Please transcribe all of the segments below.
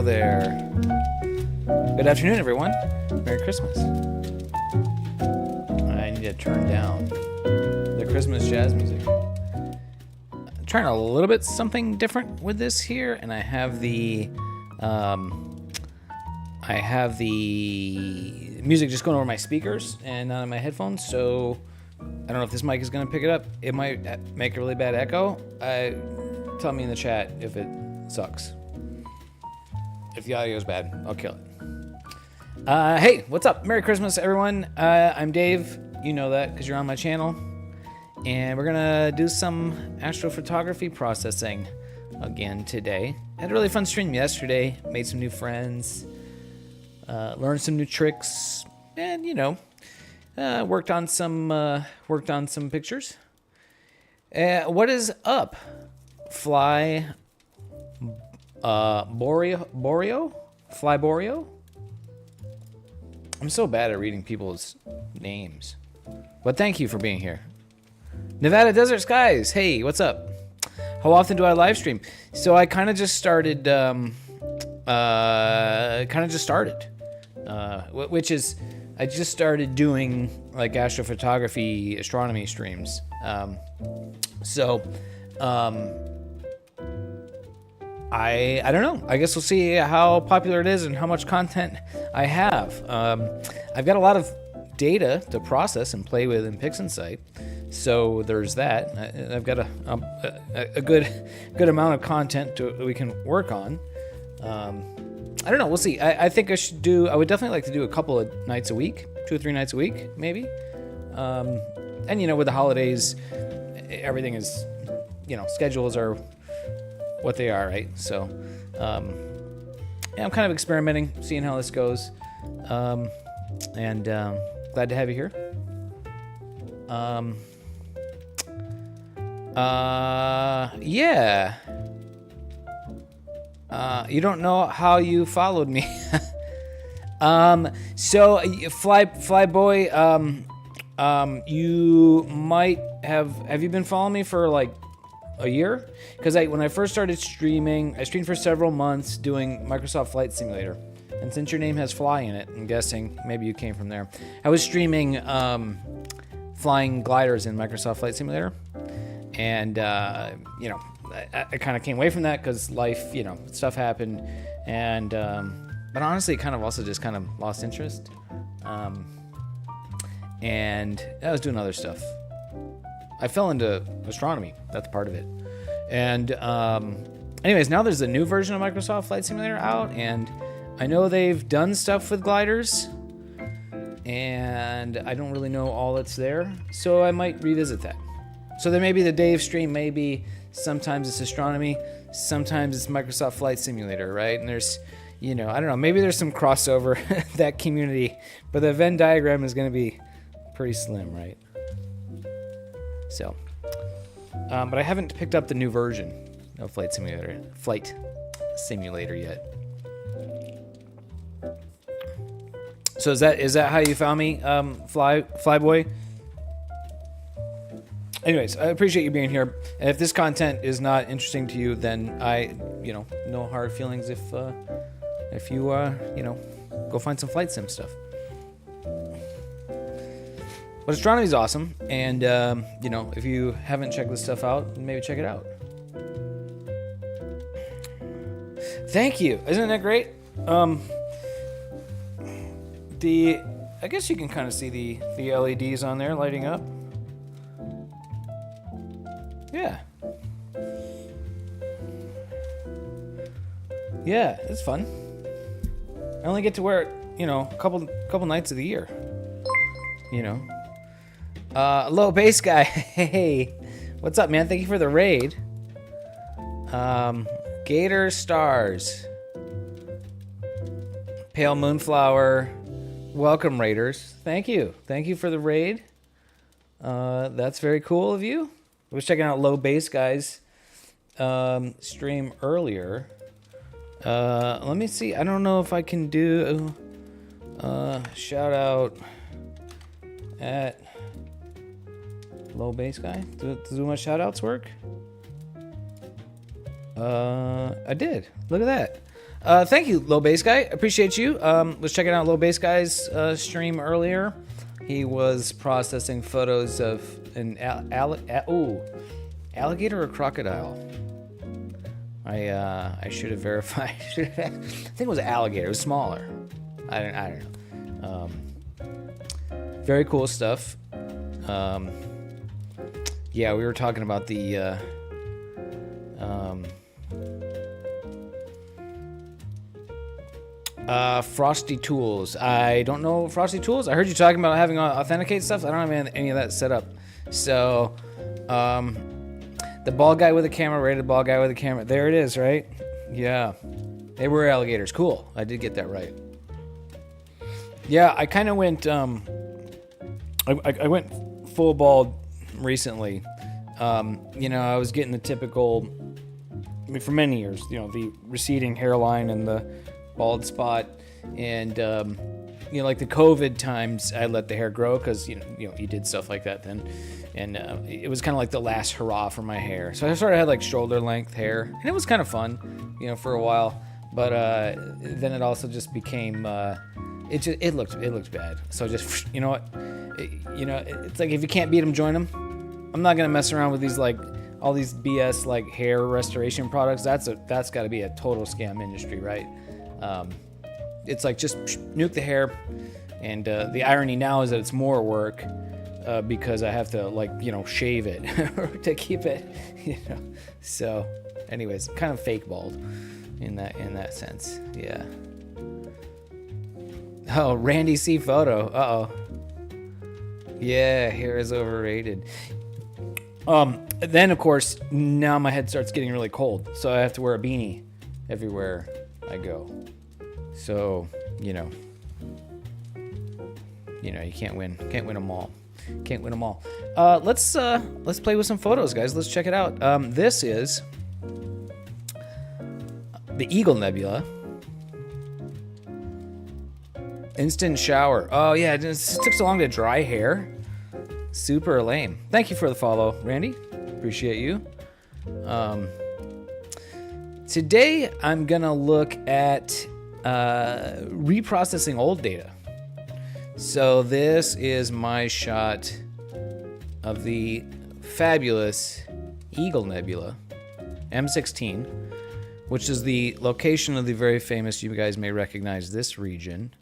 there. Good afternoon, everyone. Merry Christmas. I need to turn down the Christmas jazz music. I'm trying a little bit something different with this here, and I have the music just going over my speakers and not on my headphones, so I don't know if this mic is going to pick it up. It might make a really bad echo. Tell me in the chat if it sucks. If the audio is bad, I'll kill it. Hey, what's up? Merry Christmas, everyone. I'm Dave. You know that because you're on my channel. And we're going to do some astrophotography processing again today. Had a really fun stream yesterday. Made some new friends. Learned some new tricks. And, you know, worked on some pictures. What is up? Fly Boreo? I'm so bad at reading people's names. But thank you for being here. Nevada Desert Skies. Hey, what's up? How often do I live stream? So I kind of just started which is I just started doing like astrophotography astronomy streams. I don't know. I guess we'll see how popular it is and how much content I have. I've got a lot of data to process and play with in PixInsight, so there's that. I've got a good amount of content that we can work on. I don't know. We'll see. I think I would definitely like to do a couple of nights a week, 2 or 3 nights a week, maybe. And you know, with the holidays, everything is, you know, schedules are what they are, right? So, yeah, I'm kind of experimenting, seeing how this goes, and glad to have you here. Yeah. You don't know how you followed me. So Flyboy, you might have you been following me for like a year? Because when I first started streaming, I streamed for several months doing Microsoft Flight Simulator. And since your name has fly in it, I'm guessing maybe you came from there. I was streaming flying gliders in Microsoft Flight Simulator. And, you know, I kind of came away from that because life, you know, stuff happened. And, but honestly, kind of also just kind of lost interest. And I was doing other stuff. I fell into astronomy. That's part of it. And anyways, now there's a new version of Microsoft Flight Simulator out, and I know they've done stuff with gliders, and I don't really know all that's there, so I might revisit that. So there may be the Dave stream, maybe sometimes it's astronomy, sometimes it's Microsoft Flight Simulator, right? And there's, you know, I don't know, maybe there's some crossover that community, but the Venn diagram is going to be pretty slim, right? So, but I haven't picked up the new version of Flight Simulator yet. So is that how you found me, Flyboy? Anyways, I appreciate you being here. And if this content is not interesting to you, then no hard feelings if you go find some flight sim stuff. But astronomy is awesome, and you know, if you haven't checked this stuff out, maybe check it out. Thank you. Isn't that great? I guess you can kind of see the LEDs on there lighting up. Yeah. Yeah, it's fun. I only get to wear it, you know, a couple nights of the year. You know. Low bass guy. Hey, what's up, man? Thank you for the raid. Gator Stars. Pale Moonflower. Welcome, raiders. Thank you. Thank you for the raid. That's very cool of you. I was checking out Low Bass Guy's stream earlier. Let me see. I don't know if I can do shout out at Low Bass Guy. Do my shout outs work? I did. Look at that. Thank you, Low Bass Guy. Appreciate you. Was checking out Low Bass Guy's stream earlier. He was processing photos of an alligator or crocodile. I should have verified. I think it was an alligator. It was smaller. I don't know. Very cool stuff. Yeah, we were talking about the Frosty Tools. I don't know Frosty Tools. I heard you talking about having authenticate stuff. I don't have any of that set up. So, the bald guy with the camera, rated bald guy with the camera. There it is, right? Yeah. They were alligators. Cool. I did get that right. Yeah, I kind of went, I went full bald recently. I was getting the typical, for many years, the receding hairline and the bald spot. And, like the COVID times, I let the hair grow because, you did stuff like that then. And it was kind of like the last hurrah for my hair. So I sort of had like shoulder length hair. And it was kind of fun, for a while. But then it also just became, it looked bad. So just, you know what? It's like if you can't beat them, join them. I'm not going to mess around with these like all these BS like hair restoration products. That's got to be a total scam industry, right? It's like just nuke the hair. And the irony now is that it's more work. Because I have to shave it to keep it, So, anyways, kind of fake bald in that sense. Yeah. Oh, Randy C photo. Uh-oh. Yeah, hair is overrated. Then of course, now my head starts getting really cold, so I have to wear a beanie everywhere I go. So, you can't win them all. Can't win them all. Let's play with some photos, guys. Let's check it out. This is the Eagle Nebula. Instant shower. Oh yeah, it just took so long to dry hair. Super lame. Thank you for the follow, Randy. Appreciate you. Today I'm gonna look at reprocessing old data. So this is my shot of the fabulous Eagle Nebula, M16, which is the location of the very famous, you guys may recognize this region.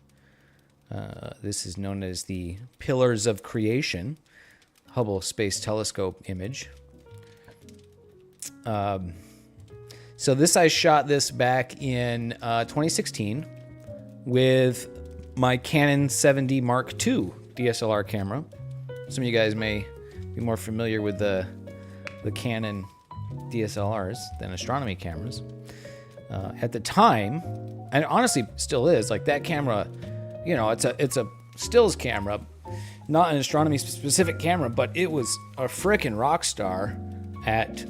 This is known as the Pillars of Creation, Hubble Space Telescope image. So I shot this back in 2016 with my Canon 7D Mark II DSLR camera. Some of you guys may be more familiar with the Canon DSLRs than astronomy cameras. At the time, and honestly still is, like that camera, it's a stills camera, not an astronomy specific camera, but it was a frickin' rock star at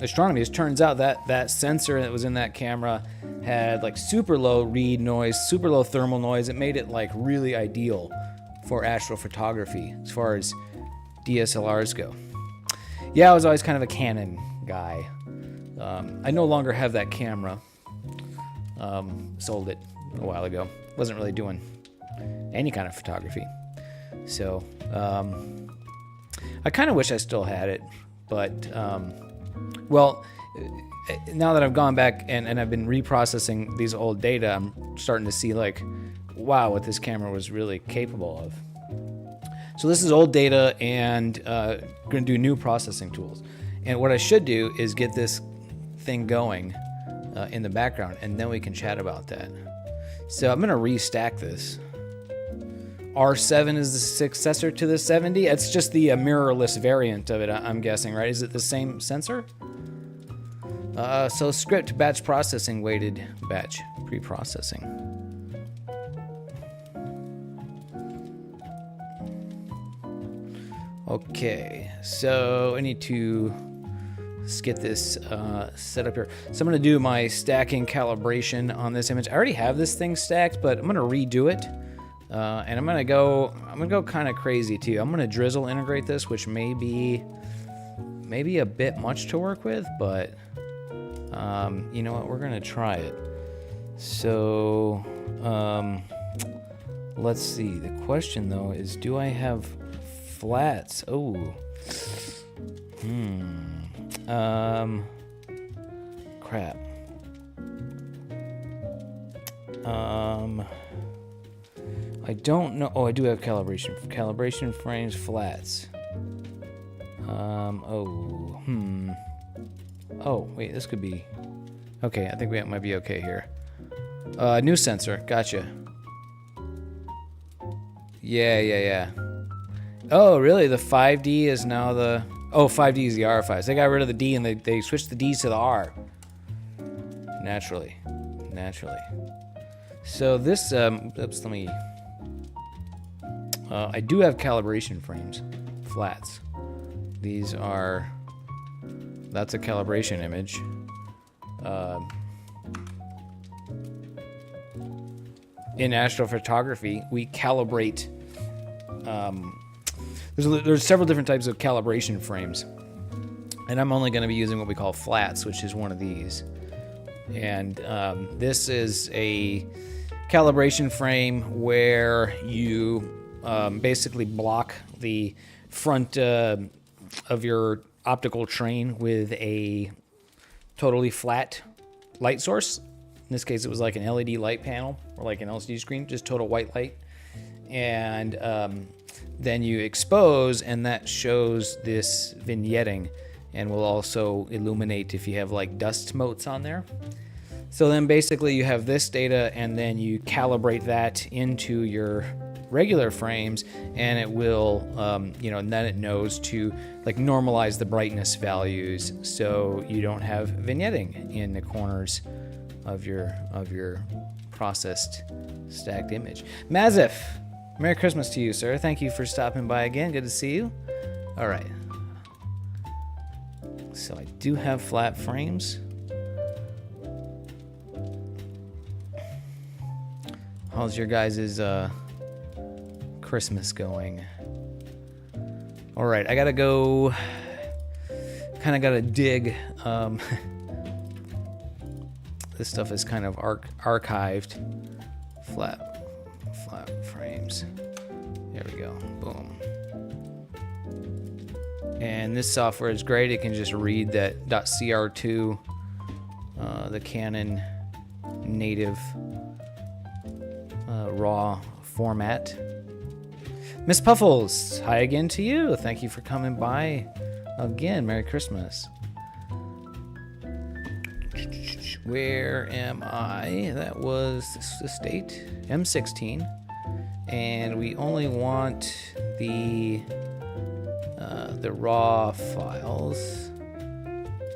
astronomy. It turns out that sensor that was in that camera had like super low read noise, super low thermal noise. It made it like really ideal for astrophotography as far as DSLRs go. Yeah, I was always kind of a Canon guy. I no longer have that camera. Sold it a while ago. Wasn't really doing any kind of photography. So I kind of wish I still had it, but now that I've gone back and I've been reprocessing these old data, I'm starting to see like, wow, what this camera was really capable of. So this is old data and going to do new processing tools. And what I should do is get this thing going in the background, and then we can chat about that. So I'm going to restack this. R7 is the successor to the 70. It's just the mirrorless variant of it, I'm guessing, right? Is it the same sensor? So script batch processing, weighted batch pre-processing. Okay, so I need to get this set up here. So I'm going to do my stacking calibration on this image. I already have this thing stacked, but I'm going to redo it. And I'm gonna go kind of crazy too. I'm gonna drizzle integrate this, which may be a bit much to work with, but you know what? We're gonna try it. So, let's see. The question though is, do I have flats? Oh. Crap. I don't know. Oh, I do have calibration. Calibration frames, flats. Oh, wait, this could be... Okay, I think we might be okay here. New sensor, gotcha. Yeah. Oh, really? The 5D is now the... Oh, 5D is the R5s. They got rid of the D and they switched the Ds to the R. Naturally. So this, oops, let me... I do have calibration frames, flats. These are... That's a calibration image. In astrophotography, we calibrate... There's several different types of calibration frames. And I'm only going to be using what we call flats, which is one of these. And this is a calibration frame where you basically block the front of your optical train with a totally flat light source. In this case, it was like an LED light panel or like an LCD screen, just total white light. And then you expose, and that shows this vignetting, and will also illuminate if you have like dust motes on there. So then basically you have this data, and then you calibrate that into your regular frames, and it will, and then it knows to like normalize the brightness values so you don't have vignetting in the corners of your processed stacked image. Mazif, Merry Christmas to you, sir. Thank you for stopping by again. Good to see you. All right. So I do have flat frames. How's your guys' Christmas going? All right, I gotta go. Kind of gotta dig. This stuff is kind of archived. Flat frames. There we go. Boom. And this software is great. It can just read that .cr2, the Canon native raw format. Miss Puffles, hi again to you. Thank you for coming by again. Merry Christmas. Where am I? That was the state M16, and we only want the raw files,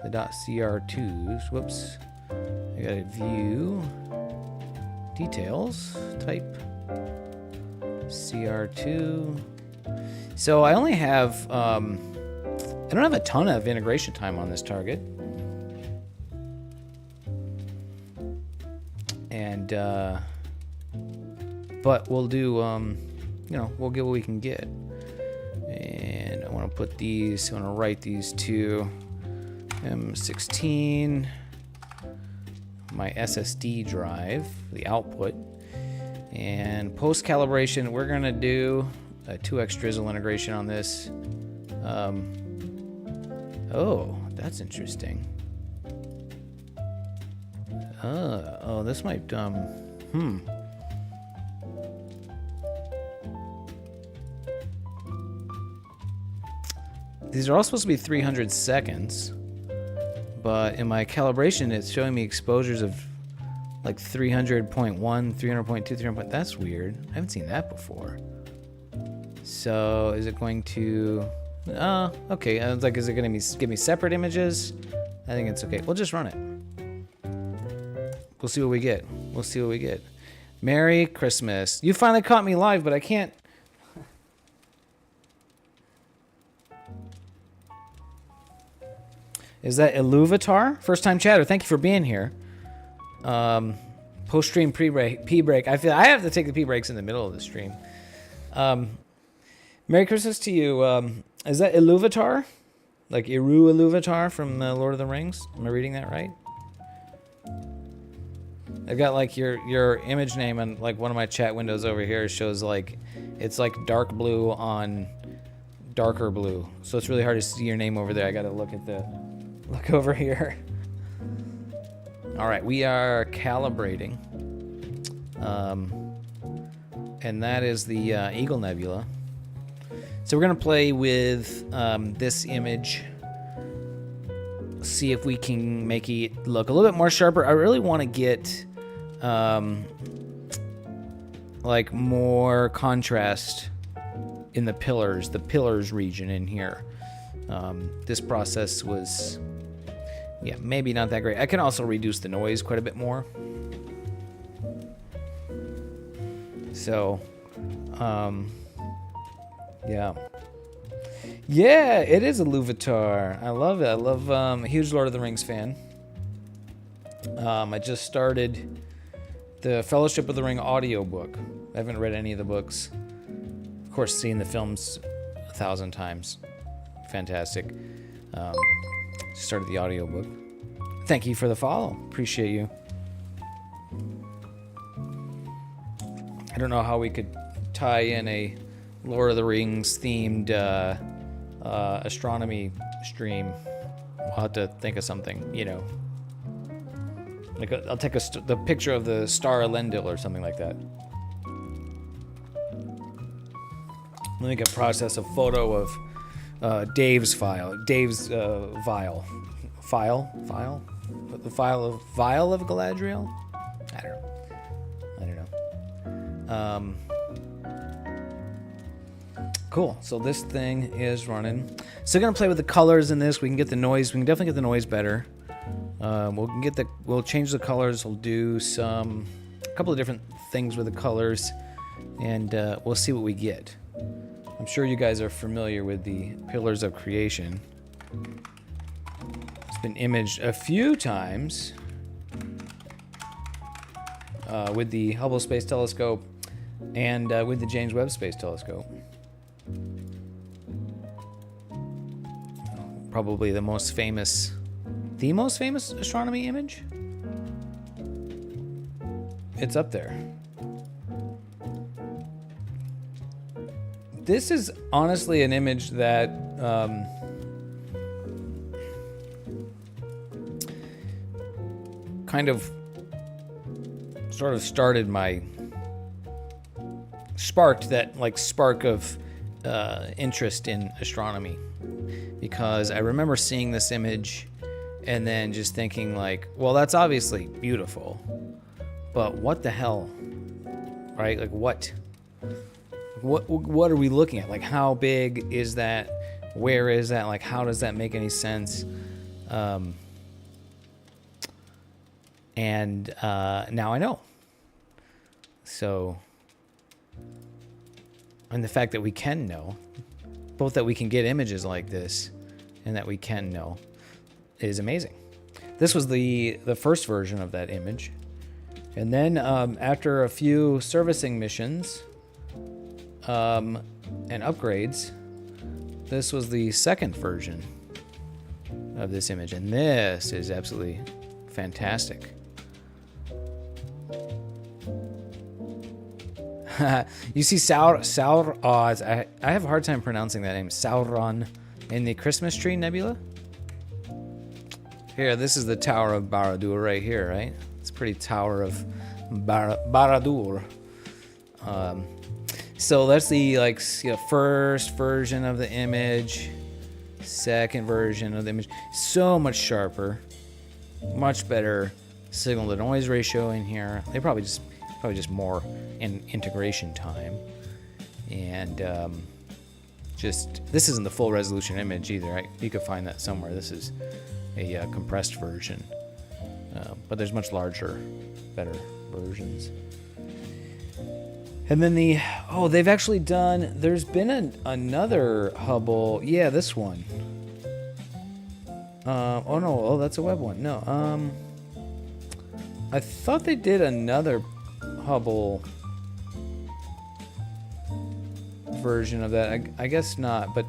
the .cr2s. Whoops, I gotta view details, type CR2. So I only have I don't have a ton of integration time on this target. And but we'll do we'll get what we can get. And I want to put these, I want to write these to M16, my SSD drive, the output. And post calibration, we're gonna do a 2x drizzle integration on this. Oh, that's interesting. Oh, this might, These are all supposed to be 300 seconds, but in my calibration, it's showing me exposures of like 300.1, 300.2, 300. That's weird. I haven't seen that before. So is it going to? Okay. I was like, is it going to give me separate images? I think it's okay. We'll just run it. We'll see what we get. We'll see what we get. Merry Christmas. You finally caught me live, but I can't. Is that Illuvatar? First time chatter. Thank you for being here. Post stream pee break. I feel I have to take the pee breaks in the middle of the stream. Merry Christmas to you. Is that Illuvatar? Like Illuvatar from Lord of the Rings? Am I reading that right? I've got like your image name on like one of my chat windows over here shows like it's like dark blue on darker blue, so it's really hard to see your name over there. I gotta look over here. All right, we are calibrating, and that is the Eagle Nebula. So we're gonna play with this image, see if we can make it look a little bit more sharper. I really want to get like more contrast in the pillars region in here. This process was, yeah, maybe not that great. I can also reduce the noise quite a bit more. So, yeah. Yeah, it is a Luvatar. I love it. I love, a huge Lord of the Rings fan. I just started the Fellowship of the Ring audiobook. I haven't read any of the books. Of course, seen the films 1,000 times. Fantastic. Started the audiobook. Thank you for the follow. Appreciate you. I don't know how we could tie in a Lord of the Rings themed astronomy stream. We'll have to think of something, you know. Like I'll take the picture of the star Elendil or something like that. Let me get process a photo of Dave's vial. Dave's vial. Vial? The vial of Galadriel? I don't know. Cool. So this thing is running. Still gonna play with the colors in this. We can get the noise. We can definitely get the noise better. We'll change the colors. We'll do a couple of different things with the colors, and we'll see what we get. I'm sure you guys are familiar with the Pillars of Creation. It's been imaged a few times with the Hubble Space Telescope and with the James Webb Space Telescope. Probably the most famous astronomy image. It's up there. This is honestly an image that kind of sort of started my spark of interest in astronomy, because I remember seeing this image and then just thinking like, well, that's obviously beautiful, but what the hell, right? Like what are we looking at? Like, how big is that? Where is that? Like, how does that make any sense? And now I know. So, and the fact that we can know, both that we can get images like this and that we can know, is amazing. This was the first version of that image. And then after a few servicing missions and upgrades, this was the second version of this image, and this is absolutely fantastic. You see I have a hard time pronouncing that name, Sauron, in the Christmas Tree Nebula. Here, this is the Tower of Barad-dûr right here, right? It's a pretty Tower of Barad-dûr. So that's the first version of the image, second version of the image. So much sharper, much better signal to noise ratio in here. They probably just more in integration time, and this isn't the full resolution image either. Right? You could find that somewhere. This is a compressed version, but there's much larger, better versions. And then they've actually done, there's been another Hubble, yeah, this one. That's a Webb one. No, I thought they did another Hubble version of that. I guess not, but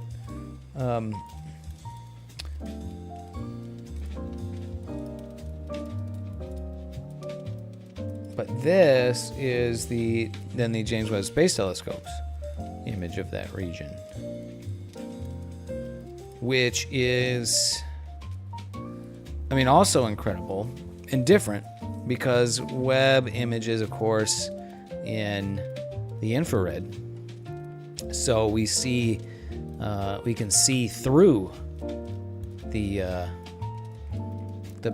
But this is the James Webb Space Telescope's image of that region, which is, I mean, also incredible and different because Webb images, of course, in the infrared. So we see, we can see through the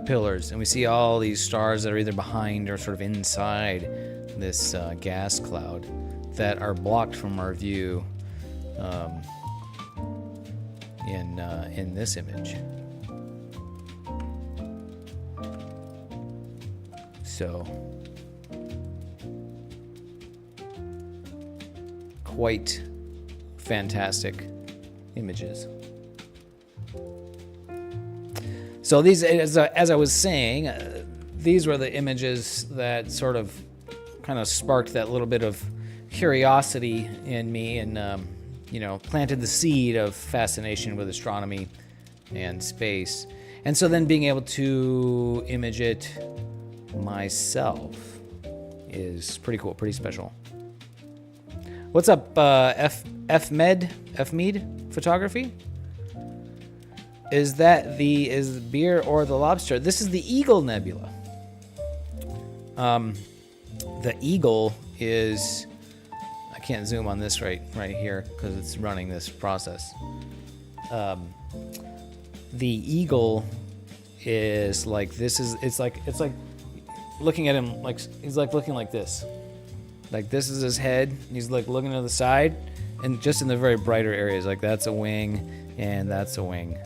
pillars, and we see all these stars that are either behind or sort of inside this gas cloud that are blocked from our view in this image. So quite fantastic images. So these, as I was saying, these were the images that sort of kind of sparked that little bit of curiosity in me and, planted the seed of fascination with astronomy and space. And so then being able to image it myself is pretty cool, pretty special. What's up, F Mead Photography? Is that the beer or the lobster? This is the Eagle Nebula. The Eagle is, I can't zoom on this right here because it's running this process. The Eagle is like, it's like looking at him like he's like looking like this. Like this is his head. He's like looking to the side, and just in the very brighter areas, like that's a wing and that's a wing.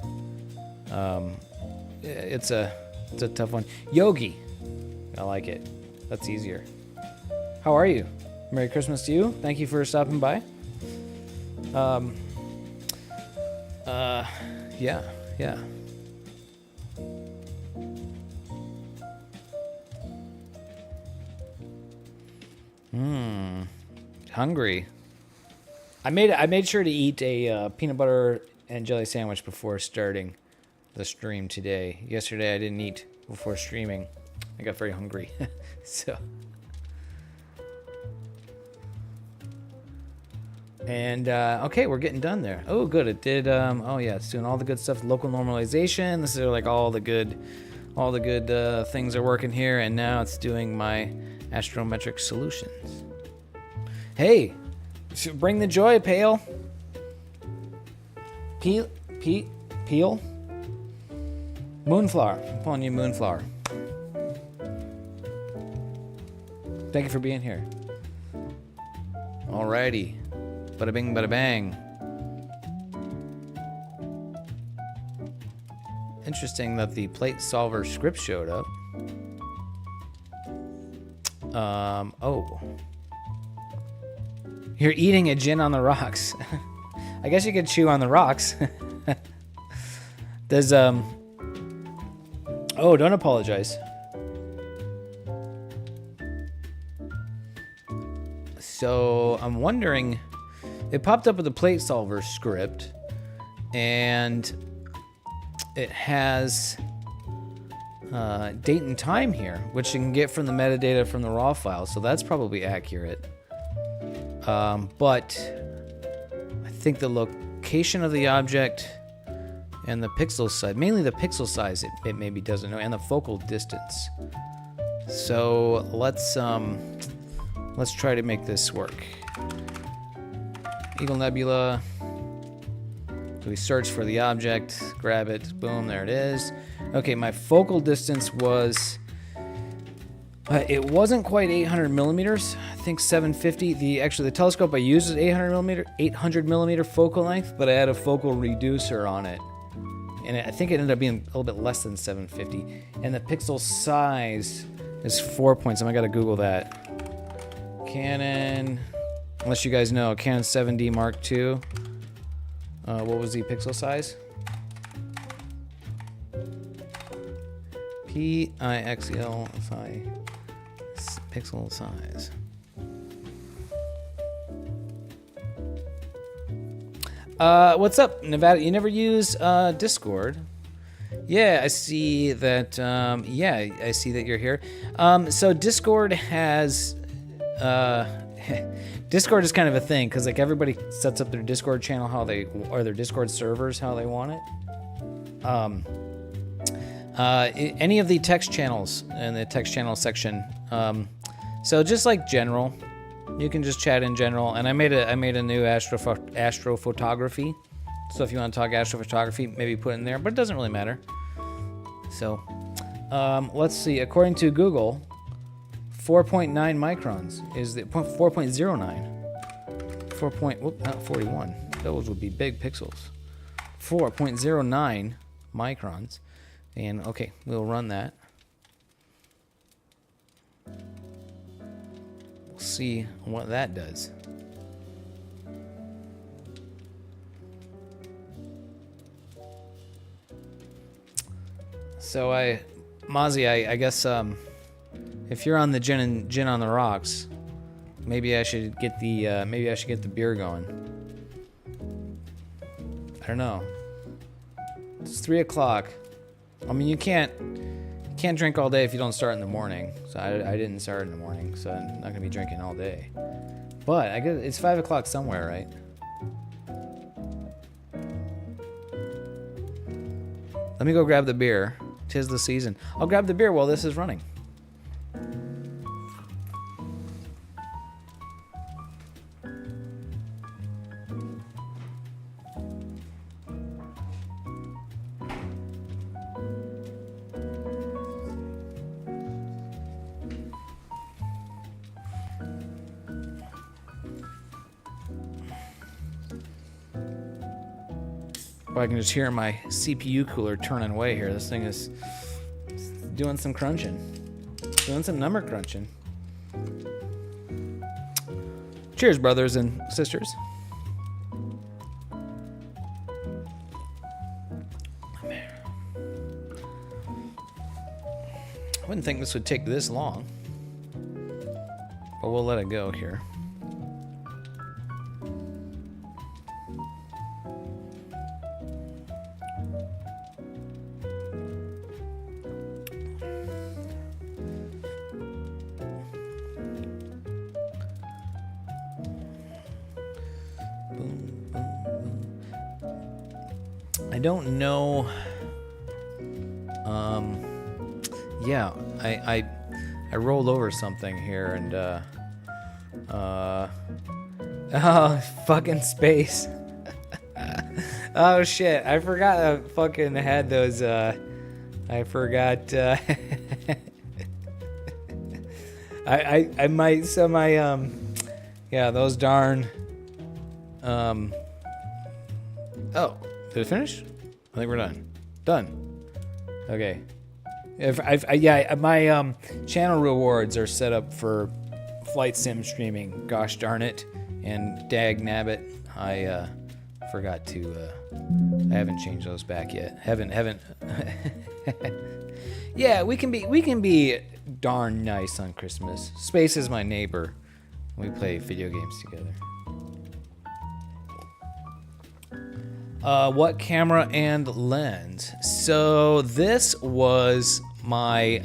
It's a tough one. Yogi, I like it. That's easier. How are you? Merry Christmas to you. Thank you for stopping by. Yeah. Hungry. I made sure to eat a peanut butter and jelly sandwich before starting the stream today. Yesterday I didn't eat before streaming. I got very hungry. So. And okay, we're getting done there. Oh, good. It did. Oh yeah, it's doing all the good stuff. Local normalization. This is like all the good things are working here. And now it's doing my astrometric solutions. Hey, bring the joy, Pale. Peel. Moonflower. I'm calling you Moonflower. Thank you for being here. Alrighty. Bada bing, bada bang. Interesting that the plate solver script showed up. Oh. You're eating a gin on the rocks. I guess you could chew on the rocks. There's, oh, don't apologize. So, I'm wondering, it popped up with the plate solver script, and it has date and time here, which you can get from the metadata from the raw file, so that's probably accurate. But I think the location of the object and the pixel size, mainly the pixel size, it maybe doesn't know, and the focal distance. So let's try to make this work. Eagle Nebula. So we search for the object, grab it, boom, there it is. Okay, my focal distance was, it wasn't quite 800 millimeters. I think 750. The telescope I used is 800 millimeter focal length, but I had a focal reducer on it, and I think it ended up being a little bit less than 750. And the pixel size is 4 points. I gotta Google that. Canon, unless you guys know, Canon 7D Mark II. What was the pixel size? Pixel pixel size. What's up, Nevada? You never use Discord. Yeah, I see that. Yeah, I see that you're here. So Discord has. Discord is kind of a thing because like everybody sets up their Discord channel how they or their Discord servers how they want it. Any of the text channels in the text channel section. So just like general, you can just chat in general. And I made a new astrophotography. So if you want to talk astrophotography, maybe put it in there, but it doesn't really matter. So let's see. According to Google, 4.9 microns is the 4.09. Not 41. Those would be big pixels. 4.09 microns. And okay, we'll run that. We'll see what that does. So Mozzie, I guess if you're on the gin on the rocks, maybe I should get the beer going. I don't know. It's 3 o'clock. I mean, you can't drink all day if you don't start in the morning. So I didn't start in the morning, so I'm not gonna be drinking all day. But I guess it's 5 o'clock somewhere, right? Let me go grab the beer. 'Tis the season. I'll grab the beer while this is running. I can just hear my CPU cooler turning away here. This thing is doing some crunching. Doing some number crunching. Cheers, brothers and sisters. I wouldn't think this would take this long. But we'll let it go here. I don't know. Yeah, I rolled over something here and oh, fucking space. Oh shit, I forgot I fucking had those I forgot I might so my yeah, those darn oh, did it finish? I think we're done. Done. Okay. Yeah, my channel rewards are set up for flight sim streaming. Gosh darn it, and dag nabbit, I forgot to. I haven't changed those back yet. Haven't. Yeah, we can be darn nice on Christmas. Space is my neighbor. We play video games together. What camera and lens? So this was my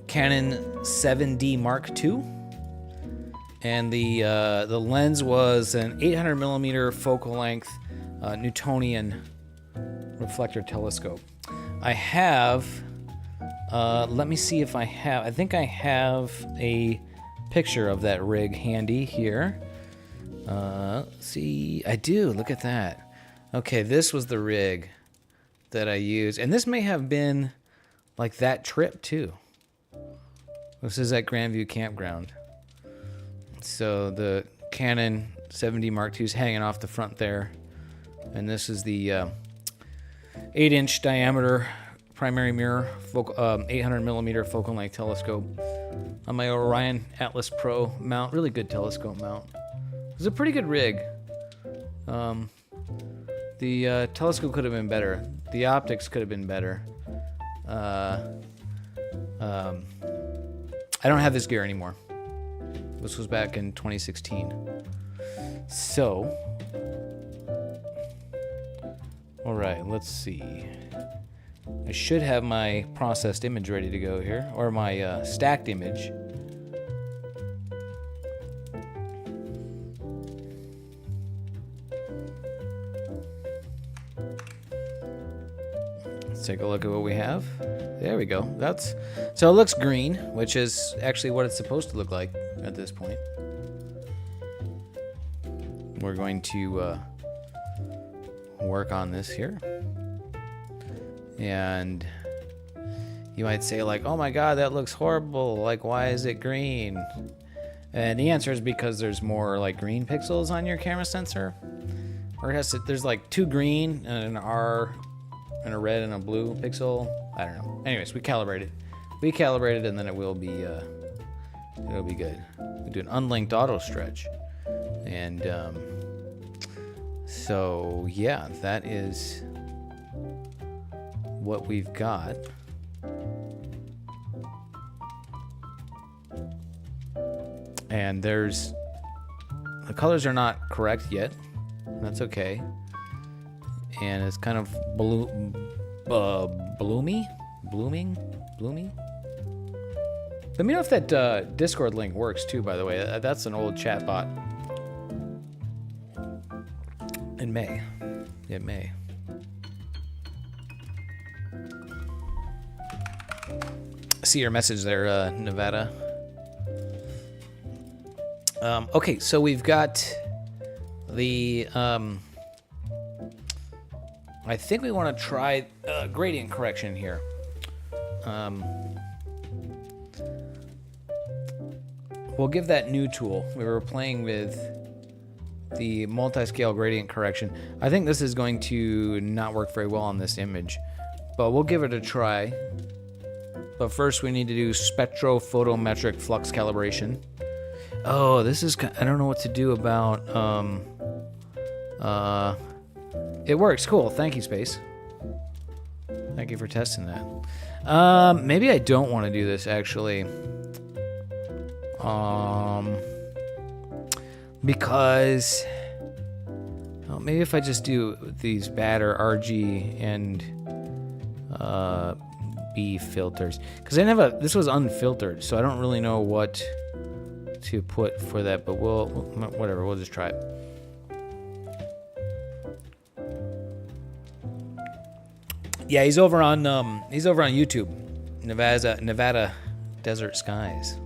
Canon 7D Mark II, and the lens was an 800 millimeter focal length Newtonian reflector telescope. I have. Let me see if I have. I think I have a picture of that rig handy here. Let's see, I do. Look at that. Okay, this was the rig that I used, and this may have been like that trip too. This is at Grandview Campground. So the Canon 7D Mark II is hanging off the front there, and this is the 8-inch diameter primary mirror, 800 millimeter focal length telescope on my Orion Atlas Pro mount. Really good telescope mount. It's a pretty good rig. The telescope could have been better. The optics could have been better. I don't have this gear anymore. This was back in 2016. So, All right, let's see. I should have my processed image ready to go here, or my stacked image. Let's take a look at what we have. There we go. So it looks green, which is actually what it's supposed to look like at this point. We're going to work on this here. And you might say like, oh my god, that looks horrible. Like, why is it green? And the answer is because there's more like green pixels on your camera sensor. Or there's like 2 green and an R and a red and a blue pixel. I don't know. Anyways, we calibrated. And then it will be it'll be good. We do an unlinked auto stretch. And so yeah, that is what we've got. And the colors are not correct yet. That's okay. And it's kind of blooming. Let me know if that Discord link works too, by the way. That's an old chat bot. It may. See your message there, Nevada. Okay, so we've got the... I think we want to try gradient correction here. We'll give that new tool. We were playing with the multi-scale gradient correction. I think this is going to not work very well on this image, but we'll give it a try. But first we need to do spectrophotometric flux calibration. Oh, this is... I don't know what to do about... It works. Cool. Thank you, Space. Thank you for testing that. Maybe I don't want to do this, actually. Because... well, maybe if I just do these batter RG and B filters. Because I never... This was unfiltered, so I don't really know what to put for that, but whatever, we'll just try it. Yeah, he's over on YouTube. Nevada Desert Skies.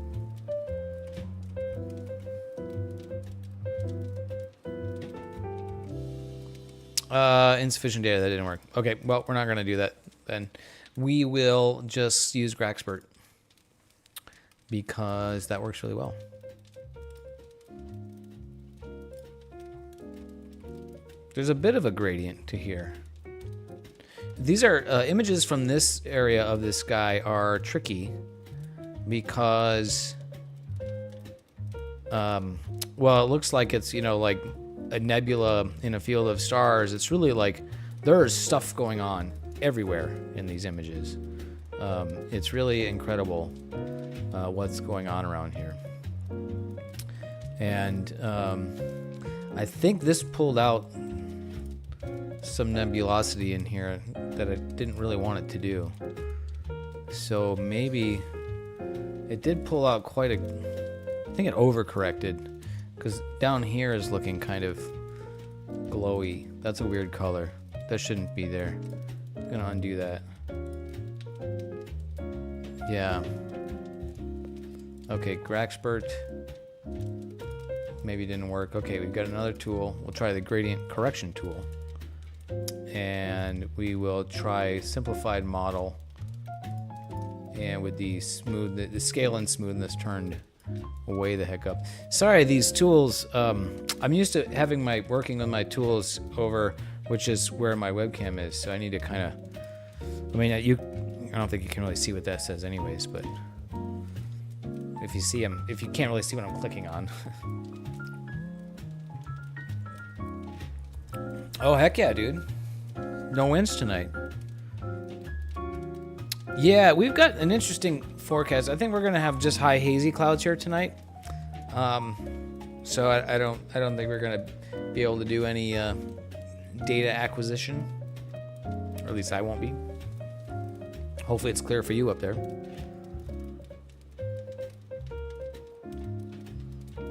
Insufficient data, that didn't work. Okay, well, we're not gonna do that then. We will just use Graxpert because that works really well. There's a bit of a gradient to here. These are images from this area of the sky are tricky because, well, it looks like it's, like a nebula in a field of stars. It's really like there's stuff going on everywhere in these images. It's really incredible what's going on around here. And I think this pulled out some nebulosity in here that I didn't really want it to do. So maybe it did pull out quite a... I think it overcorrected because down here is looking kind of glowy. That's a weird color. That shouldn't be there. I'm gonna undo that. Yeah. Okay, Graxpert. Maybe didn't work. Okay, we've got another tool. We'll try the gradient correction tool. And we will try simplified model, and with the scale and smoothness turned way the heck up. Sorry, these tools, I'm used to working on my tools over, which is where my webcam is, so I need to kind of, I don't think you can really see what that says anyways, but if you can't really see what I'm clicking on. Oh, heck yeah, dude. No winds tonight. Yeah, we've got an interesting forecast. I think we're gonna have just high hazy clouds here tonight. So I don't think we're gonna be able to do any data acquisition. Or at least I won't be. Hopefully it's clear for you up there.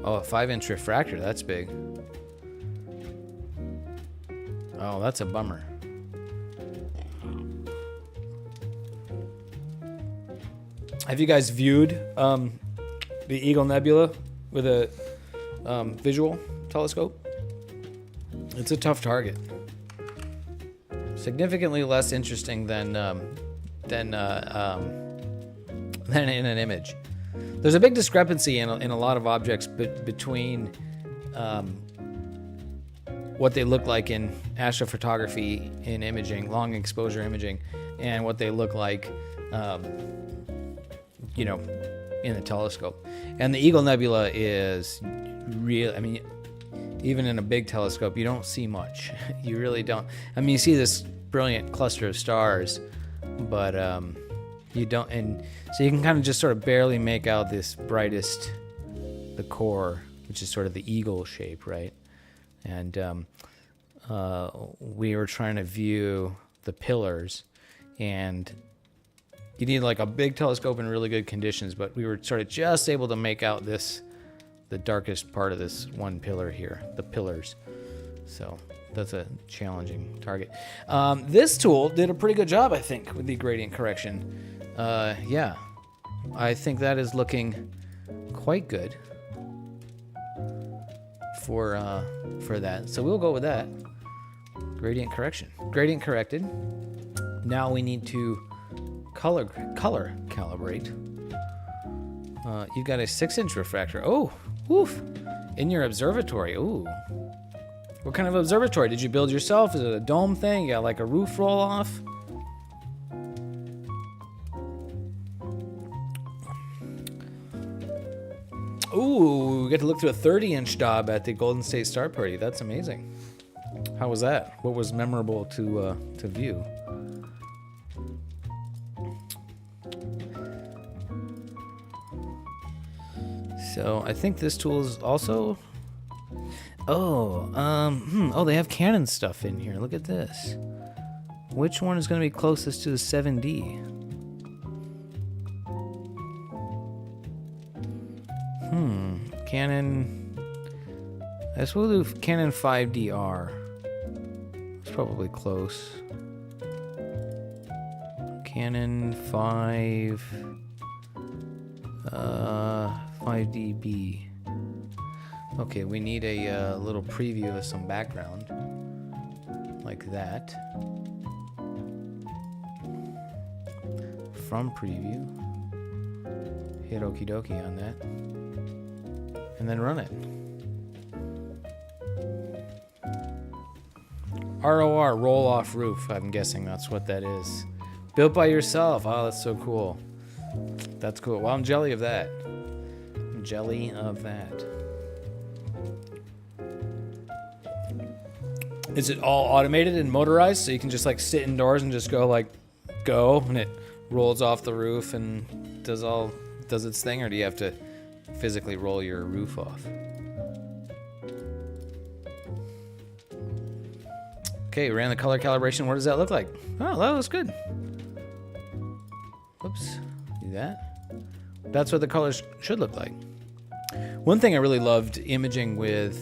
Oh, a 5-inch refractor. That's big. Oh, that's a bummer. Have you guys viewed the Eagle Nebula with a visual telescope? It's a tough target. Significantly less interesting than in an image. There's a big discrepancy in a lot of objects between what they look like in astrophotography in imaging, long exposure imaging, and what they look like, you know, in the telescope. And the Eagle Nebula is real. I mean, even in a big telescope, you don't see much. You really don't. I mean, you see this brilliant cluster of stars, but you don't. And so you can kind of just sort of barely make out this brightest, the core, which is sort of the eagle shape, right? And we were trying to view the pillars, and you need like a big telescope in really good conditions, but we were sort of just able to make out the darkest part of this one pillar here, the pillars. So that's a challenging target. This tool did a pretty good job, I think, with the gradient correction. Yeah, I think that is looking quite good for that. So we'll go with that. Gradient correction. Gradient corrected. Now we need to color calibrate. You've got a 6-inch refractor. Oh, woof! In your observatory. Ooh. What kind of observatory did you build yourself? Is it a dome thing? You got like a roof roll off? Ooh, we get to look through a 30-inch daub at the Golden State Star Party. That's amazing. How was that? What was memorable to view? So I think this tool is also. Oh, they have Canon stuff in here. Look at this. Which one is going to be closest to the 7D? Canon. I guess we'll do Canon 5DR. It's probably close. Canon 5DB. Okay, we need a little preview of some background, like that. From preview, hit okie dokie on that, and then run it. ROR, roll off roof. I'm guessing that's what that is. Built by yourself. Oh, that's so cool. That's cool. Well, I'm jelly of that. Jelly of that. Is it all automated and motorized, so you can just like sit indoors and just go and it rolls off the roof and does its thing, or do you have to physically roll your roof off? Okay, ran the color calibration. What does that look like? Oh, that looks good. Whoops, do that. That's what the colors should look like. One thing I really loved imaging with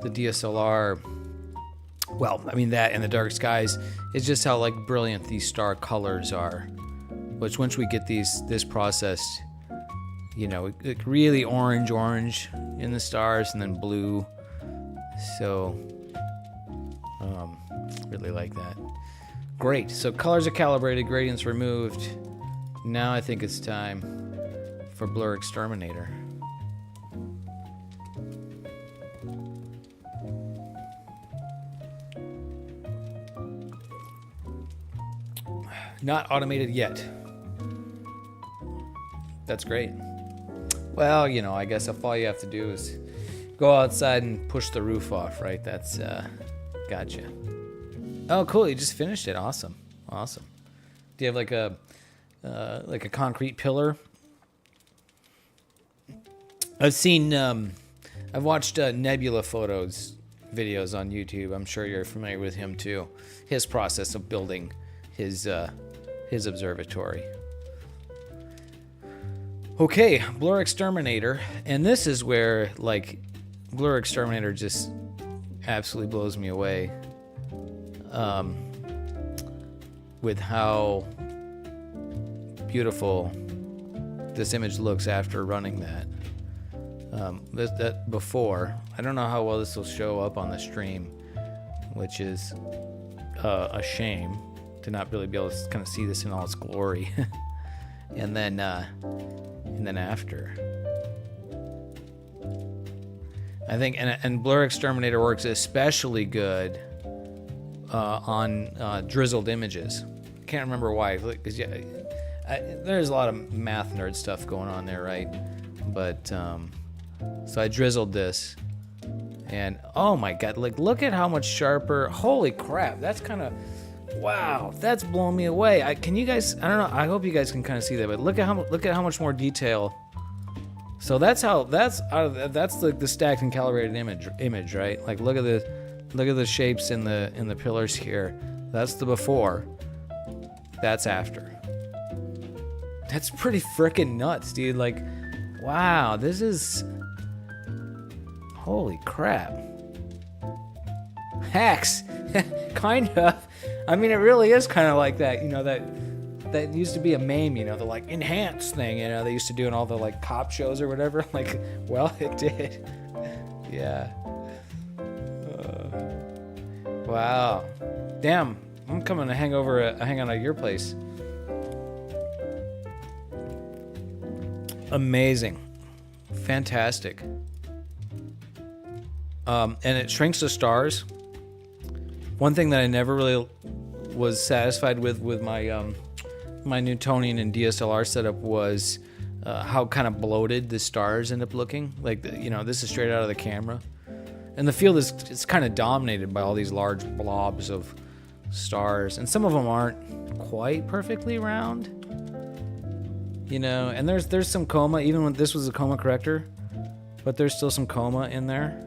the DSLR, well, I mean that and the dark skies, is just how like brilliant these star colors are. Which once we get this processed, you know, like really orange in the stars and then blue. So, really like that. Great. So colors are calibrated, gradients removed. Now I think it's time for Blur Exterminator. Not automated yet. That's great. Well, you know, I guess if all you have to do is go outside and push the roof off, right? That's, gotcha. Oh, cool. You just finished it. Awesome. Awesome. Do you have like a concrete pillar? I've seen, I've watched nebula photos videos on YouTube. I'm sure you're familiar with him too. His process of building his observatory. Okay, Blur Exterminator, and this is where like Blur Exterminator just absolutely blows me away. With how beautiful this image looks after running that. That before, I don't know how well this will show up on the stream, which is a shame to not really be able to kind of see this in all its glory. and then after, I think, and Blur Exterminator works especially good on drizzled images. Can't remember why, because there's a lot of math nerd stuff going on there, right? But so I drizzled this, and oh my god, like look at how much sharper. Holy crap, that's kind of, wow, that's blowing me away. Can you guys? I don't know. I hope you guys can kind of see that, but look at how much more detail. So that's like the stacked and calibrated image, right? Like look at the shapes in the pillars here. That's the before. That's after. That's pretty freaking nuts, dude. Like, wow, this is, holy crap. Hacks, kind of. I mean, it really is kind of like that. You know, that used to be a meme. You know, the like enhance thing. You know, they used to do in all the like cop shows or whatever. Like, well, it did. Yeah. Wow. Damn. I'm coming to hang out at your place. Amazing. Fantastic. And it shrinks the stars. One thing that I never really was satisfied with my my Newtonian and DSLR setup was how kind of bloated the stars end up looking. Like, this is straight out of the camera. And the field it's kind of dominated by all these large blobs of stars, and some of them aren't quite perfectly round, and there's some coma, even when this was a coma corrector, but there's still some coma in there.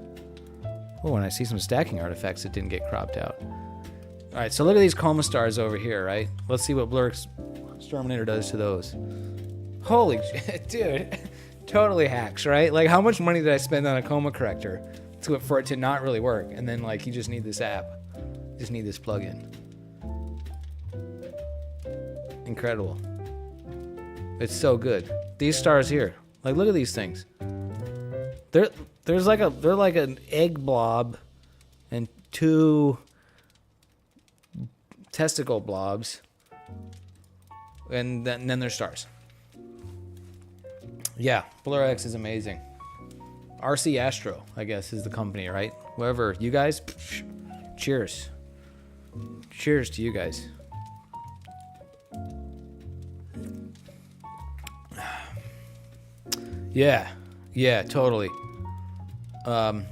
Oh, and I see some stacking artifacts that didn't get cropped out. All right, so look at these coma stars over here, right? Let's see what Blur Exterminator does to those. Holy shit, dude. Totally hacks, right? Like, how much money did I spend on a coma corrector for it to not really work? And then, like, you just need this app. Just need this plugin. Incredible. It's so good. These stars here, like, look at these things. They're like an egg blob and two testicle blobs, and then there's stars. Yeah, Blur X is amazing. RC Astro, I guess, is the company, right? Whoever, you guys, cheers. Cheers to you guys. Yeah, totally. And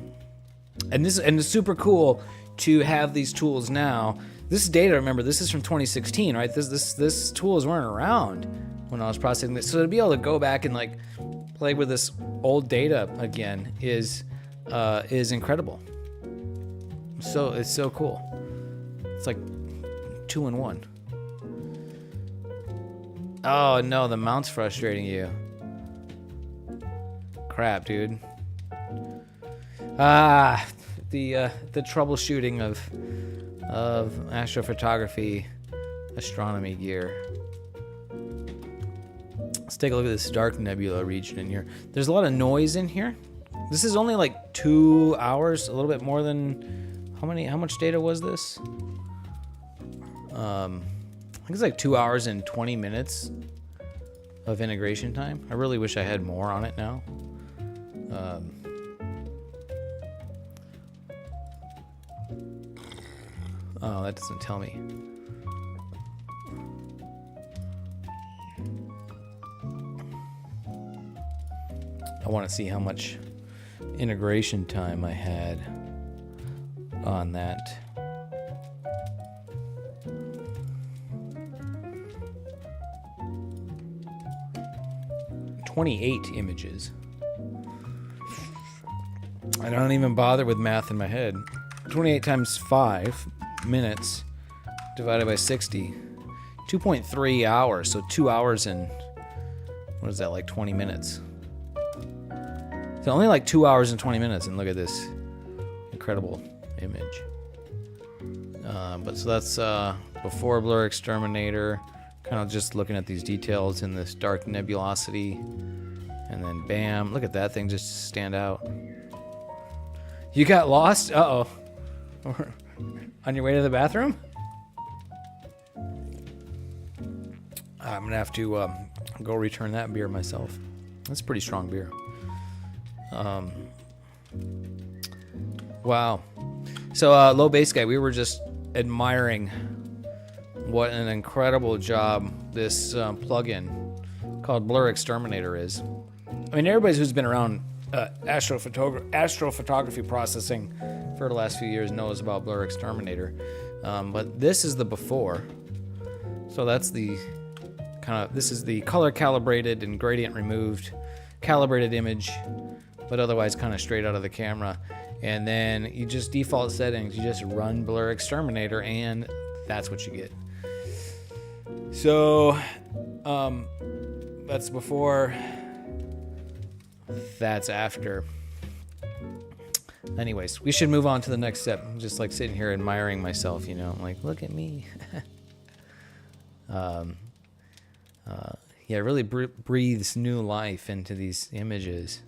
it's super cool to have these tools now. This data, remember, this is from 2016, right? This tools weren't around when I was processing this. So to be able to go back and like play with this old data again is incredible. So it's so cool. It's like 2-in-1. Oh no, the mount's frustrating you. Crap, dude. The troubleshooting of astrophotography astronomy gear. Let's take a look at this dark nebula region in here. There's a lot of noise in here. This is only like 2 hours, a little bit more than how much data was this? I think it's like 2 hours and 20 minutes of integration time. I really wish I had more on it now. Oh, that doesn't tell me. I want to see how much integration time I had on that. "28 images. I don't even bother with math in my head. 28 times 5 minutes divided by 60. 2.3 hours. So 2 hours and, what is that, like 20 minutes? So only like 2 hours and 20 minutes. And look at this incredible image. But so that's before Blur Exterminator. Kind of just looking at these details in this dark nebulosity. And then bam, look at that thing just stand out. You got lost? Uh-oh. On your way to the bathroom? I'm gonna have to go return that beer myself. That's pretty strong beer. Wow. So Low Bass Guy, we were just admiring what an incredible job this plugin called Blur Exterminator is. I mean, everybody who's been around astrophotography processing for the last few years knows about Blur Exterminator, but this is the before. So that's the this is the color calibrated and gradient removed calibrated image, but otherwise kind of straight out of the camera. And then you just default settings, you just run Blur Exterminator, and that's what you get. So that's before, that's after. Anyways, we should move on to the next step. I'm just like sitting here admiring myself, you know, like, look at me. Yeah, it really breathes new life into these images.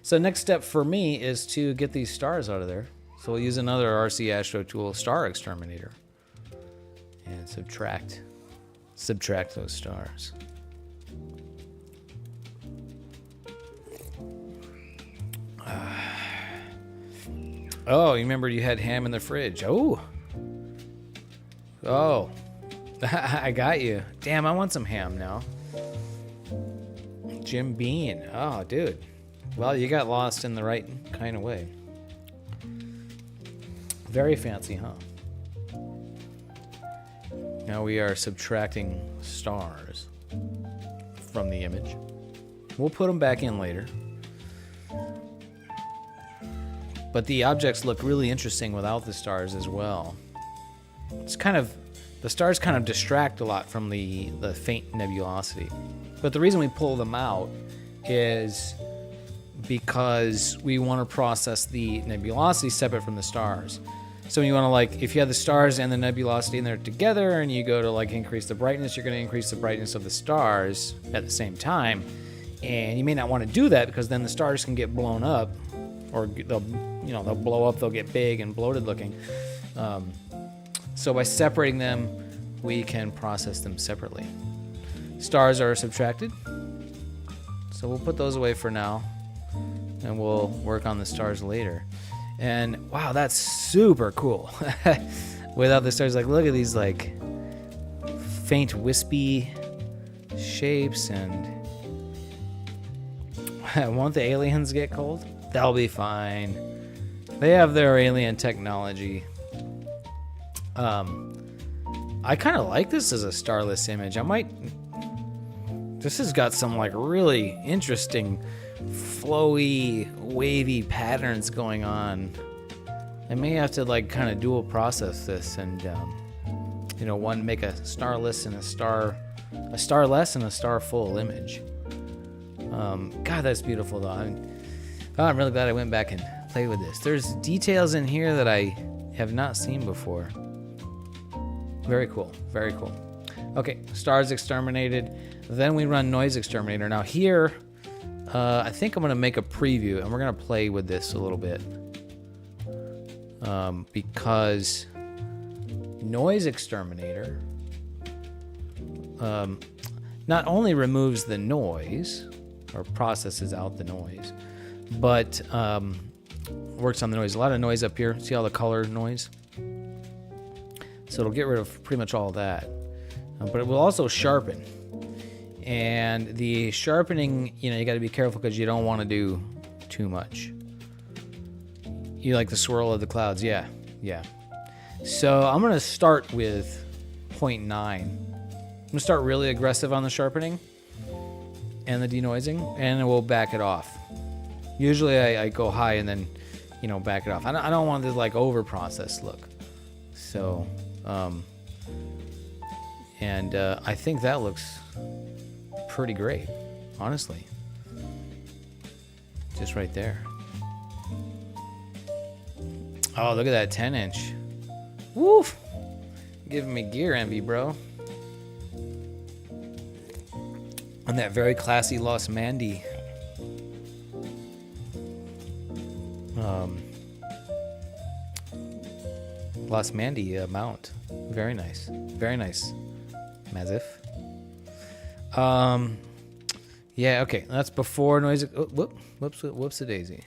So next step for me is to get these stars out of there. So we'll use another RC Astro tool, Star Exterminator, and subtract those stars. Oh, you remember you had ham in the fridge. Oh, I got you. Damn, I want some ham now. Jim Beam. Oh, dude. Well, you got lost in the right kind of way. Very fancy, huh? Now we are subtracting stars from the image. We'll put them back in later. But the objects look really interesting without the stars as well. It's kind of, the stars kind of distract a lot from the faint nebulosity. But the reason we pull them out is because we want to process the nebulosity separate from the stars. So you want to, like, if you have the stars and the nebulosity in there together and you go to like increase the brightness, you're going to increase the brightness of the stars at the same time. And you may not want to do that because then the stars can get blown up, or they'll blow up, they'll get big and bloated looking. So by separating them, we can process them separately. Stars are subtracted, so we'll put those away for now, and we'll work on the stars later. And wow, that's super cool. Without the stars, like, look at these like faint wispy shapes. And won't the aliens get cold? They'll be fine. They have their alien technology. I kind of like this as a starless image. This has got some like really interesting flowy, wavy patterns going on. I may have to like kind of dual process this and one make a starless and a starless and a star full image. God, that's beautiful though. I'm really glad I went back and played with this. There's details in here that I have not seen before. Very cool, very cool. Okay, stars exterminated. Then we run noise exterminator. Now here, I think I'm gonna make a preview and we're gonna play with this a little bit. Because noise exterminator not only removes the noise or processes out the noise, but works on the noise. A lot of noise up here. See all the color noise? So it'll get rid of pretty much all that. But it will also sharpen. And the sharpening, you got to be careful because you don't want to do too much. You like the swirl of the clouds? Yeah. So I'm going to start with 0.9. I'm going to start really aggressive on the sharpening and the denoising, and we'll back it off. Usually I go high and then you know, back it off. I don't want this like over processed look. So, I think that looks pretty great, honestly. Just right there. Oh, look at that 10-inch. Woof! Giving me gear envy, bro. On that very classy Los Mandy. Los Mandy mount. Very nice. Very nice. Mazif. Yeah, okay. That's before noise. Oh, whoops a daisy.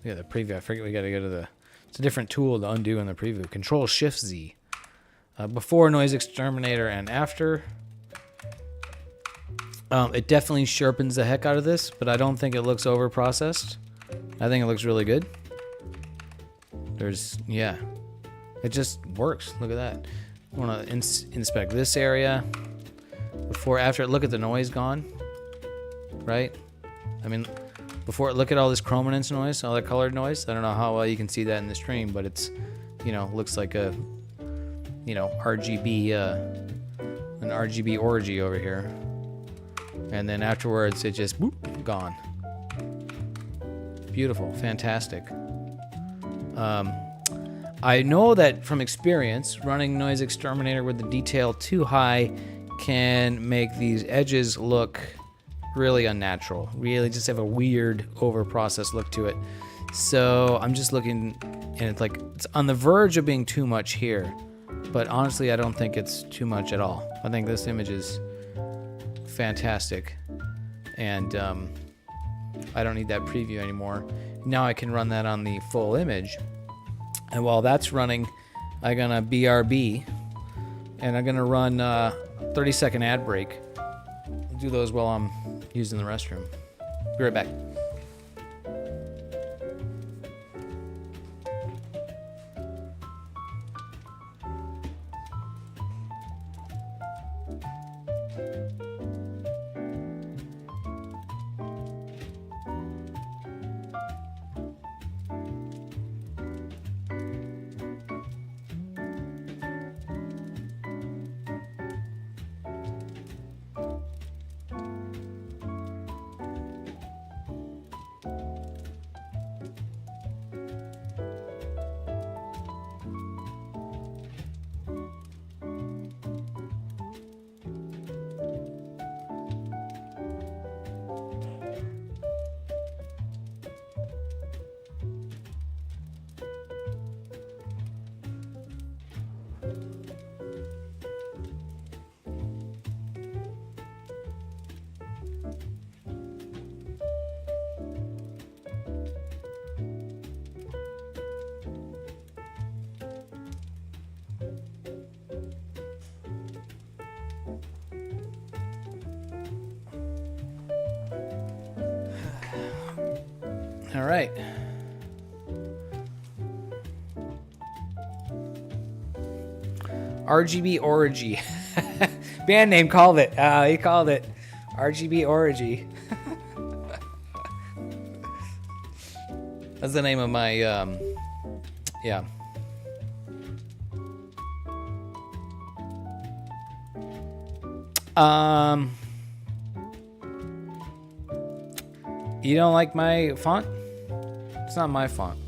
Yeah, the preview. I forget we gotta go to the. It's a different tool to undo in the preview. Control Shift Z. Before noise exterminator and after. It definitely sharpens the heck out of this, but I don't think it looks over processed. I think it looks really good. Yeah. It just works. Look at that. I want to inspect this area. Before, after, look at the noise gone. Right? I mean, before, look at all this chrominance noise, all that colored noise. I don't know how well you can see that in the stream, but it's, you know, looks like a, you know, RGB, an RGB orgy over here. And then afterwards, it just, boop, gone. Beautiful. Fantastic. I know that from experience, running Noise Exterminator with the detail too high can make these edges look really unnatural. Really just have a weird over-processed look to it. So I'm just looking, and it's like, it's on the verge of being too much here. But honestly, I don't think it's too much at all. I think this image is fantastic. And I don't need that preview anymore. Now I can run that on the full image. And while that's running, I'm gonna BRB, and I'm gonna run 30-second ad break. I'll do those while I'm using the restroom. Be right back. All right. RGB Orgy. Band name called it. He called it RGB Orgy. That's the name of my, yeah. You don't like my font? It's not my font.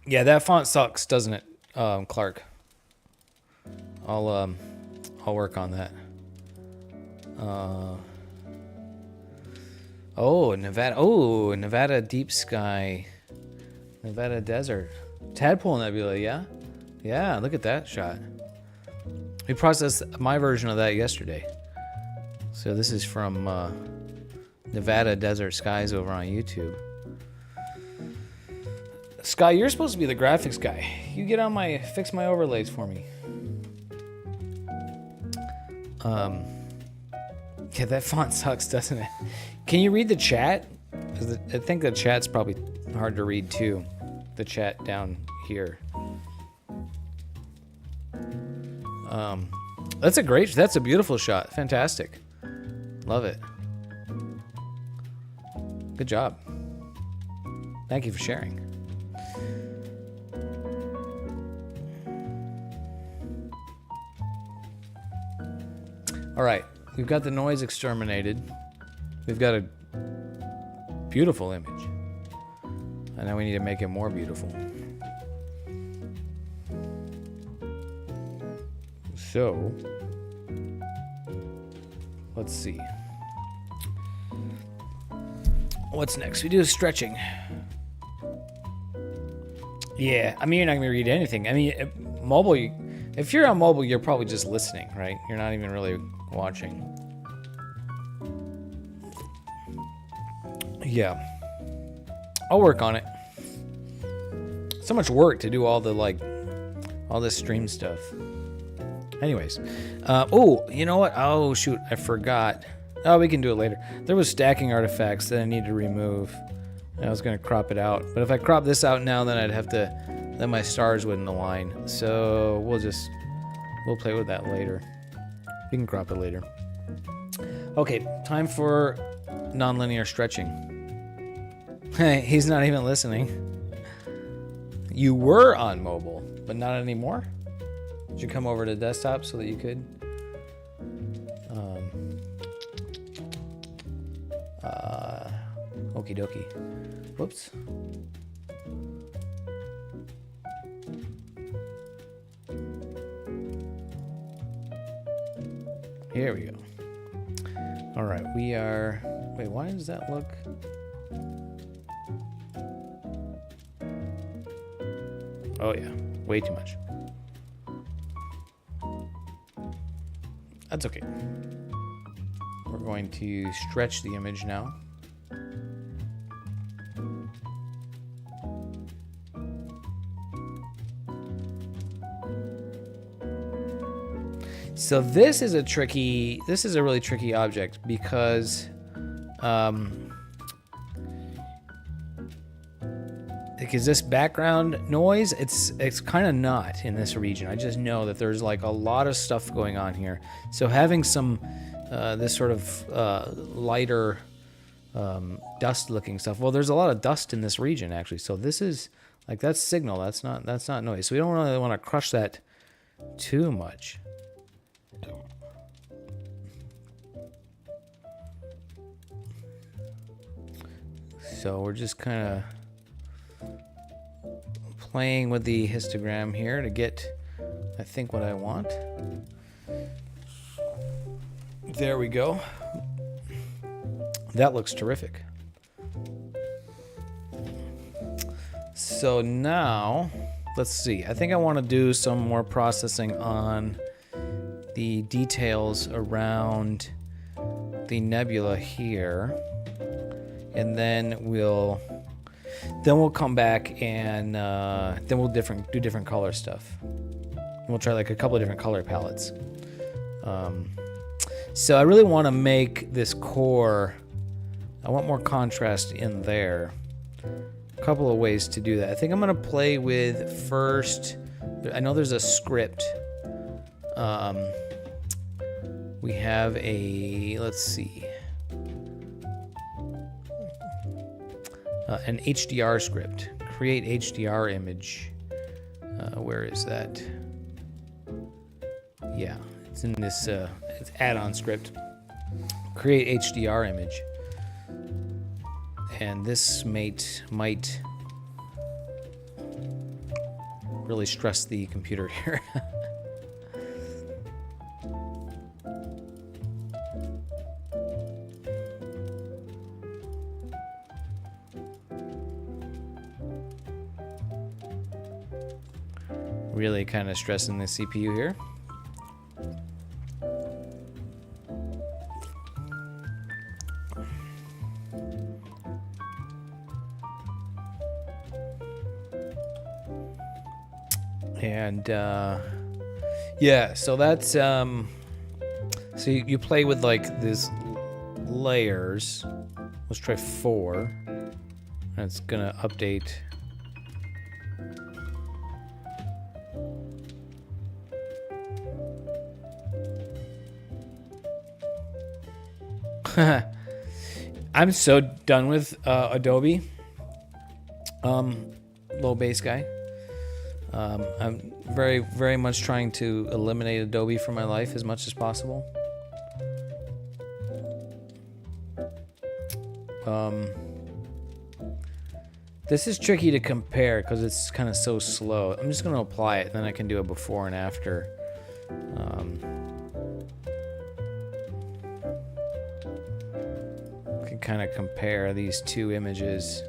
Yeah, that font sucks, doesn't it, Clark? I'll work on that. Oh, Nevada. Oh, Nevada Deep Sky. Nevada Desert. Tadpole Nebula, yeah? Yeah, look at that shot. We processed my version of that yesterday. So this is from Nevada Desert Skies over on YouTube. Sky, you're supposed to be the graphics guy. You get on my, fix my overlays for me. Yeah, that font sucks, doesn't it? Can you read the chat? 'Cause I think the chat's probably hard to read too. The chat down here. That's a beautiful shot. Fantastic. Love it. Good job. Thank you for sharing. All right, we've got the noise exterminated. We've got a beautiful image. And now we need to make it more beautiful. So, let's see. What's next? We do stretching. Yeah, I mean, you're not going to read anything. I mean, mobile, if you're on mobile, you're probably just listening, right? You're not even really watching. Yeah. I'll work on it. So much work to do all the, like, all this stream stuff. Anyways. Oh, you know what? Oh, shoot. I forgot. Oh, we can do it later. There was stacking artifacts that I need to remove. I was going to crop it out. But if I crop this out now, then I'd have to... Then my stars wouldn't align. So we'll play with that later. We can crop it later. Okay, time for nonlinear stretching. Hey, he's not even listening. You were on mobile, but not anymore? Did you come over to desktop so that you could? Okie dokie. Whoops. Here we go. All right, we are... Wait, why does that look... Oh yeah, way too much. That's okay. We're going to stretch the image now. So this is a really tricky object because this background noise, it's kind of not in this region. I just know that there's like a lot of stuff going on here. So having some this sort of lighter dust looking stuff. Well, there's a lot of dust in this region actually. So this is like, that's signal. That's not noise. So we don't really want to crush that too much. So we're just kind of playing with the histogram here to get, I think, what I want. There we go. That looks terrific. So now, let's see. I think I want to do some more processing on the details around the nebula here. And then we'll come back and then we'll do different color stuff. And we'll try like a couple of different color palettes. So I really want to make this core. I want more contrast in there. A couple of ways to do that. I think I'm going to play with first. I know there's a script. We have a, let's see. An HDR script. Create HDR image. Where is that? Yeah, it's in this it's add-on script. Create HDR image. And this might really stress the computer here. Really kind of stressing the CPU here. And yeah, so that's so you play with like these layers. Let's try 4. That's gonna update. I'm so done with Adobe. Low base guy. I'm very, very much trying to eliminate Adobe from my life as much as possible. This is tricky to compare because it's kind of so slow. I'm just going to apply it, then I can do a before and after. Can kind of compare these two images,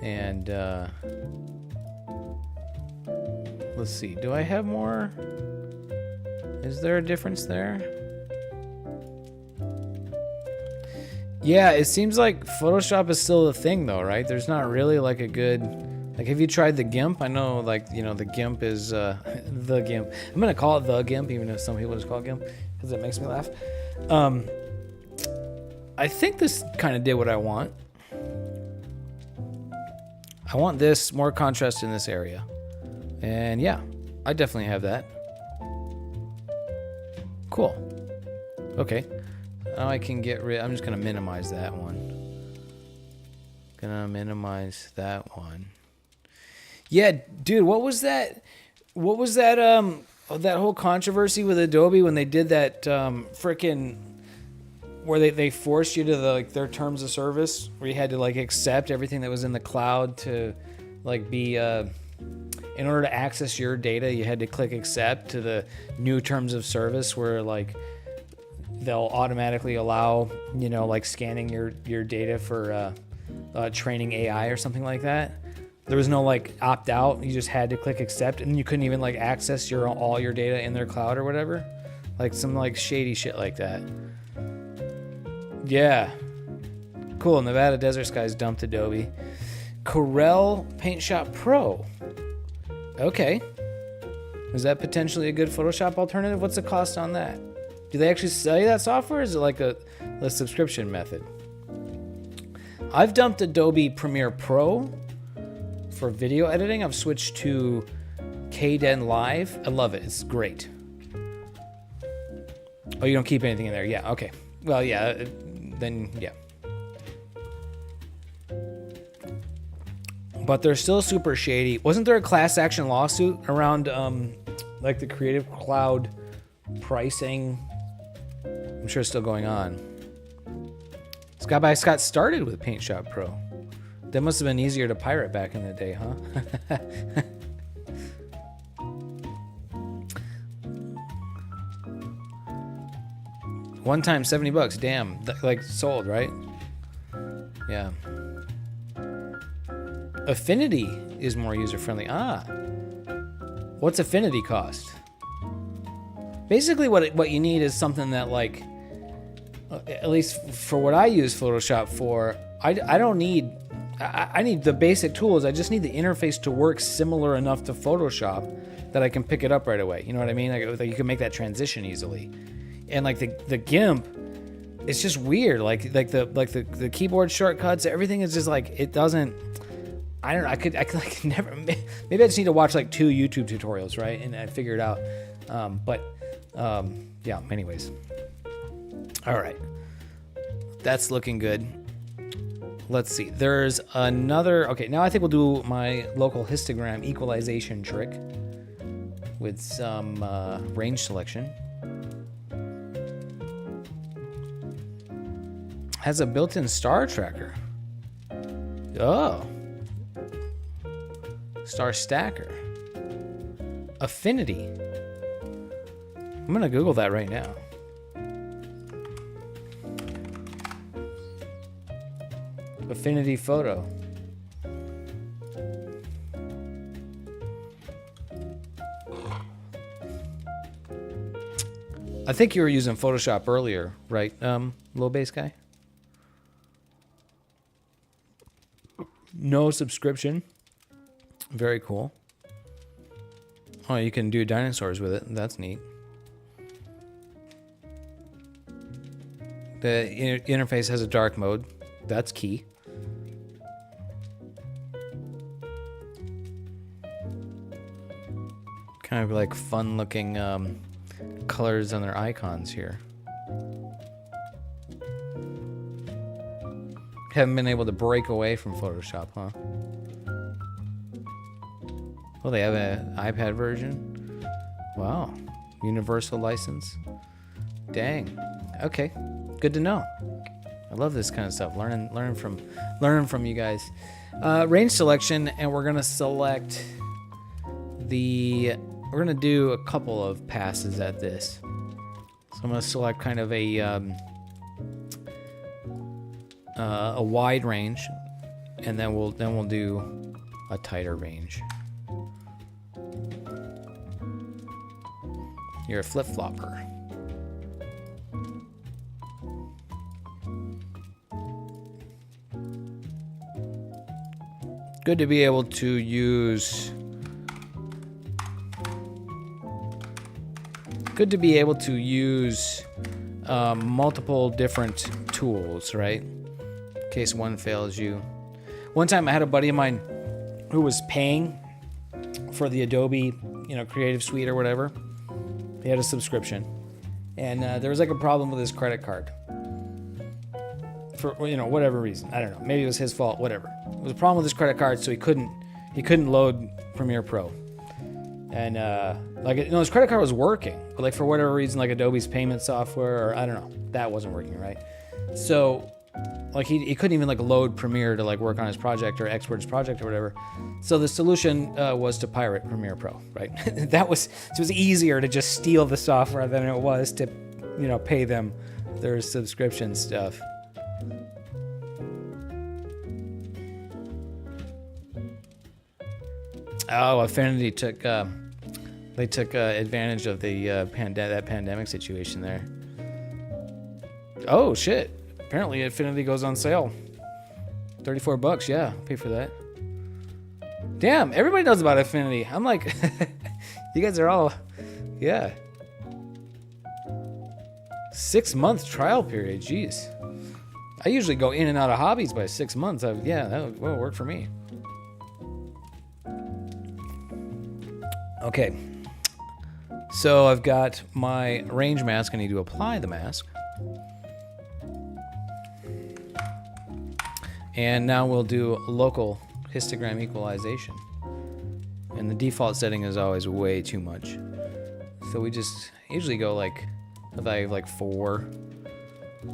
and let's see. Do I have more? Is there a difference there? Yeah, it seems like Photoshop is still a thing though, right? There's not really like a good, like, have you tried the GIMP? I know, like, you know, the GIMP is the GIMP. I'm gonna call it the GIMP, even if some people just call it GIMP, because it makes me laugh. I think this kind of did what I want. I want this more contrast in this area, and yeah, I definitely have that. Cool. Okay. Now I can get rid. I'm just gonna minimize that one. Gonna minimize that one. Yeah, dude, what was that? What was that? That whole controversy with Adobe when they did that frickin' where they forced you to their terms of service, where you had to like accept everything that was in the cloud to like be in order to access your data, you had to click accept to the new terms of service where like they'll automatically allow, you know, like scanning your data for training AI or something like that. There was no like opt out. You just had to click accept, and you couldn't even like access all your data in their cloud or whatever. Like some like shady shit like that. Yeah. Cool. Nevada Desert Skies dumped Adobe. Corel Paint Shop Pro. Okay. Is that potentially a good Photoshop alternative? What's the cost on that? Do they actually sell you that software, or is it like a subscription method? I've dumped Adobe Premiere Pro for video editing. I've switched to Kden Live. I love it. It's great. Oh, you don't keep anything in there? Yeah, okay. Well, yeah, then, yeah. But they're still super shady. Wasn't there a class action lawsuit around like the Creative Cloud pricing? I'm sure it's still going on. This guy got started with Paint Shop Pro. That must have been easier to pirate back in the day, huh? One time, $70. Damn, like sold, right? Yeah. Affinity is more user-friendly. Ah. What's Affinity cost? Basically, what you need is something that, like, at least for what I use Photoshop for, I don't need. I need the basic tools. I just need the interface to work similar enough to Photoshop that I can pick it up right away. You know what I mean? Like you can make that transition easily. And like the GIMP, it's just weird. Like the keyboard shortcuts, everything is just like it doesn't. I don't know. I could like never. Maybe I just need to watch like 2 YouTube tutorials, right? And I figure it out. Yeah. Anyways. All right. That's looking good. Let's see. There's another. Okay, now I think we'll do my local histogram equalization trick with some range selection. Has a built-in star tracker. Oh. Star stacker. Affinity. I'm going to Google that right now. Affinity photo. I think you were using Photoshop earlier, right, low base guy? No subscription. Very cool. Oh, you can do dinosaurs with it. That's neat. The interface has a dark mode. That's key. Kind of like fun looking colors on their icons here. Haven't been able to break away from Photoshop, huh? Oh, they have an iPad version? Wow. Universal license? Dang. Okay. Good to know. I love this kind of stuff. Learning from you guys. Range selection, and we're gonna select we're gonna do a couple of passes at this. So I'm gonna select kind of a wide range, and then we'll do a tighter range. You're a flip-flopper. Good to be able to use multiple different tools, right? In case one fails you. One time I had a buddy of mine who was paying for the Adobe, Creative Suite or whatever. He had a subscription, and there was like a problem with his credit card for whatever reason. I don't know. Maybe it was his fault. Whatever. It was a problem with his credit card, so he couldn't load Premiere Pro. And his credit card was working, but like for whatever reason, like Adobe's payment software, or I don't know, that wasn't working right. So like he couldn't even like load Premiere to like work on his project or export his project or whatever. So the solution was to pirate Premiere Pro, right? It was easier to just steal the software than it was to, pay them their subscription stuff. Oh, Affinity took advantage of the that pandemic situation there. Oh shit! Apparently, Affinity goes on sale. $34, yeah, pay for that. Damn, everybody knows about Affinity. I'm like, you guys are all, yeah. 6-month trial period, jeez. I usually go in and out of hobbies by 6 months. That will work for me. Okay, so I've got my range mask. I need to apply the mask. And now we'll do local histogram equalization. And the default setting is always way too much. So we just usually go like a value of like 4.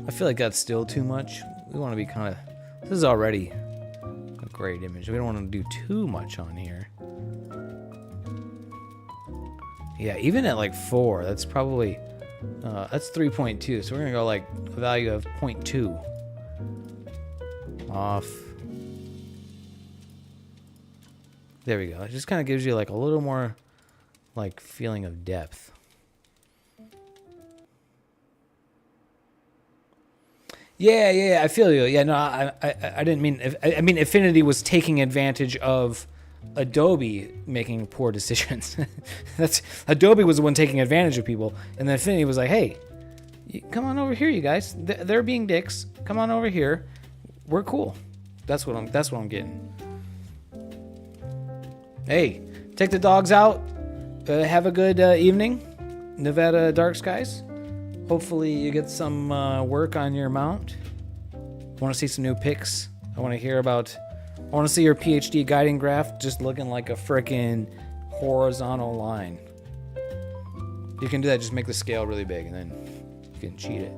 I feel like that's still too much. We want to be kind of, this is already a great image. We don't want to do too much on here. Yeah, even at like 4, that's probably, that's 3.2. So we're going to go like a value of 0.2. Off. There we go. It just kind of gives you like a little more like feeling of depth. Yeah, I feel you. Yeah, no, I didn't mean, I mean Affinity was taking advantage of Adobe making poor decisions. Adobe was the one taking advantage of people, and then Affinity was like, hey, come on over here, you guys. They're being dicks. Come on over here. We're cool. That's what I'm getting. Hey, take the dogs out. Have a good evening, Nevada dark skies. Hopefully you get some work on your mount. I want to see some new pics. I want to see your PhD guiding graph just looking like a frickin' horizontal line. You can do that. Just make the scale really big, and then you can cheat it.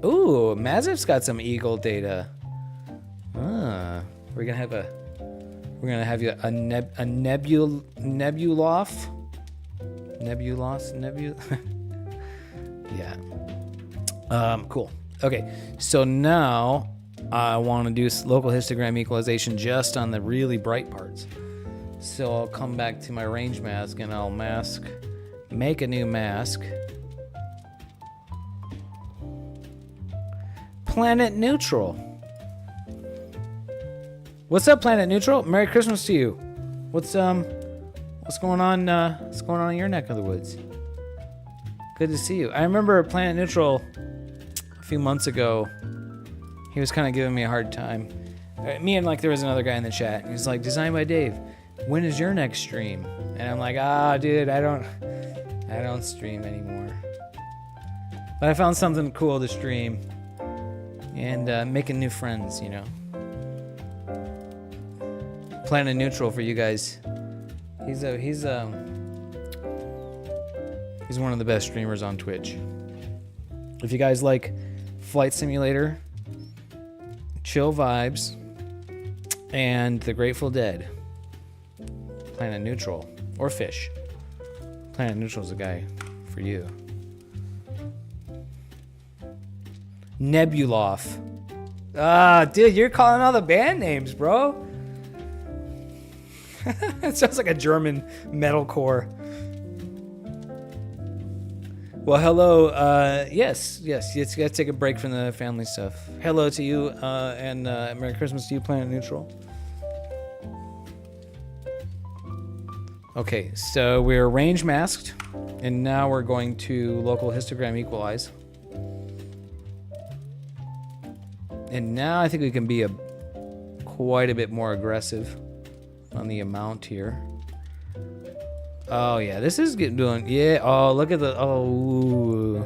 Ooh, Maziv's got some eagle data. We're gonna have you a nebuloff. Yeah. Cool. Okay. So now I want to do local histogram equalization just on the really bright parts. So I'll come back to my range mask and I'll make a new mask. Planet Neutral. What's up, Planet Neutral? Merry Christmas to you. What's going on? What's going on in your neck of the woods? Good to see you. I remember Planet Neutral a few months ago. He was kind of giving me a hard time. Me and there was another guy in the chat. And he's like, "Designed by Dave. When is your next stream?" And I'm like, dude, I don't stream anymore. But I found something cool to stream. and making new friends, you know. Planet Neutral for you guys. He's one of the best streamers on Twitch. If you guys like Flight Simulator, chill vibes, and the Grateful Dead, Planet Neutral, or Fish. Planet Neutral's the guy for you. Nebuloff. Ah, dude, you're calling all the band names, bro. It sounds like a German metalcore. Well, hello. Yes. You gotta take a break from the family stuff. Hello to you, and Merry Christmas to you, Planet Neutral. Okay, so we're range masked, and now we're going to local histogram equalize. And now I think we can be quite a bit more aggressive on the amount here. Oh yeah, this is doing. Yeah. Oh, look at the. Oh.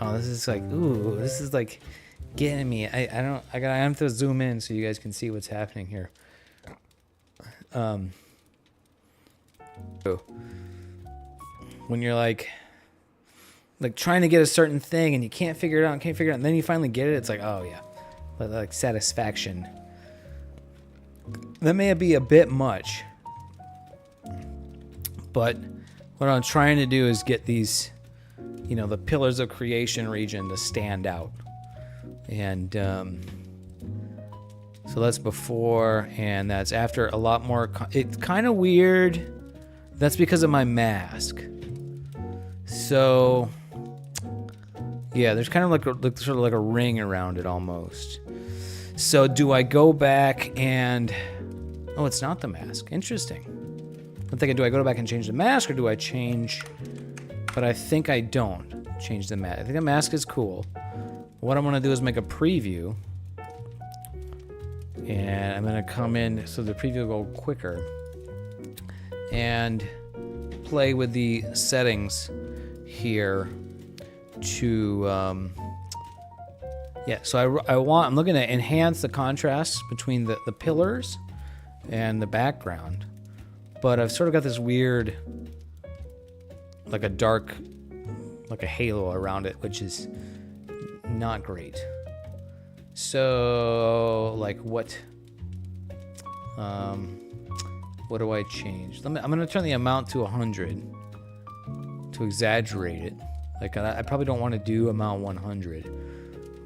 Oh, this is like. Ooh, this is like getting me. I have to zoom in so you guys can see what's happening here. When you're like trying to get a certain thing and you can't figure it out, and then you finally get it, it's like, oh yeah, like satisfaction. That may be a bit much, but what I'm trying to do is get these, you know, the pillars of creation region to stand out. And so that's before, and that's after a lot more. It's kind of weird. That's because of my mask. So yeah, there's kind of like sort of like a ring around it almost. So do I go back and... Oh, it's not the mask. Interesting. I'm thinking, do I go back and change the mask, or do I change... But I think I don't change the mask. I think the mask is cool. What I'm going to do is make a preview. And I'm going to come in so the preview will go quicker. And play with the settings here to... yeah, so I'm looking to enhance the contrast between the pillars and the background, but I've sort of got this weird, like a dark, like a halo around it, which is not great. So, like, what do I change? I'm gonna turn the amount to 100 to exaggerate it. Like, I probably don't want to do amount 100.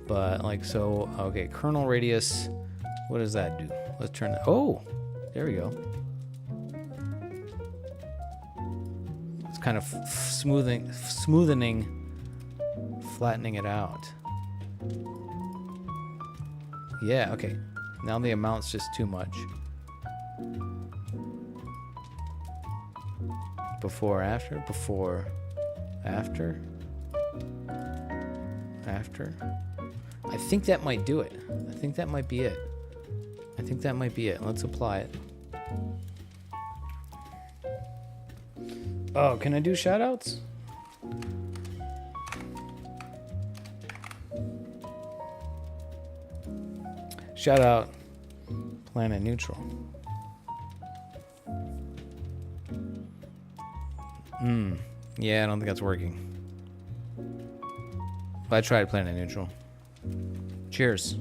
But like, so, okay, kernel radius, what does that do? Let's turn that, oh, there we go. It's kind of smoothening, flattening it out. Yeah, okay. Now the amount's just too much. Before, after, before, after, after. I think that might do it. I think that might be it. Let's apply it. Oh, can I do shoutouts? Shout out Planet Neutral. Yeah, I don't think that's working. But I tried Planet Neutral. Cheers.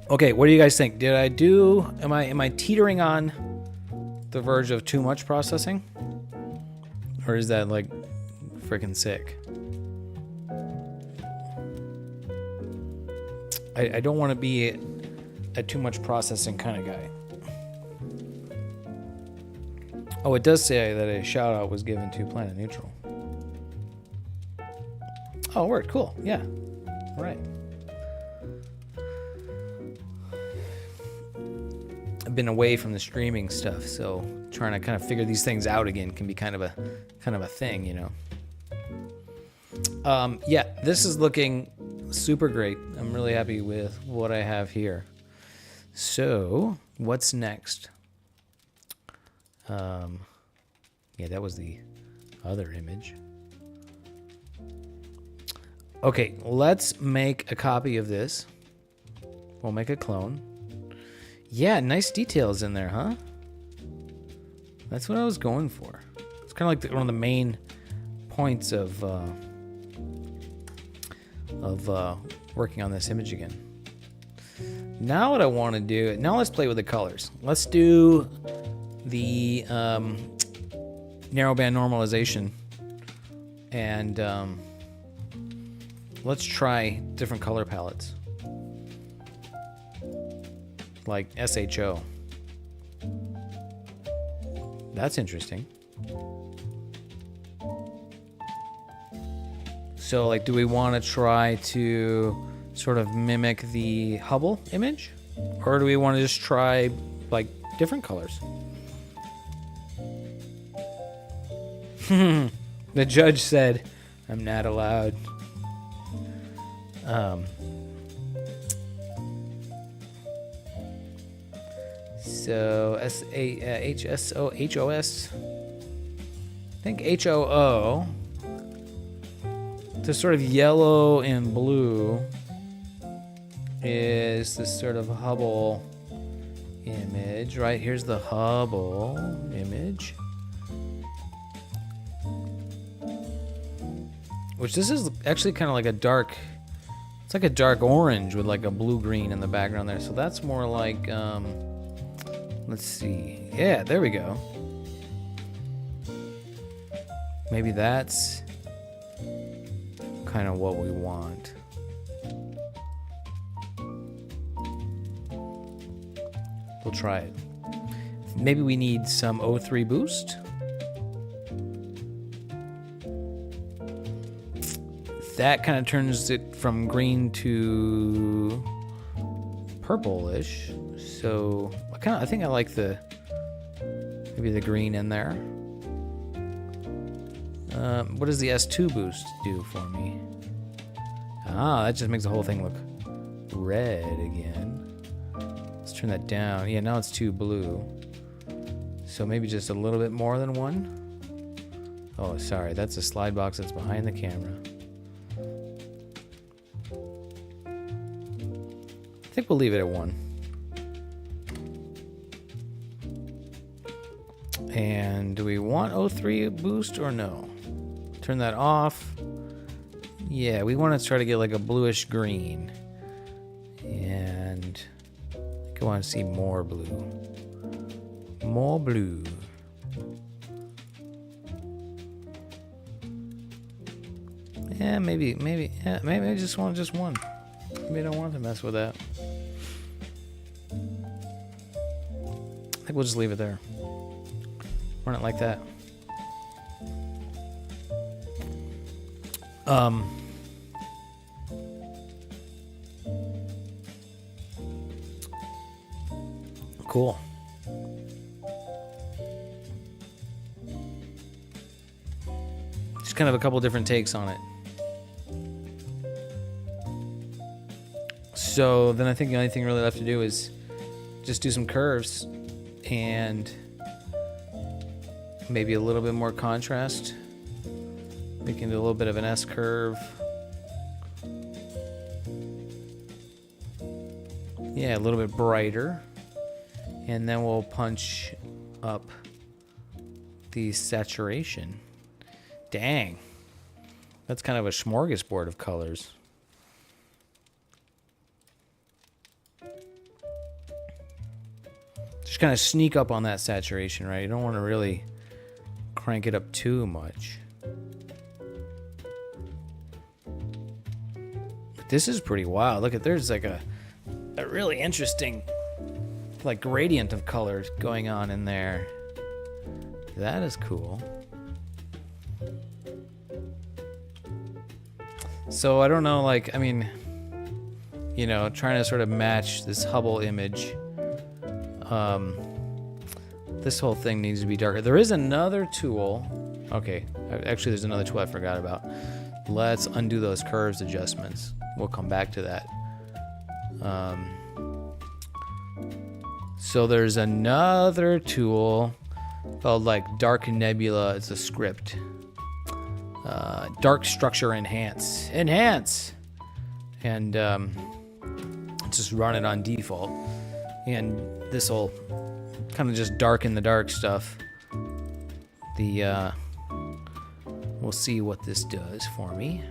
Okay, what do you guys think? Did I do... Am I teetering on the verge of too much processing? Or is that, like, freaking sick? I don't want to be a too much processing kind of guy. Oh, it does say that a shout out was given to Planet Neutral. Oh, word, cool. Yeah. Right. I've been away from the streaming stuff, so trying to kind of figure these things out again can be kind of a thing, you know. Yeah, this is looking super great. I'm really happy with what I have here. So, what's next? Yeah, that was the other image. Okay, let's make a copy of this. We'll make a clone. Yeah, nice details in there, huh? That's what I was going for. It's kind of like one of the main points of working on this image again. Now what I want to do, now let's play with the colors. Let's do the narrowband normalization, and let's try different color palettes, like SHO. That's interesting. So, like, do we want to try to sort of mimic the Hubble image? Or do we want to just try, like, different colors? The judge said, I'm not allowed. So HSO, I think HOO. The sort of yellow and blue is this sort of Hubble image, right? Here's the Hubble image. Which this is actually kind of like a dark, it's like a dark orange with like a blue-green in the background there. So that's more like, let's see. Yeah, there we go. Maybe that's kind of what we want. We'll try it. Maybe we need some O3 boost. That kind of turns it from green to purplish. So I think I like maybe the green in there. What does the S2 boost do for me? Ah, that just makes the whole thing look red again. Let's turn that down. Yeah, now it's too blue. So maybe just a little bit more than 1. Oh, sorry, that's a slide box that's behind the camera. I think we'll leave it at 1. And do we want O3 boost or no? Turn that off. Yeah, we want to try to get like a bluish green. And I want to see more blue. More blue. Yeah, maybe I just want just 1. Maybe I don't want to mess with that. I think we'll just leave it there. Run it like that. Cool. Just kind of a couple different takes on it. So then I think the only thing really left to do is just do some curves and maybe a little bit more contrast. We can do a little bit of an S curve. Yeah, a little bit brighter. And then we'll punch up the saturation. Dang. That's kind of a smorgasbord of colors. Just kind of sneak up on that saturation, right? You don't want to really crank it up too much. This is pretty wild. Look at, there's like a really interesting like gradient of colors going on in there. That is cool. So I don't know, like, I mean, you know, trying to sort of match this Hubble image. This whole thing needs to be darker. There is another tool. Okay, actually there's another tool I forgot about. Let's undo those curves adjustments. We'll come back to that. So there's another tool called like Dark Nebula. It's a script. dark structure enhance. Enhance! And just run it on default. And this will kind of just darken the dark stuff. We'll see what this does for me.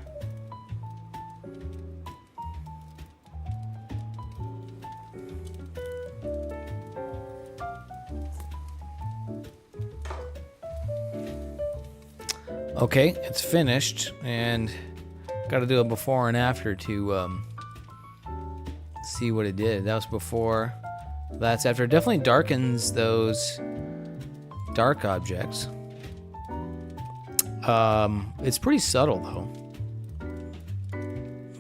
Okay, it's finished, and got to do a before and after to see what it did. That was before, that's after. It definitely darkens those dark objects. It's pretty subtle though.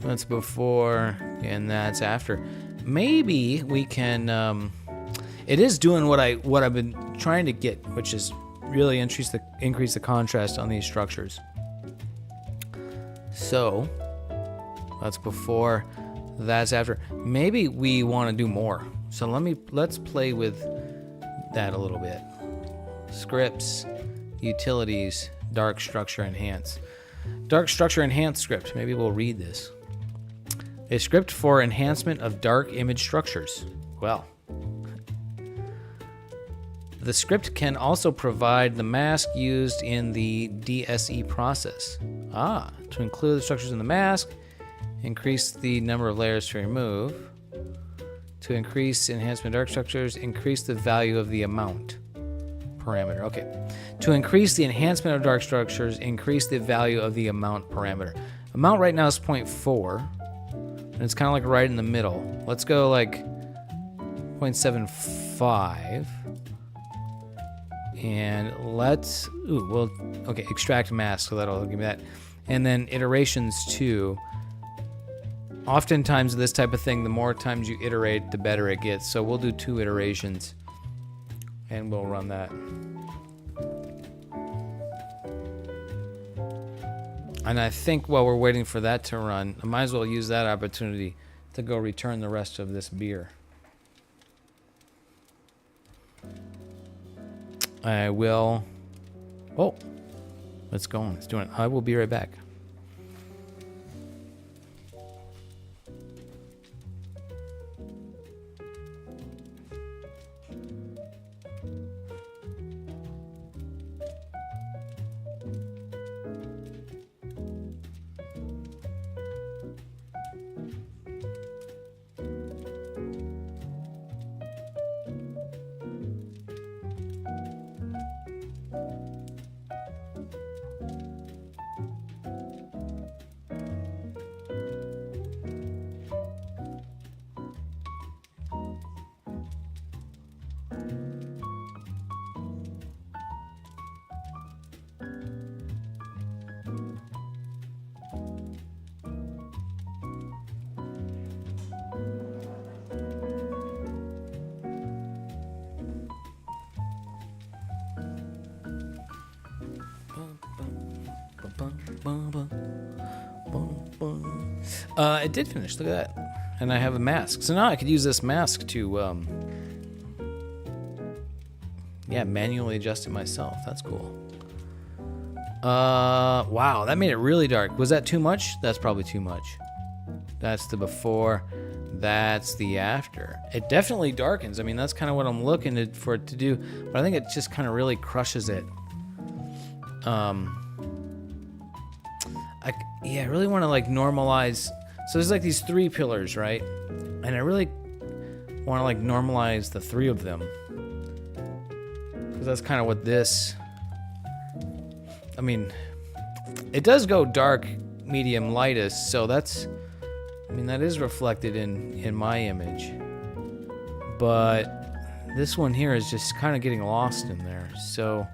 That's before, and that's after. Maybe we can. It is doing what I've been trying to get, which is really increase the contrast on these structures. So that's before, that's after. Maybe we want to do more. So let's play with that a little bit. Scripts, utilities, dark structure enhance. Dark structure enhance script. Maybe we'll read this. A script for enhancement of dark image structures. Well, the script can also provide the mask used in the DSE process. To include the structures in the mask, increase the number of layers to remove. To increase enhancement of dark structures, increase the value of the amount parameter. Okay. To increase the enhancement of dark structures, increase the value of the amount parameter. Amount right now is 0.4, and it's kind of like right in the middle. Let's go like 0.75. And let's, okay, extract mask, so that'll give me that. And then iterations too. Oftentimes this type of thing, the more times you iterate, the better it gets. So we'll do 2 iterations, and we'll run that. And I think while we're waiting for that to run, I might as well use that opportunity to go return the rest of this beer. I will. Oh, let's go on. Let's do it. I will be right back. It did finish. Look at that. And I have a mask. So now I could use this mask to, manually adjust it myself. That's cool. Wow, that made it really dark. Was that too much? That's probably too much. That's the before. That's the after. It definitely darkens. I mean, that's kind of what I'm looking for it to do. But I think it just kind of really crushes it. I really want to like normalize. So there's like these 3 pillars, right? And I really want to like normalize the 3 of them, because that's kind of what this. I mean, it does go dark, medium, lightest. So that's. I mean, that is reflected in my image. But this one here is just kind of getting lost in there. So.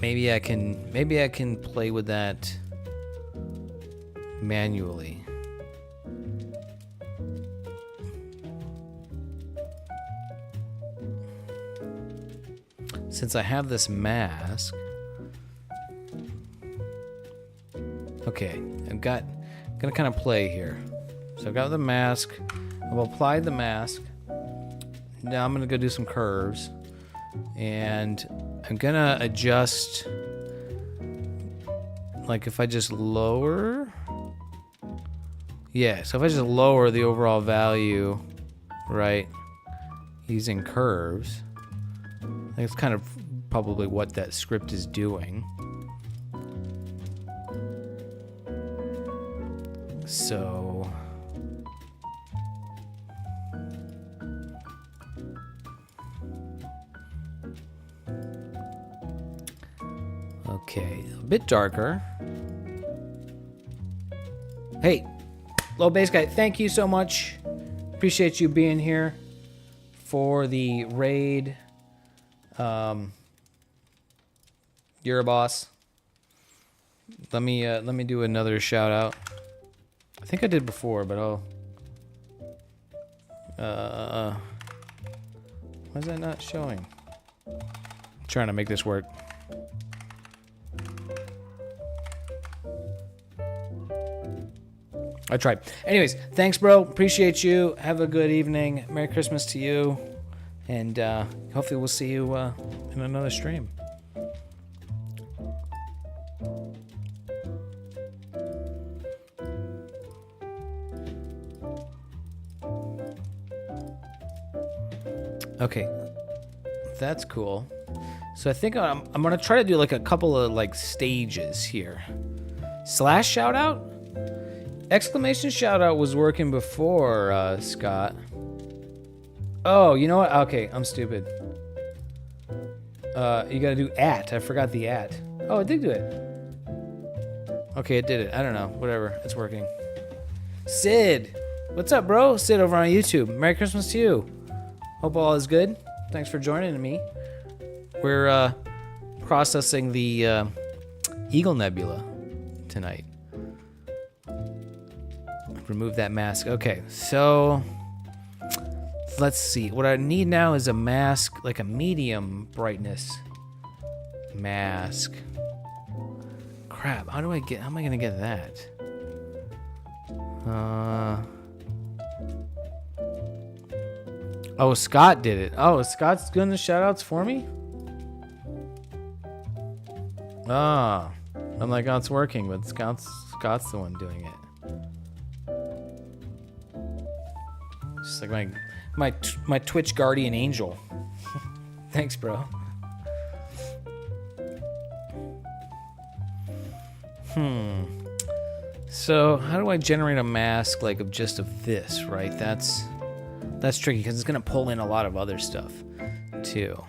Maybe I can play with that manually. Since I have this mask. Okay, I'm gonna kind of play here. So I've got the mask. I've applied the mask. now I'm gonna go do some curves, and I'm gonna adjust. Like if I just lower, yeah. So if I just lower the overall value, right, using curves, I think it's kind of probably what that script is doing. So okay, a bit darker. Hey, low bass guy, thank you so much. Appreciate you being here for the raid. You're a boss. Let me do another shout out. I think I did before, but I'll. Why is that not showing? I'm trying to make this work. I tried. Anyways, thanks, bro. Appreciate you. Have a good evening. Merry Christmas to you. And hopefully we'll see you in another stream. Okay. That's cool. So I think I'm going to try to do like a couple of like stages here. Slash shout out? Exclamation shout out was working before, Scott. Oh, you know what? Okay, I'm stupid. You gotta do at. I forgot the at. Oh, it did do it. Okay, it did it. I don't know. Whatever. It's working. Sid. What's up, bro? Sid over on YouTube. Merry Christmas to you. Hope all is good. Thanks for joining me. We're processing the Eagle Nebula tonight. Remove that mask. Okay, so let's see. What I need now is a mask, like a medium brightness mask. Crap, how am I gonna get that? Oh, Scott did it. Oh, Scott's doing the shoutouts for me? Ah, I'm like, oh, it's working, but Scott's the one doing it. Just like my Twitch guardian angel. Thanks, bro. So how do I generate a mask like of just of this, right? That's tricky because it's gonna pull in a lot of other stuff too.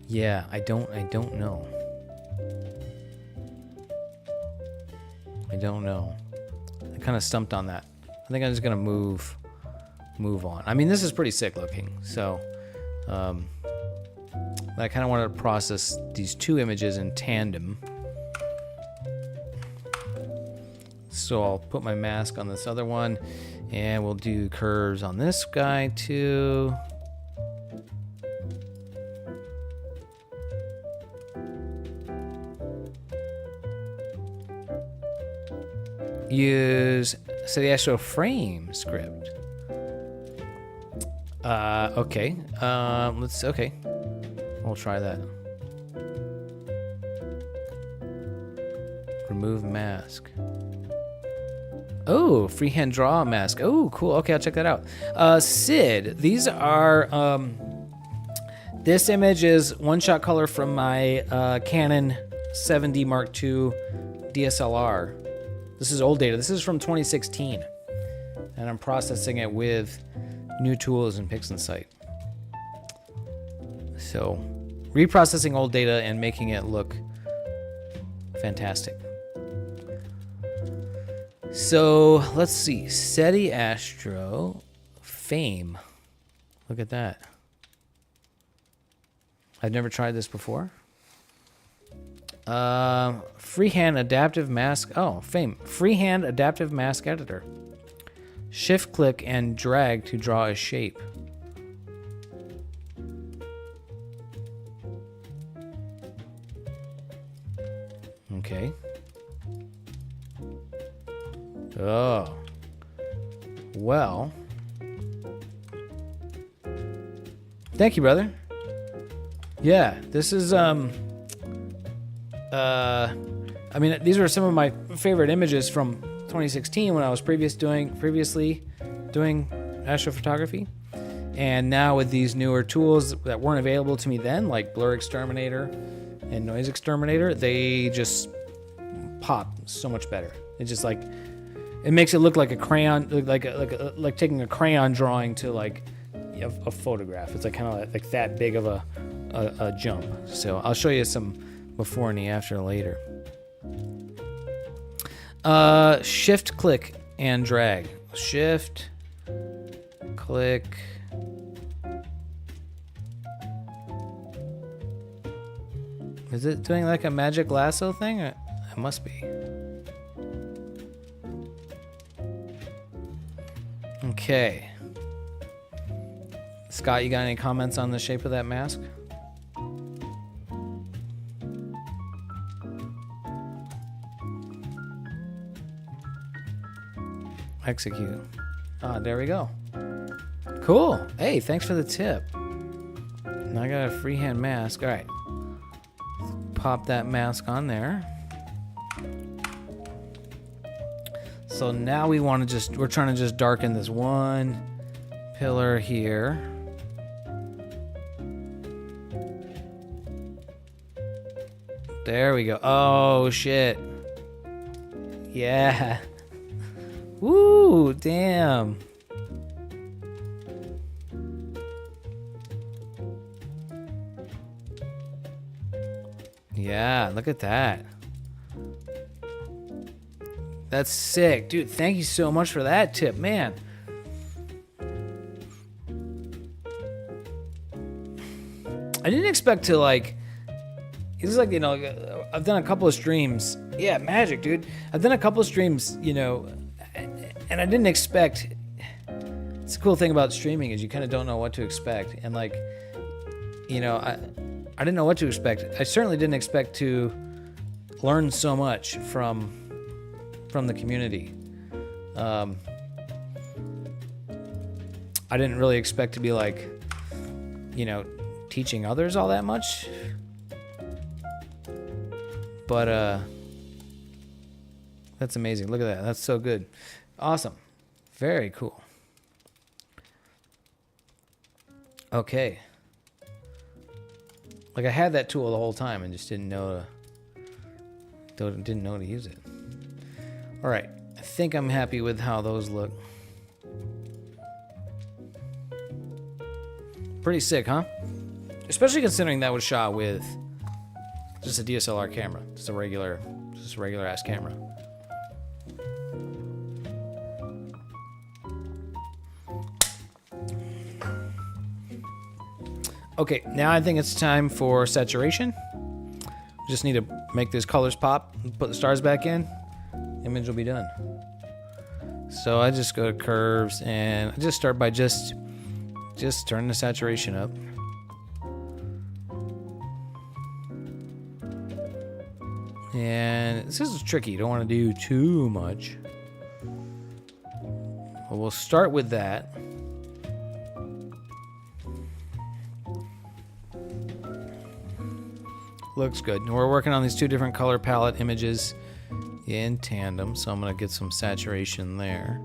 Yeah, I don't know. I don't know. I kind of stumped on that. I think I'm just gonna move on. I mean, this is pretty sick looking. So, I kind of wanted to process these two images in tandem. So I'll put my mask on this other one, and we'll do curves on this guy too. Use the Astrophotography script. Okay. Okay. We'll try that. Remove mask. Oh, freehand draw mask. Oh, cool. Okay, I'll check that out. Sid, these are, this image is one-shot color from my Canon 7D Mark II DSLR. This is old data. This is from 2016. And I'm processing it with new tools in PixInsight. So, reprocessing old data and making it look fantastic. So, let's see. SETI Astro Fame. Look at that. I've never tried this before. Freehand adaptive mask. Oh, Fame. Freehand adaptive mask editor. Shift click and drag to draw a shape. Okay. Oh, Well, thank you, brother. Yeah, this is I mean, these were some of my favorite images from 2016 when I was previously doing astrophotography. And now with these newer tools that weren't available to me then, like Blur Exterminator and Noise Exterminator, they just pop so much better. It's just like, it makes it look like a crayon, like taking a crayon drawing to like a photograph. It's like kind of like that big of a jump. So I'll show you some before and the after later. Shift, click, and drag. Shift, click. Is it doing like a magic lasso thing? It must be. Okay. Scott, you got any comments on the shape of that mask? Execute. Ah, there we go. Cool. Hey, thanks for the tip. Now I got a freehand mask. All right. Pop that mask on there. So now we're trying to just darken this one pillar here. There we go. Oh, shit. Yeah. Woo, damn. Yeah, look at that. That's sick. Dude, thank you so much for that tip, man. I didn't expect to like, it's like, you know, I've done a couple of streams. Yeah, magic, dude. I've done a couple of streams, you know, and I didn't expect, it's a cool thing about streaming is you kind of don't know what to expect. And like, you know, I didn't know what to expect. I certainly didn't expect to learn so much from the community. I didn't really expect to be like, you know, teaching others all that much. But that's amazing. Look at that. That's so good. Awesome. Very cool. Okay. Like I had that tool the whole time and just didn't know to use it. All right, I think I'm happy with how those look. Pretty sick, huh? Especially considering that was shot with just a DSLR camera, just a regular ass camera. Okay, now I think it's time for saturation. Just need to make these colors pop, put the stars back in, image will be done. So I just go to curves and I just start by just turn the saturation up. And this is tricky, you don't want to do too much. Well, we'll start with that. Looks good. We're working on these two different color palette images in tandem, so I'm going to get some saturation there.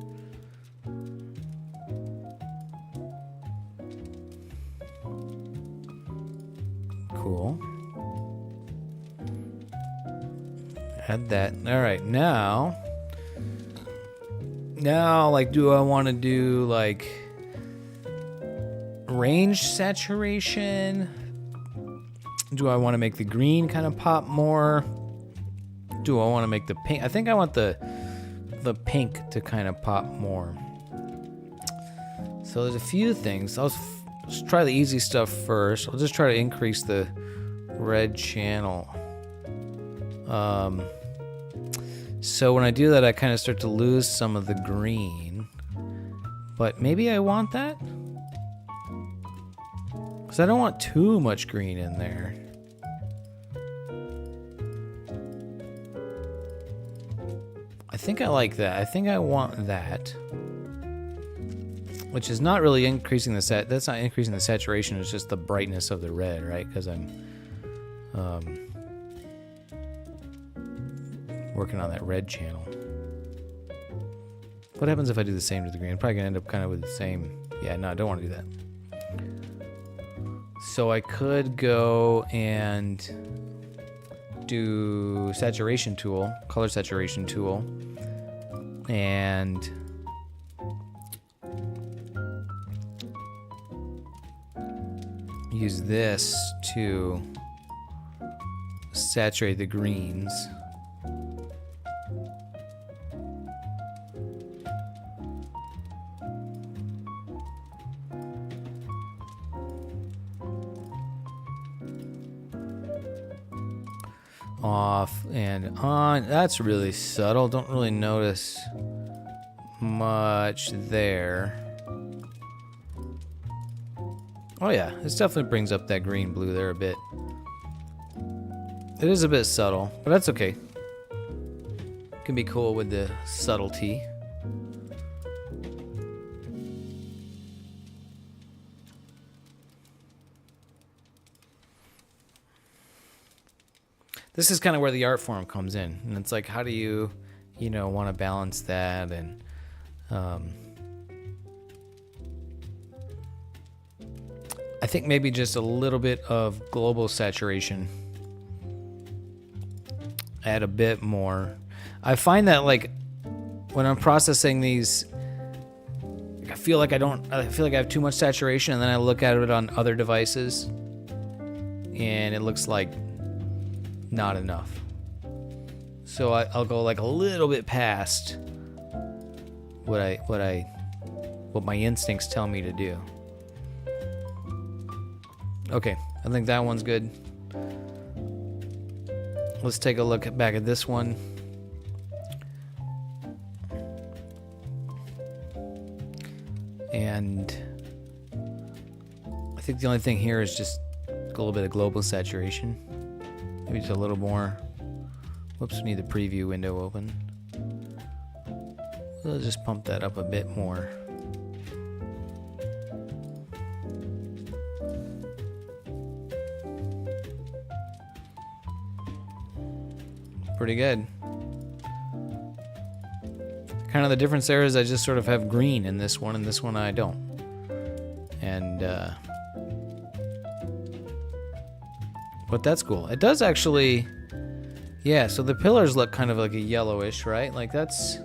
Cool. Add that. All right, now, like, do I want to do like range saturation? Do I want to make the green kind of pop more? Do I want to make the pink? I think I want the pink to kind of pop more. So there's a few things. Let's try the easy stuff first. I'll just try to increase the red channel. So when I do that, I kind of start to lose some of the green. But maybe I want that? Because I don't want too much green in there. I think I like that. I think I want that. which is not really increasing the that's not increasing the saturation, it's just the brightness of the red, right? Because I'm working on that red channel. What happens if I do the same to the green? I'm probably gonna end up kind of with the same. Yeah, no, I don't want to do that. So I could go and do saturation tool, color saturation tool, and use this to saturate the greens. Off and on. That's really subtle. Don't really notice much there. Oh yeah, this definitely brings up that green blue there a bit. It is a bit subtle, but that's okay. Can be cool with the subtlety. This is kind of where the art form comes in, and it's like, how do you, want to balance that, and I think maybe just a little bit of global saturation. Add a bit more. I find that like when I'm processing these, I feel like I have too much saturation, and then I look at it on other devices, and it looks like not enough. So I'll go like a little bit past what my instincts tell me to do. Okay, I think that one's good. Let's take a look back at this one. And I think the only thing here is just a little bit of global saturation. Maybe just a little more. Whoops, we need the preview window open. We'll just pump that up a bit more. Pretty good. Kind of the difference there is I just sort of have green in this one, and this one I don't. And but that's cool. It does actually, yeah, so the pillars look kind of like a yellowish, right? Like that's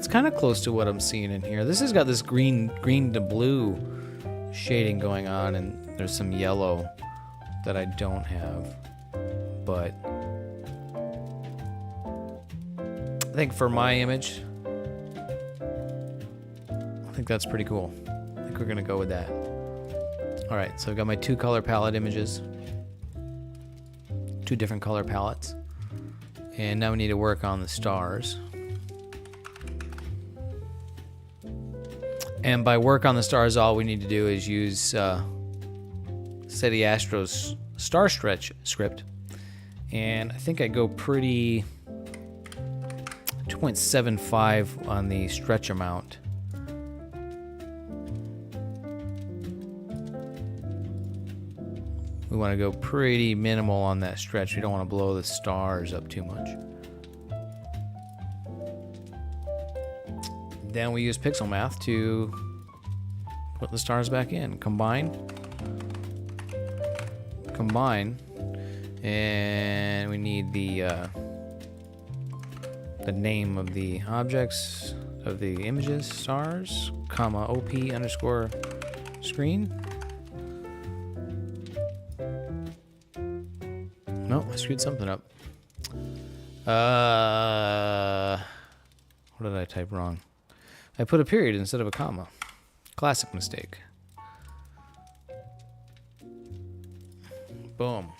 kind of close to what I'm seeing in here. This has got this green to blue shading going on, and there's some yellow that I don't have. But I think for my image, I think that's pretty cool. I think we're gonna go with that. All right, so I've got my 2 color palette images, 2 different color palettes, and now we need to work on the stars. And by work on the stars, all we need to do is use SETI Astro's star stretch script, and I think I go pretty 2.75 on the stretch amount. We want to go pretty minimal on that stretch. We don't want to blow the stars up too much. Then we use pixel math to put the stars back in. Combine, and we need the name of the objects of the images, stars, comma op underscore screen. No, I screwed something up. What did I type wrong? I put a period instead of a comma. Classic mistake. Boom.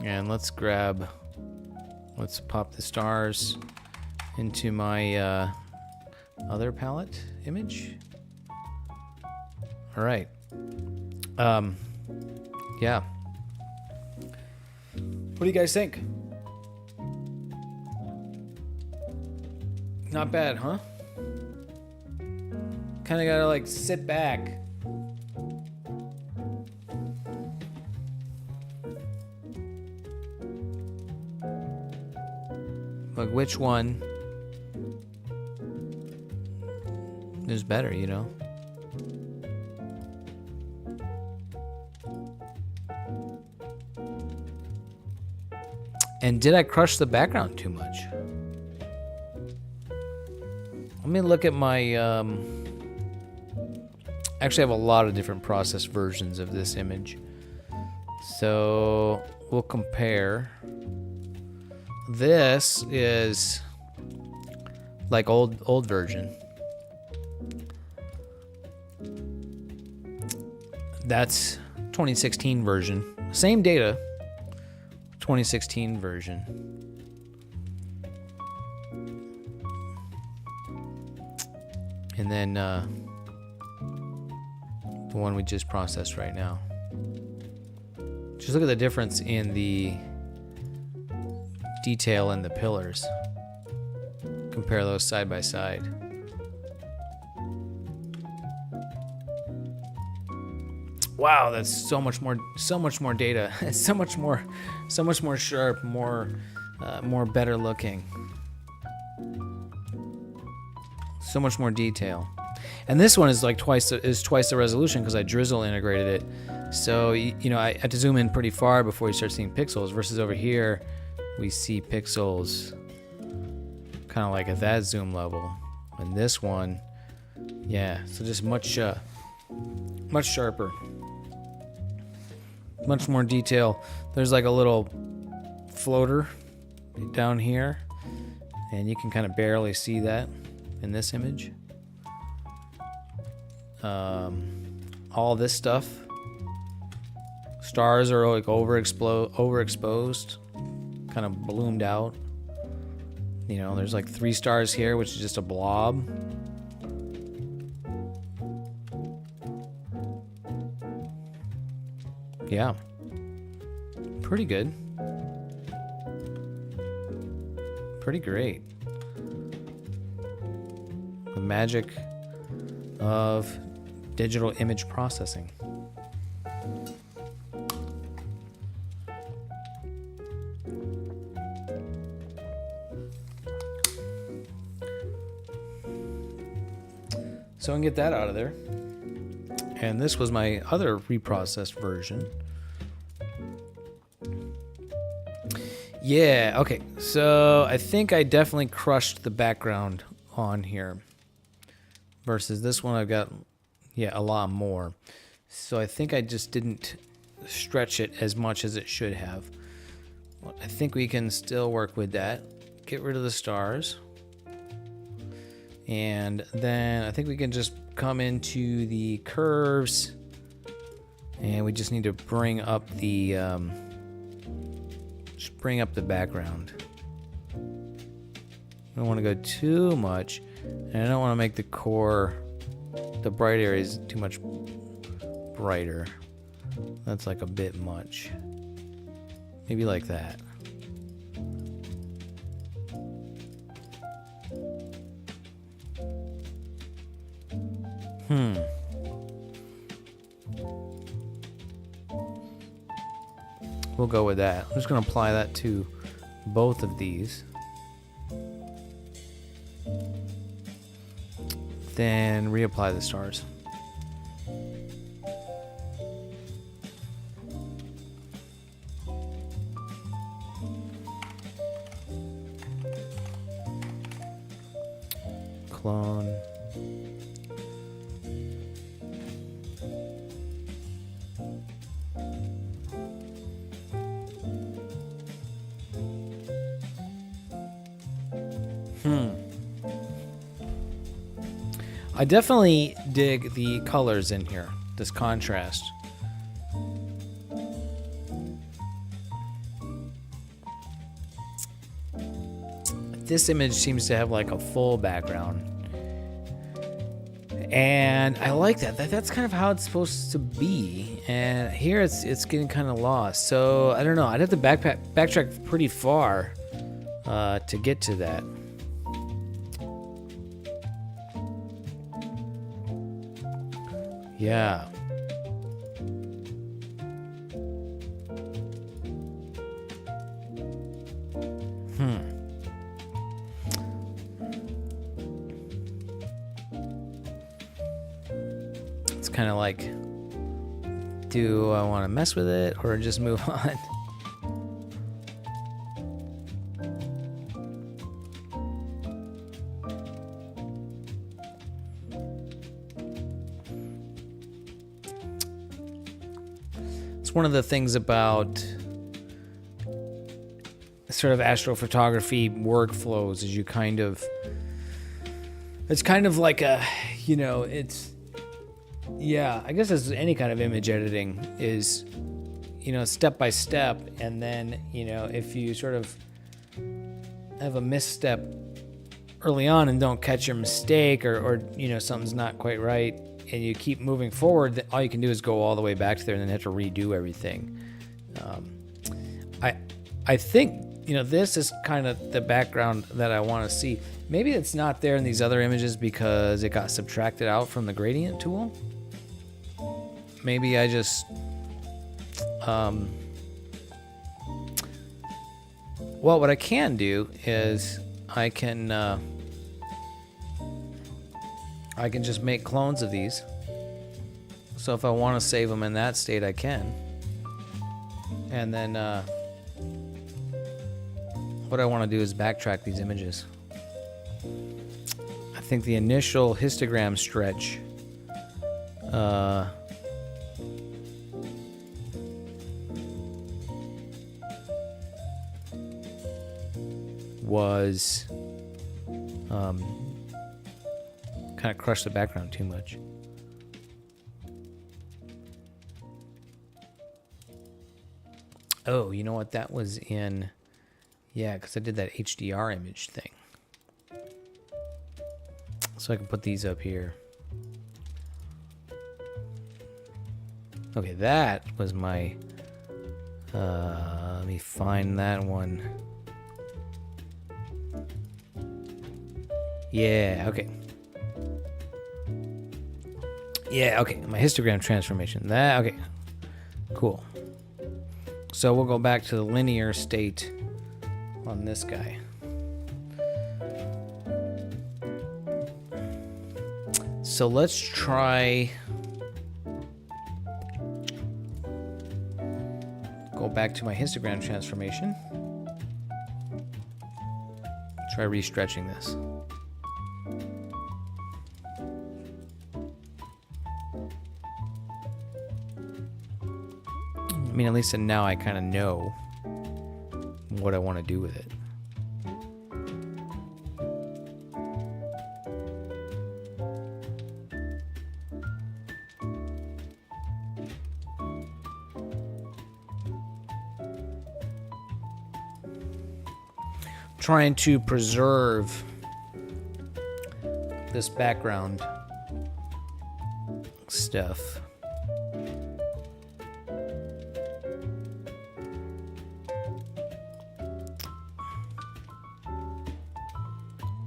And let's pop the stars into my other palette image. All right. Yeah. What do you guys think? Not bad, huh? Kind of gotta like sit back. Like which one is better, you know? And did I crush the background too much? Let me look at my, actually I have a lot of different process versions of this image. So we'll compare. This is like old version. That's 2016 version. Same data. 2016 version. And then the one we just processed right now. Just look at the difference in the detail in the pillars. Compare those side by side. Wow, that's so much more data. It's so much more sharp, more better looking. So much more detail. And this one is like twice the resolution because I drizzle integrated it. So you know, I had to zoom in pretty far before you start seeing pixels. Versus over here, we see pixels kind of like at that zoom level. And this one, yeah, so just much sharper. Much more detail. There's like a little floater down here, and you can kind of barely see that in this image. All this stuff, stars are like overexposed, kind of bloomed out. You know, there's like 3 stars here, which is just a blob. Yeah, pretty good. Pretty great. The magic of digital image processing. So I can get that out of there. And this was my other reprocessed version. Yeah, okay. So I think I definitely crushed the background on here. Versus this one I've got, yeah, a lot more. So I think I just didn't stretch it as much as it should have. I think we can still work with that. Get rid of the stars. And then I think we can just come into the curves, and we just need to bring up the background. I don't want to go too much, and I don't want to make the core, the bright areas too much brighter. That's like a bit much. Maybe like that. We'll go with that. I'm just going to apply that to both of these. Then reapply the stars. Clone. I definitely dig the colors in here, this contrast. This image seems to have like a full background. And I like that. That's kind of how it's supposed to be. And here it's getting kind of lost. So I don't know. I'd have to backtrack pretty far to get to that. Yeah. It's kind of like, do I want to mess with it or just move on? It's one of the things about sort of astrophotography workflows is you kind of, it's kind of like a, you know, it's, yeah, I guess as any kind of image editing is, you know, step by step. And then, you know, if you sort of have a misstep early on and don't catch your mistake, or you know, something's not quite right, and you keep moving forward, then all you can do is go all the way back to there and then have to redo everything. I think, you know, this is kind of the background that I want to see. Maybe it's not there in these other images because it got subtracted out from the gradient tool. Maybe I just, well, what I can do is I can just make clones of these. So if I want to save them in that state, I can. And then what I want to do is backtrack these images. I think the initial histogram stretch was kind of crushed the background too much. Oh, you know what? That was in, yeah, because I did that HDR image thing. So I can put these up here. Okay, that was my, let me find that one. Yeah, okay. Yeah, okay, my histogram transformation. That, okay, cool. So we'll go back to the linear state on this guy. So let's try, go back to my histogram transformation. Try restretching this. I mean, at least now I kind of know what I want to do with it. Trying to preserve this background stuff.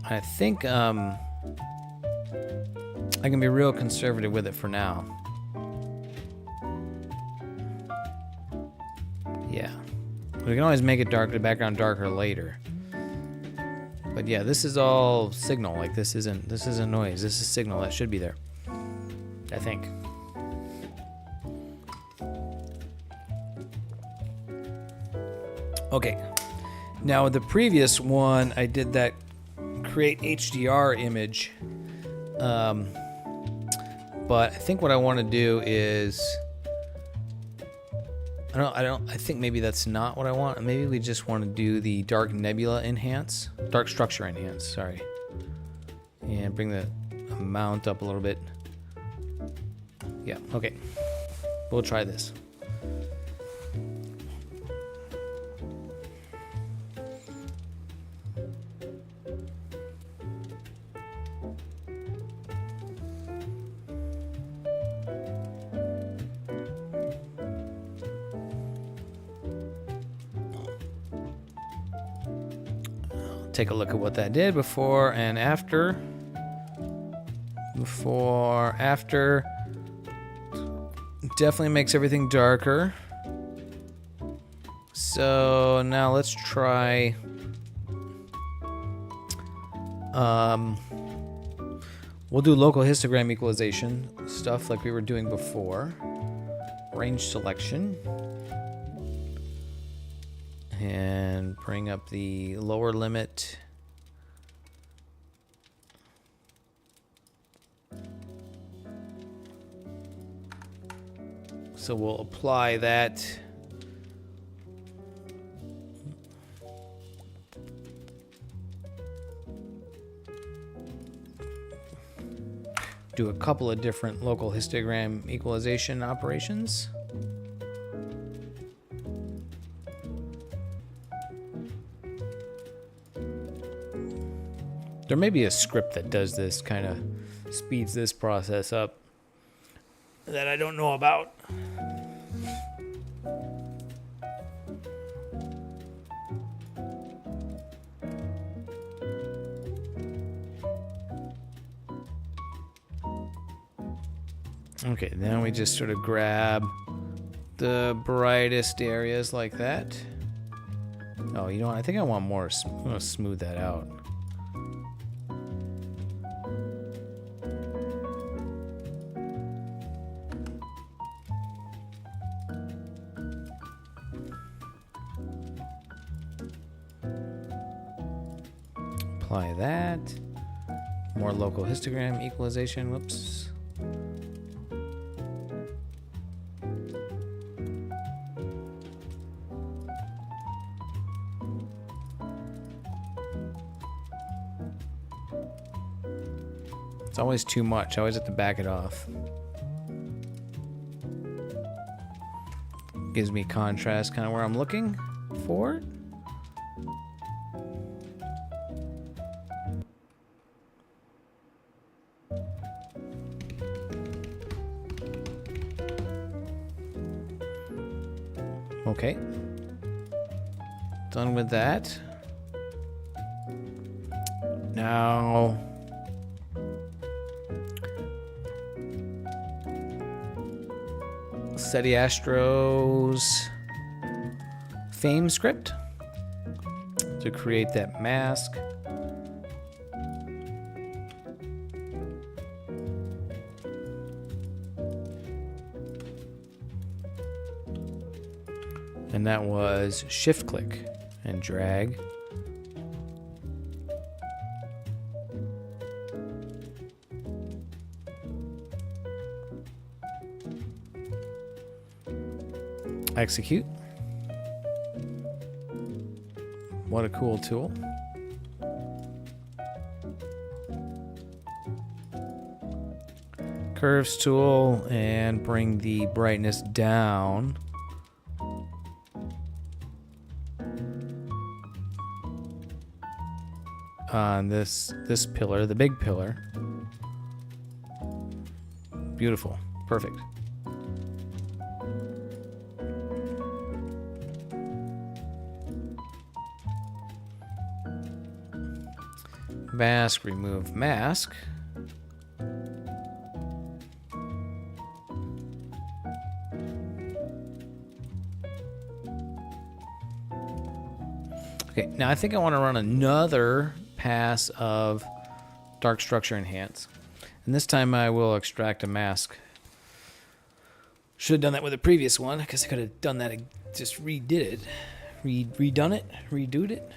I think I can be real conservative with it for now. Yeah. We can always make it dark, the background darker later. But yeah, this is all signal. Like this isn't noise. This is signal that should be there, I think. Okay. Now with the previous one, I did that create HDR image. But I think what I want to do is, I think maybe that's not what I want. Maybe we just want to do the dark nebula enhance, dark structure enhance, sorry. And bring the amount up a little bit. Yeah, okay. We'll try this. Take a look at what that did before and after. Before, after. definitely makes everything darker. So now let's try we'll do local histogram equalization stuff like we were doing before. Range selection. And bring up the lower limit. So we'll apply that. Do a couple of different local histogram equalization operations. There may be a script that does this, kind of speeds this process up, that I don't know about. Okay, then we just sort of grab the brightest areas like that. Oh, you know what? I think I want more. I'm going to smooth that out. Apply that. More local histogram equalization. Whoops. It's always too much. I always have to back it off. Gives me contrast kind of where I'm looking for it. Okay. Done with that. Now SETI Astro's fame script to create that mask. And that was shift click and drag. Execute. What a cool tool. Curves tool and bring the brightness down. On this pillar, the big pillar. Beautiful. Perfect. Mask, remove mask. Okay, now I think I want to run another pass of dark structure enhance. And this time I will extract a mask. Should have done that with the previous one. I guess I could have done that, just redid it. Redone it? Redoed it?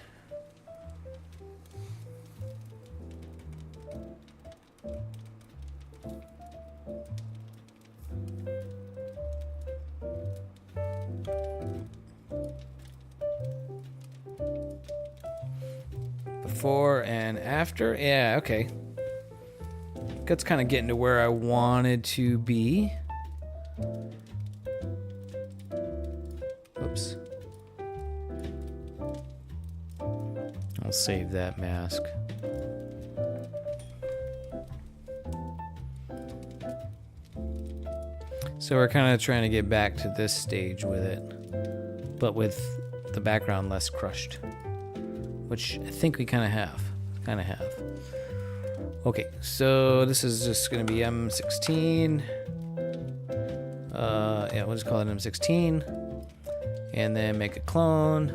Before and after. Yeah, okay. That's kind of getting to where I wanted to be. Oops. I'll save that mask. So we're kind of trying to get back to this stage with it, but with the background less crushed. Which I think we kind of have. Okay, so this is just going to be M16. Yeah, we'll just call it M16. And then make a clone.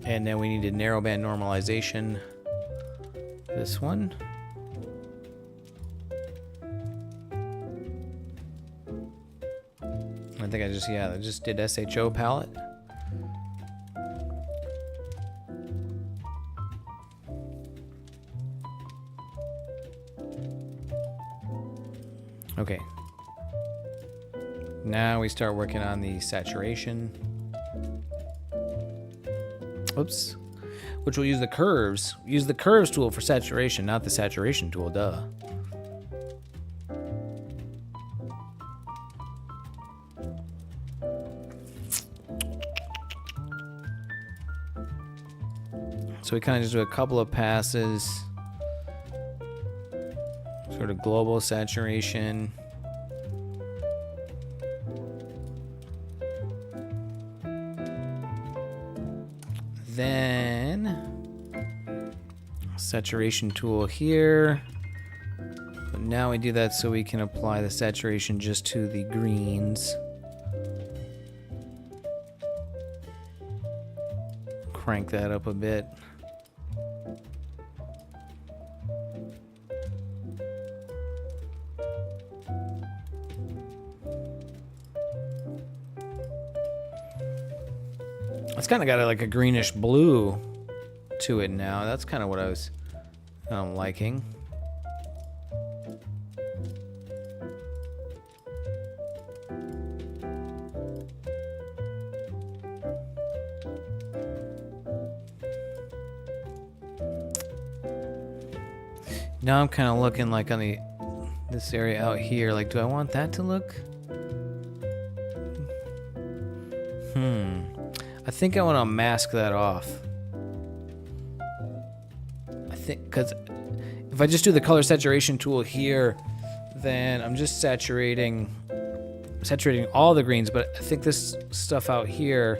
And then we need a narrowband normalization. This one. I think I just did SHO palette. Okay. Now we start working on the saturation. Oops. Which will use the curves. Use the curves tool for saturation, not the saturation tool, duh. So we kind of just do a couple of passes. Sort of global saturation. Then saturation tool here. But now we do that so we can apply the saturation just to the greens. Crank that up a bit. It's kind of got like a greenish blue to it now. That's kind of what I was liking. Now I'm kind of looking like on this area out here. Like, do I want that to look? I think I want to mask that off. I think, because if I just do the color saturation tool here, then I'm just saturating all the greens, but I think this stuff out here,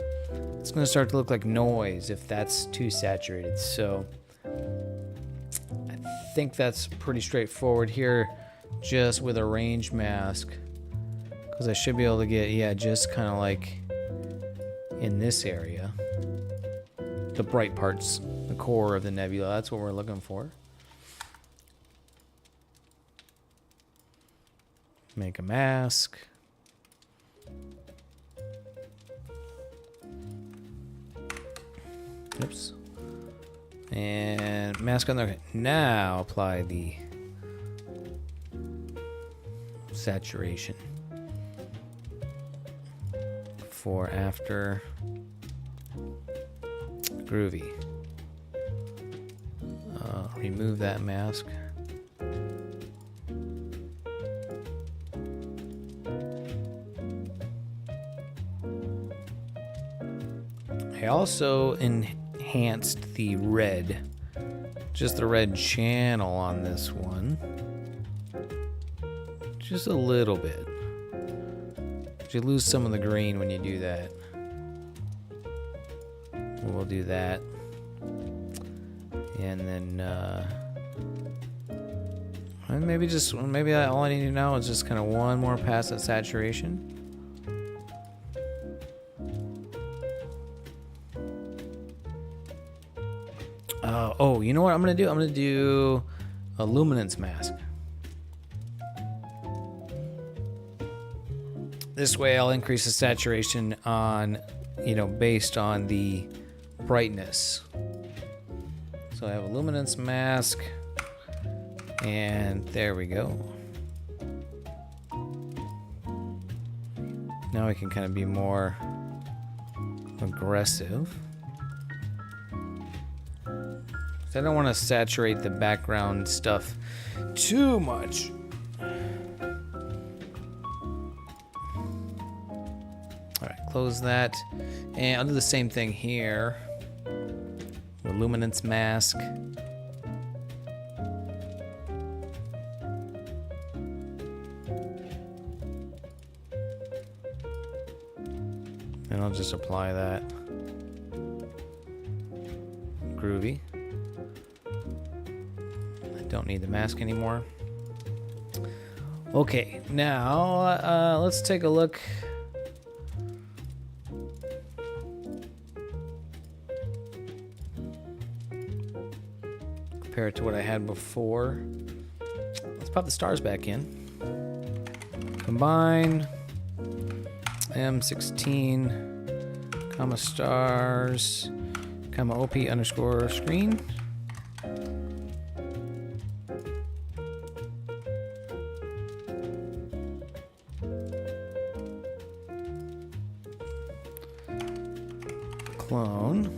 it's going to start to look like noise if that's too saturated. So I think that's pretty straightforward here, just with a range mask, because I should be able to get, yeah, just kind of like in this area, the bright parts, the core of the nebula. That's what we're looking for. Make a mask. Oops. And mask on there. Now apply the saturation. Before, after. Groovy. Remove that mask. I also enhanced the red, just the red channel on this one, just a little bit. You lose some of the green when you do that. We'll do that, and then maybe all I need to know is just kind of one more pass at saturation. Oh, you know what I'm gonna do? I'm gonna do a luminance mask. This way I'll increase the saturation on, based on the brightness. So I have a luminance mask, and there we go. Now we can kind of be more aggressive. I don't want to saturate the background stuff too much. Close that, and I'll do the same thing here. The luminance mask. And I'll just apply that. Groovy. I don't need the mask anymore. Okay, now let's take a look. Compare it to what I had before. Let's pop the stars back in. Combine M16, comma stars, comma OP underscore screen. Clone.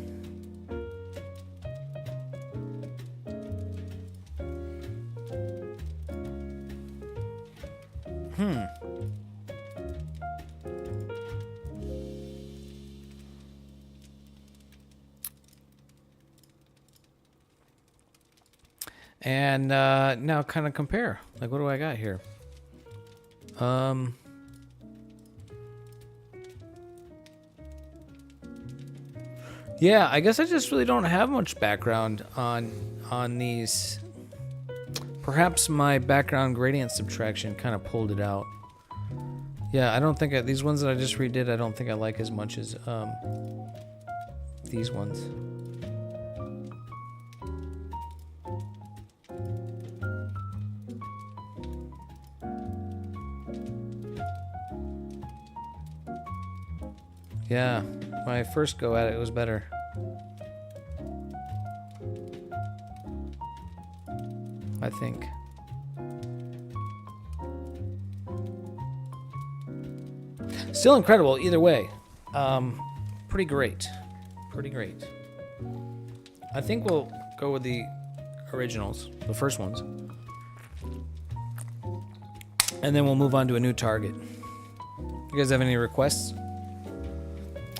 And now kind of compare. Like, what do I got here? Yeah, I guess I just really don't have much background on these. Perhaps my background gradient subtraction kind of pulled it out. Yeah, I don't think these ones that I just redid, I don't think I like as much as these ones. Yeah, my first go at it was better. I think. Still incredible either way. Pretty great. Pretty great. I think we'll go with the originals, the first ones. And then we'll move on to a new target. You guys have any requests?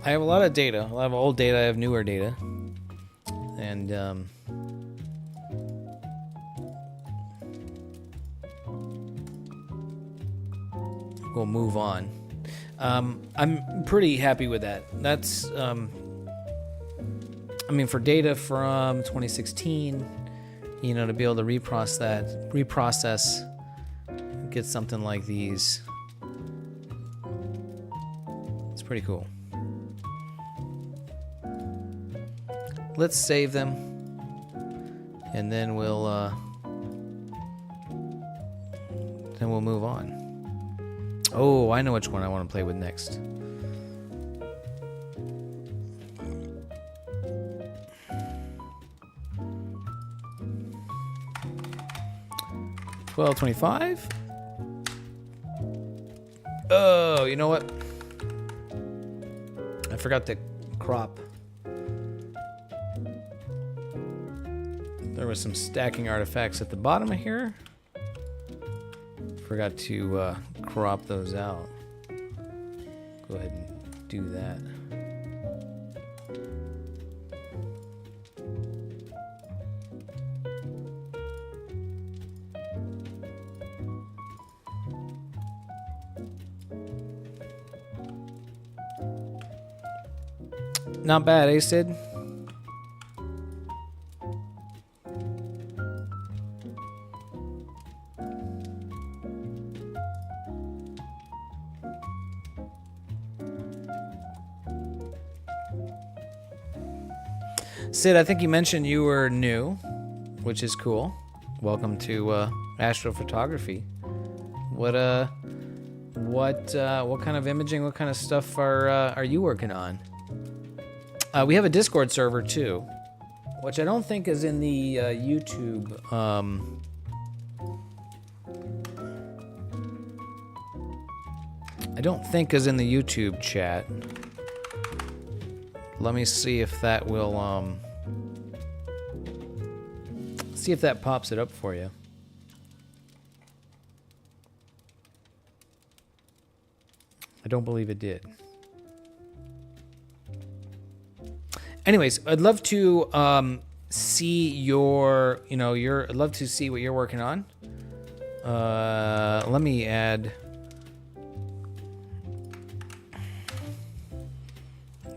I have a lot of data. A lot of old data. I have newer data. And we'll move on. I'm pretty happy with that. That's, I mean, for data from 2016, you know, to be able to reprocess, get something like these, it's pretty cool. Let's save them, and then we'll move on. Oh, I know which one I want to play with next. $12.25. Oh, you know what? I forgot to crop. There was some stacking artifacts at the bottom of here. Forgot to crop those out. Go ahead and do that. Not bad, eh, Sid? Sid, I think you mentioned you were new, which is cool. Welcome to Astrophotography. What kind of imaging, what kind of stuff are you working on? We have a Discord server too, which I don't think is in the YouTube. I don't think is in the YouTube chat. Let me see if that will see if that pops it up for you. I don't believe it did. Anyways, I'd love to see your, I'd love to see what you're working on. Let me add.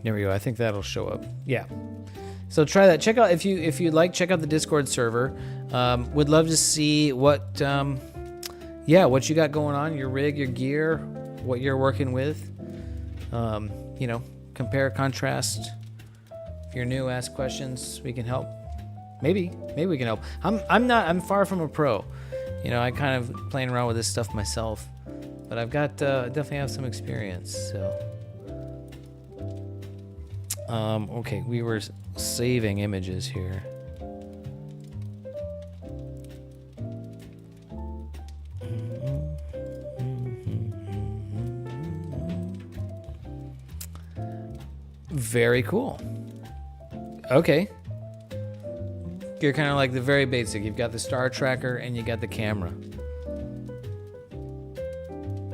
There we go. I think that'll show up. Yeah. So try that. Check out if you'd like. Check out the Discord server. Would love to see what yeah, what you got going on, your rig, your gear, what you're working with. You know, compare, contrast. If you're new, ask questions. We can help. Maybe we can help. I'm far from a pro. You know, I kind of playing around with this stuff myself, but I've got definitely have some experience. So, okay, we were saving images here. Very cool. Okay. You're kind of like the very basic. You've got the star tracker and you got the camera.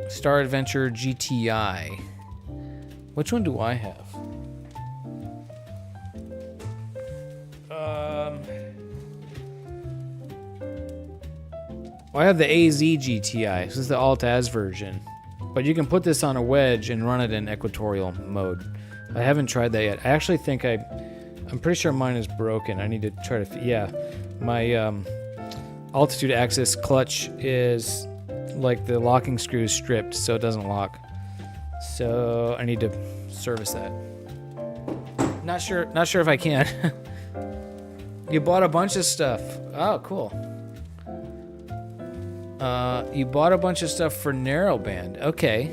Star Adventure GTI. Which one do I have? Well, I have the AZ GTI. This is the Alt-Az version. But you can put this on a wedge and run it in equatorial mode. I haven't tried that yet. I actually think I'm pretty sure mine is broken. I need to try to, yeah. My altitude axis clutch is like the locking screw is stripped, so it doesn't lock. So I need to service that. Not sure if I can. You bought a bunch of stuff. Oh, cool. You bought a bunch of stuff for narrowband. Okay.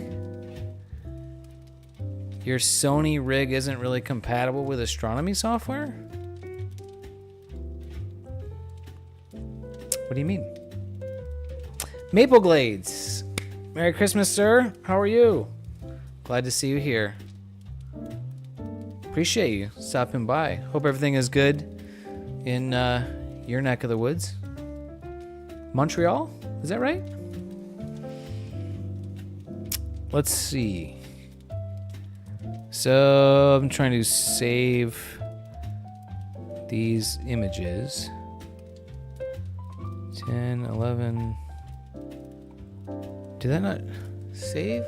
Your Sony rig isn't really compatible with astronomy software? What do you mean? Maple Glades. Merry Christmas, sir. How are you? Glad to see you here. Appreciate you stopping by. Hope everything is good in your neck of the woods. Montreal? Is that right? Let's see. So I'm trying to save these images. 10, 11. Did that not save?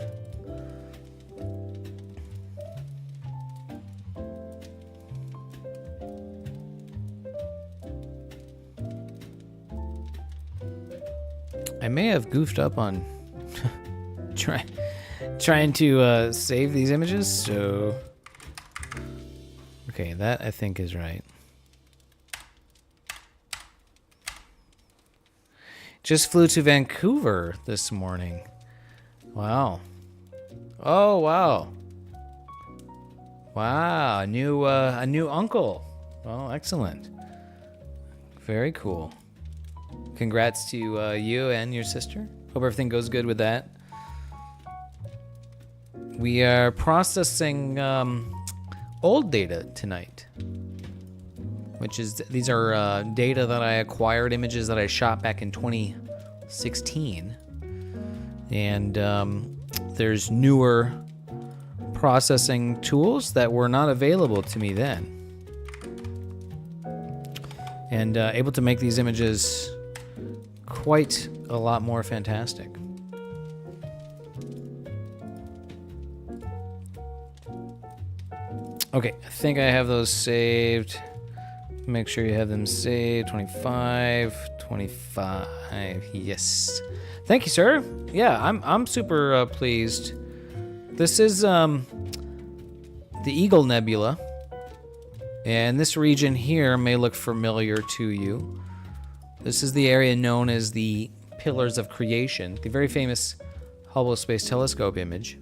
I may have goofed up on trying to save these images, so okay, that I think is right. Just flew to Vancouver this morning. Wow. Oh wow. Wow, a new uncle. Oh, excellent. Very cool. Congrats to you and your sister. Hope everything goes good with that. We are processing old data tonight, which is these are data that I acquired, images that I shot back in 2016, and there's newer processing tools that were not available to me then, and able to make these images quite a lot more fantastic. Okay, I think I have those saved. Make sure you have them saved. 25, yes. Thank you, sir. Yeah, I'm super pleased. This is the Eagle Nebula, and this region here may look familiar to you. This is the area known as the Pillars of Creation, the very famous Hubble Space Telescope image.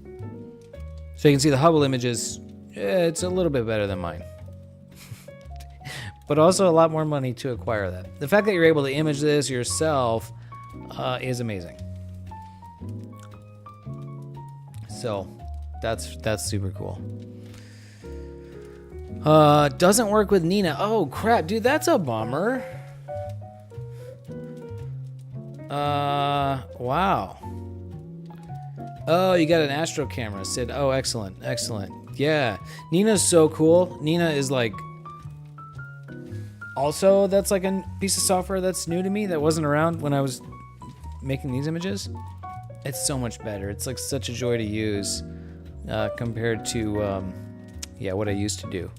So you can see the Hubble images. It's a little bit better than mine. But also a lot more money to acquire that. The fact that you're able to image this yourself is amazing. So that's super cool. Doesn't work with Nina. Oh crap, dude, that's a bummer. Wow. Oh, you got an Astro camera, Sid. Oh, excellent. Yeah, Nina's so cool. Nina is like, also that's like a piece of software that's new to me that wasn't around when I was making these images. It's so much better. It's like such a joy to use compared to what I used to do.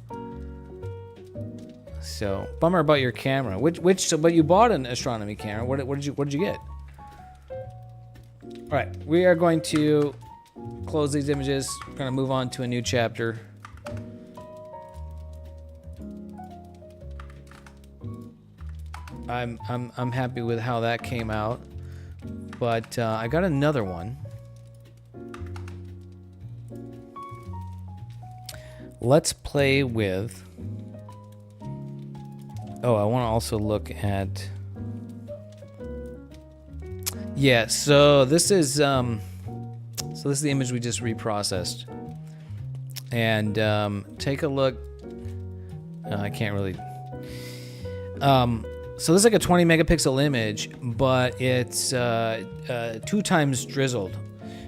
So bummer about your camera. But you bought an astronomy camera. What did you get? All right, we are going to close these images. We're going to move on to a new chapter. I'm happy with how that came out, but I got another one. Let's play with. Oh, I want to also look at. Yeah, so this is the image we just reprocessed, and take a look. I can't really. So this is like a 20 megapixel image, but it's 2 times drizzled.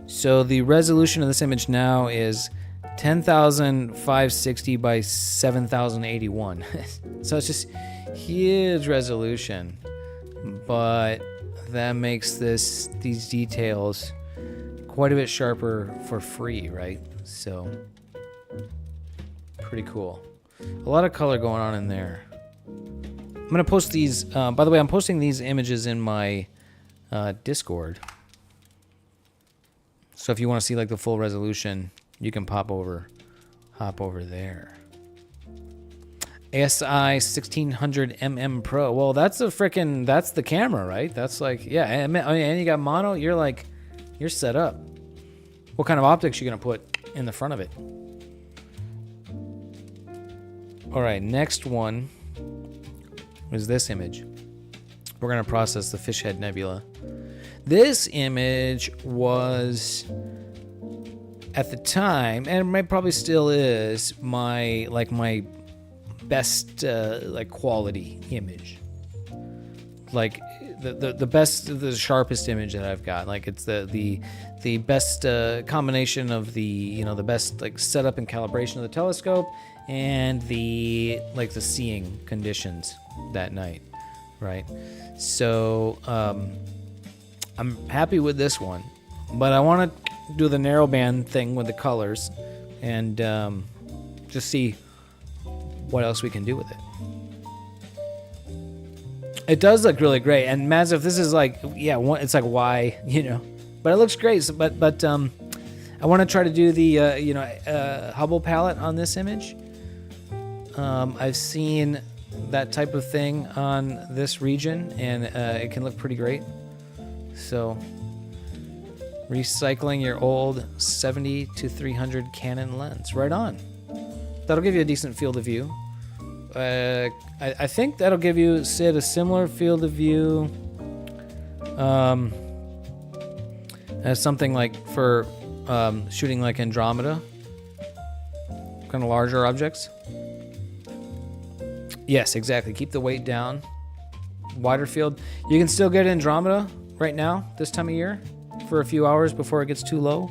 So the resolution of this image now is 10,560 by 7,081. So it's just huge resolution, but that makes these details quite a bit sharper for free, right? So pretty cool. A lot of color going on in there. I'm gonna post these. By the way, I'm posting these images in my Discord. So if you want to see like the full resolution, you can hop over there. ASI 1600 Pro. Well, that's the camera, right? That's like, yeah, and you got mono. You're set up. What kind of optics you gonna put in the front of it? All right, next one is this image. We're going to process the Fishhead Nebula. This image was, at the time, and it probably still is, my best quality image. Like the best, the sharpest image that I've got. Like it's the best combination of the best like setup and calibration of the telescope and the seeing conditions that night, right? So I'm happy with this one, but I want to do the narrowband thing with the colors and just see what else we can do with it. It does look really great, and Mazif, this is like, yeah, it's like why, but it looks great. So, but I want to try to do the Hubble palette on this image. I've seen that type of thing on this region, and it can look pretty great. So, recycling your old 70-300 Canon lens, right on. That'll give you a decent field of view. I think that'll give you, Sid, a similar field of view as something like for shooting like Andromeda, kind of larger objects. Yes, exactly. Keep the weight down. Wider field. You can still get Andromeda right now, this time of year, for a few hours before it gets too low.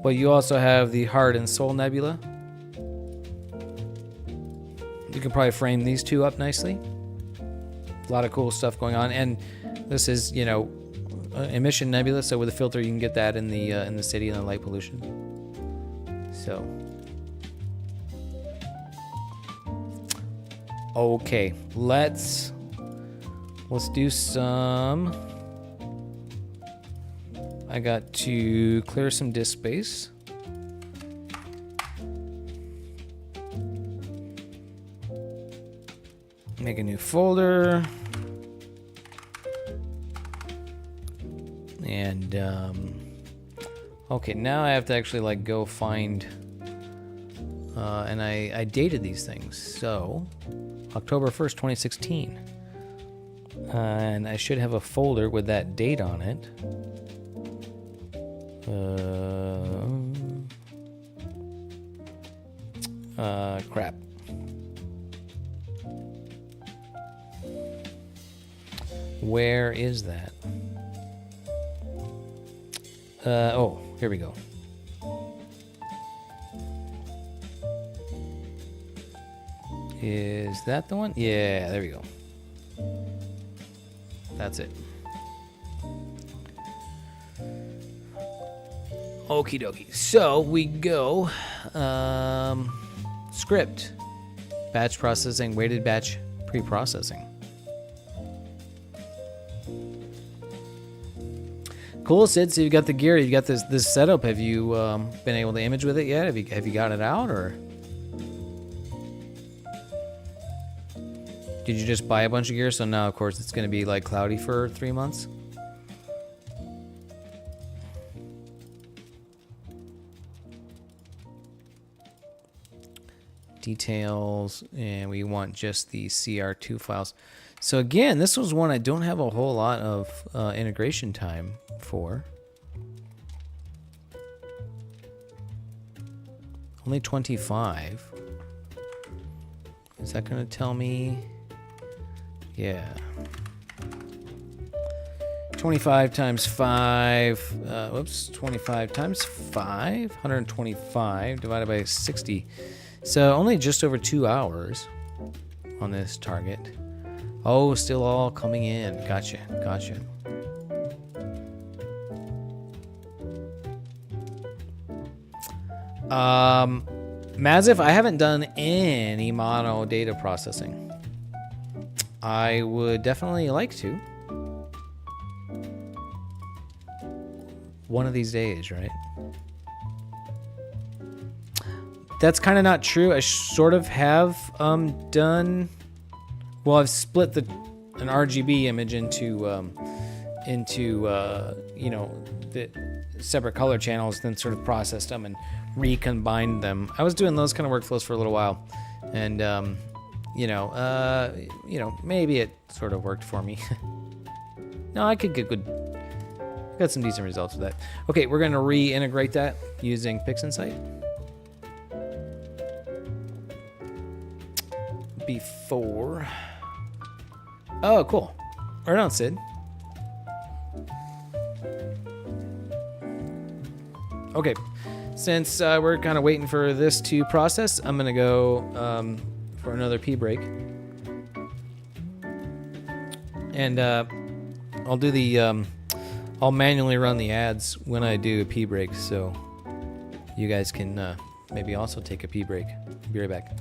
But you also have the Heart and Soul Nebula. You can probably frame these two up nicely. A lot of cool stuff going on, and this is, emission nebula. So with a filter, you can get that in the city and the light pollution. So, okay, let's do some. I got to clear some disk space. Make a new folder. And, okay, now I have to actually, go find, and I dated these things. So, October 1st, 2016. And I should have a folder with that date on it. Crap. Where is that? Oh, here we go. Is that the one? Yeah, there we go. That's it. Okie dokie. So we go script, batch processing, weighted batch pre-processing. Cool, Sid. So you've got the gear. You've got this setup. Have you been able to image with it yet? Have you got it out, or did you just buy a bunch of gear? So now, of course, it's going to be like cloudy for 3 months. Details, and we want just the CR2 files. So again, this was one I don't have a whole lot of integration time for. Only 25. Is that going to tell me? Yeah. 25 times 5. Whoops. 25 times 5. 125 divided by 60. So only just over 2 hours on this target. Oh, still all coming in. Gotcha. Gotcha. Mazif, I haven't done any mono data processing. I would definitely like to. One of these days, right? That's kind of not true. I sort of have done. Well, I've split an RGB image into you know, the separate color channels, then sort of processed them and recombined them. I was doing those kind of workflows for a little while, and you know, maybe it sort of worked for me. No, I could get good. Got some decent results with that. Okay, we're gonna reintegrate that using PixInsight. Before. Oh, cool. Right on, Sid. Okay, since we're kind of waiting for this to process, I'm gonna go for another pee break, and I'll do the I'll manually run the ads when I do a pee break, so you guys can maybe also take a pee break. Be right back.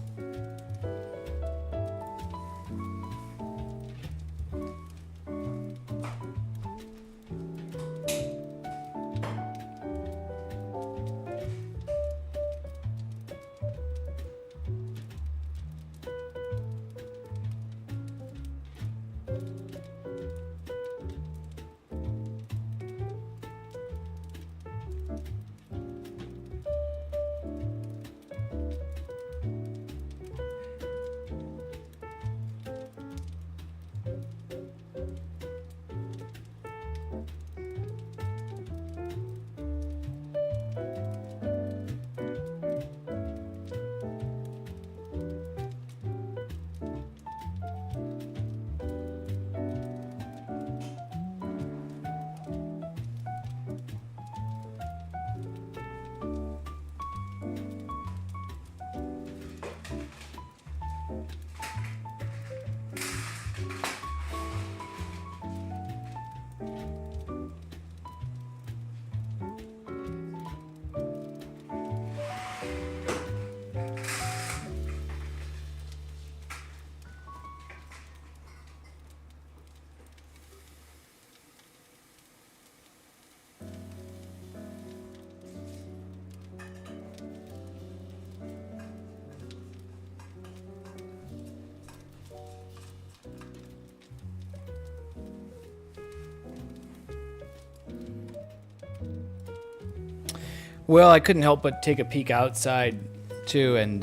Well, I couldn't help but take a peek outside, too, and,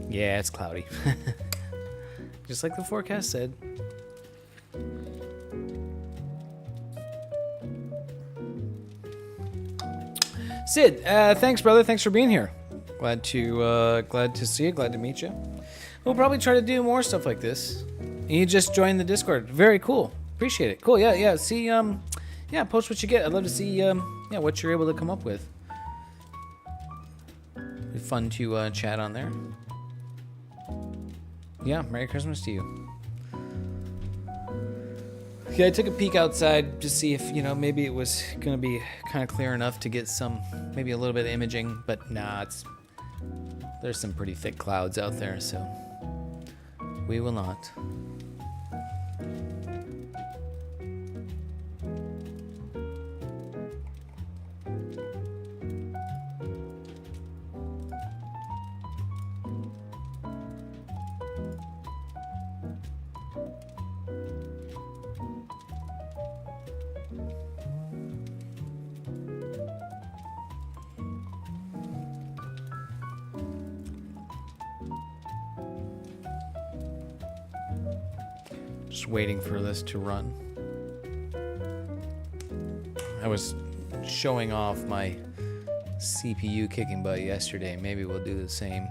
yeah, it's cloudy. Just like the forecast said. Sid, thanks, brother. Thanks for being here. Glad to see you. Glad to meet you. We'll probably try to do more stuff like this. You just joined the Discord. Very cool. Appreciate it. Cool. Yeah. See, yeah, post what you get. I'd love to see, yeah, what you're able to come up with. Be fun to chat on there. Yeah, Merry Christmas to you. Yeah, I took a peek outside to see if, maybe it was going to be kind of clear enough to get some, maybe a little bit of imaging, but nah, there's some pretty thick clouds out there, so we will not. Just waiting for this to run. I was showing off my CPU kicking butt yesterday. Maybe we'll do the same.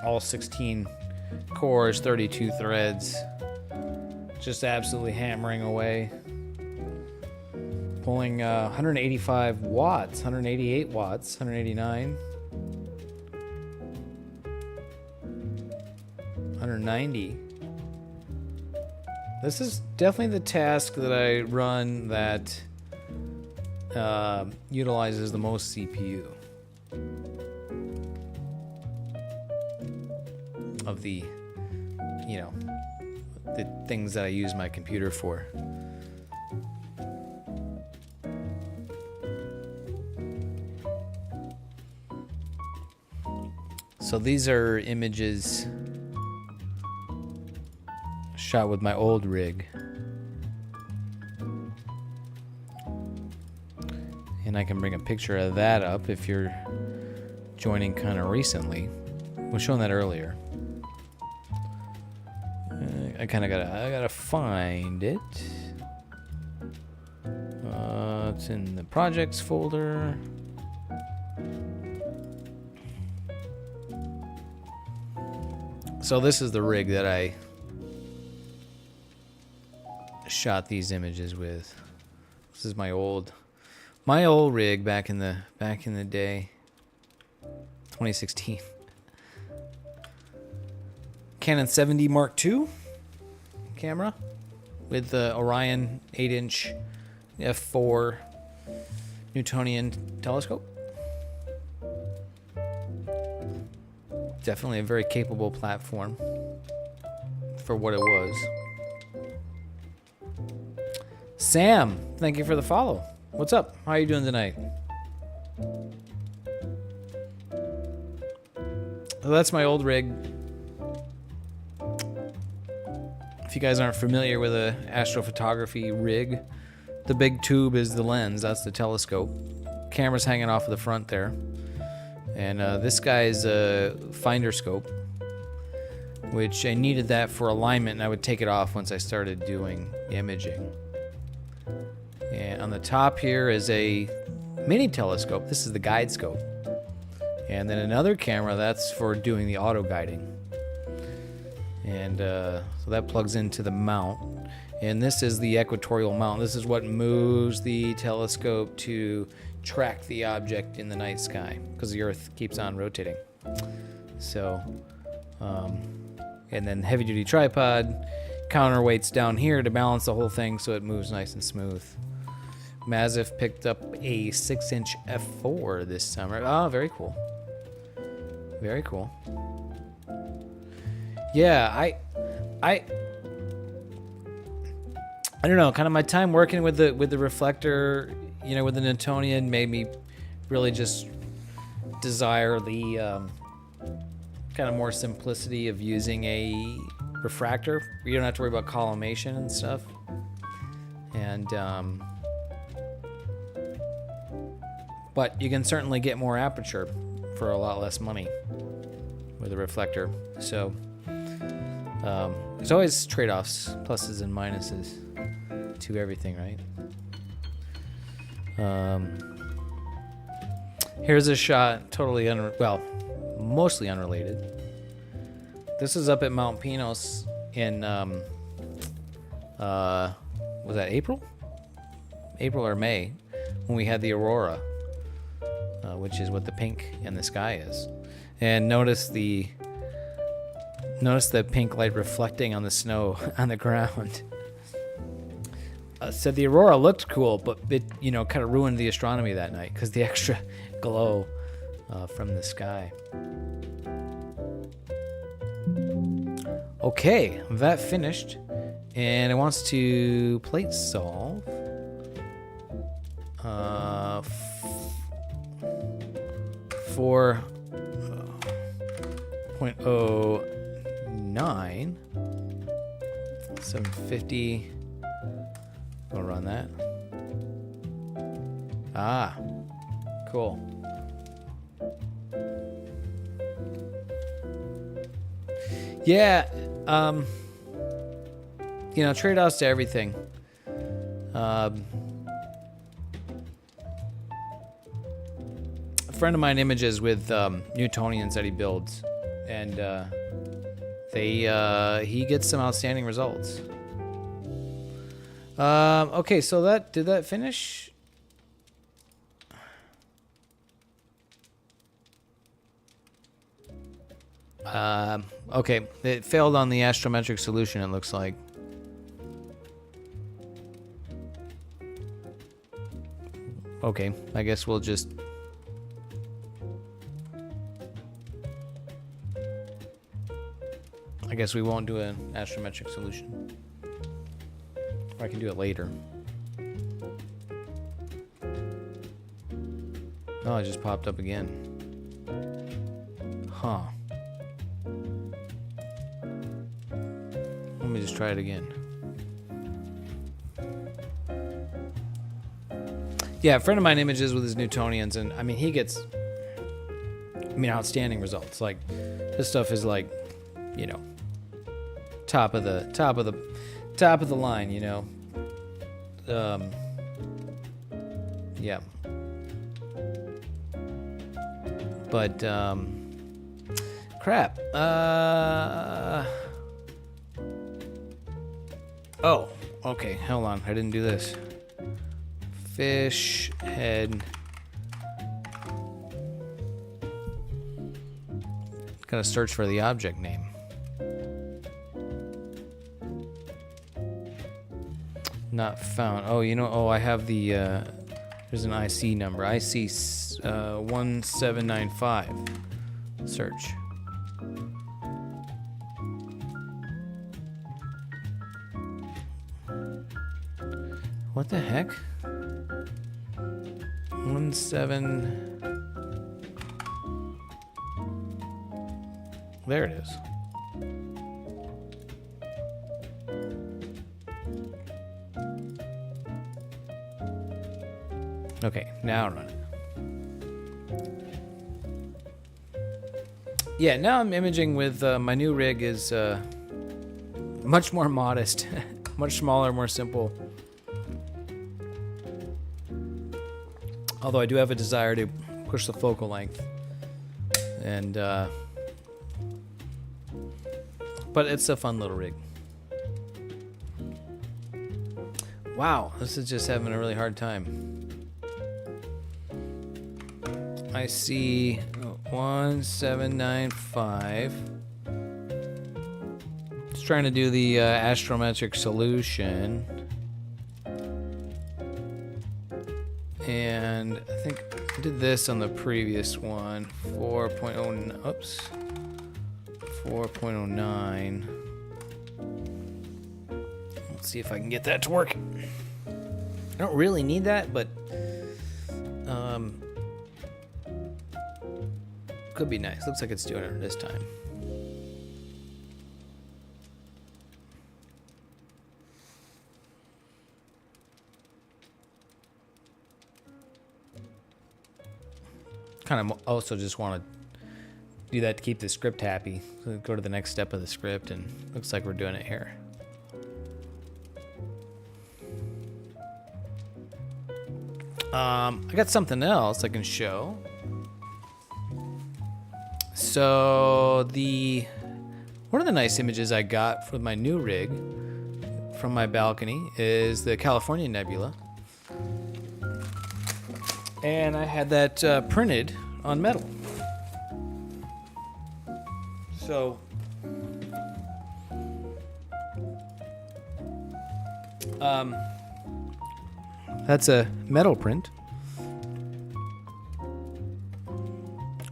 All 16 cores, 32 threads. Just absolutely hammering away. Pulling 185 watts, 188 watts, 189. 190. This is definitely the task that I run that utilizes the most CPU of the, you know, the things that I use my computer for. So these are images shot with my old rig. And I can bring a picture of that up if you're joining kind of recently. I was showing that earlier. I gotta find it. It's in the projects folder. So this is the rig that I shot these images with. This is my old rig back in the day, 2016. Canon 7D Mark II camera with the Orion 8-inch f4 Newtonian telescope. Definitely a very capable platform for what it was. Sam, thank you for the follow. What's up? How are you doing tonight? Well, that's my old rig. If you guys aren't familiar with a astrophotography rig, the big tube is the lens. That's the telescope. Camera's hanging off of the front there. And this guy's a finder scope, which I needed that for alignment, and I would take it off once I started doing imaging. And on the top here is a mini telescope. This is the guide scope. And then another camera, that's for doing the auto guiding. And so that plugs into the mount. And this is the equatorial mount. This is what moves the telescope to track the object in the night sky, because the Earth keeps on rotating. So, and then heavy duty tripod, counterweights down here to balance the whole thing so it moves nice and smooth. Mazif picked up a 6-inch f4 this summer. Oh, very cool. Very cool. Yeah, I don't know, kind of my time working with the reflector, you know, with the Newtonian made me really just desire the kind of more simplicity of using a refractor. You don't have to worry about collimation and stuff. And but you can certainly get more aperture for a lot less money with a reflector. So there's always trade-offs, pluses and minuses to everything, right? Here's a shot, totally mostly unrelated. This is up at Mount Pinos in was that April or May, when we had the aurora, which is what the pink in the sky is. And notice the pink light reflecting on the snow on the ground. So the aurora looked cool, but it, you know, kind of ruined the astronomy that night because the extra glow from the sky. Okay, that finished, and it wants to plate solve. 4.09, 750. We'll run that. Ah, cool. Yeah, you know, trade-offs to everything. A friend of mine images with Newtonians that he builds, and he gets some outstanding results. Okay, so did that finish? Okay, it failed on the astrometric solution, it looks like. Okay, I guess we'll just... I guess we won't do an astrometric solution. Or I can do it later. Oh, it just popped up again. Huh. Let me just try it again. Yeah, a friend of mine images with his Newtonians, and I mean, he gets, outstanding results. Like, this stuff is like, you know, top of the line, you know. Yeah. But crap. Oh, okay. Hold on. I didn't do this. Fish head. Gotta search for the object name. Not found. Oh, you know. Oh, I have the. There's an IC number. IC 1795. Search. What the heck? 17. There it is. Okay, now run it. Yeah, now I'm imaging with my new rig is much more modest, much smaller, more simple. Although I do have a desire to push the focal length, and but it's a fun little rig. Wow, this is just having a really hard time. I see 1795. Just trying to do the astrometric solution. And I think I did this on the previous one. 4.09. Oops. 4.09. Let's see if I can get that to work. I don't really need that, but could be nice. Looks like it's doing it this time. Kind of also just want to do that to keep the script happy. So go to the next step of the script, and looks like we're doing it here. I got something else I can show. So one of the nice images I got for my new rig from my balcony is the California Nebula. And I had that printed on metal. So that's a metal print.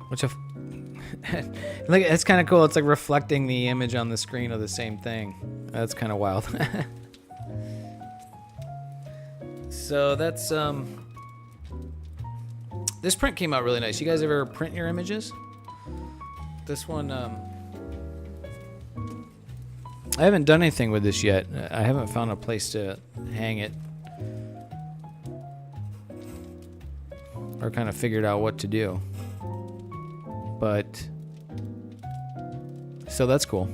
Which like, it's kind of cool. It's like reflecting the image on the screen of the same thing. That's kind of wild. So that's this print came out really nice. You guys ever print your images? This one I haven't done anything with this yet. I haven't found a place to hang it. or kind of figured out what to do. But so that's cool.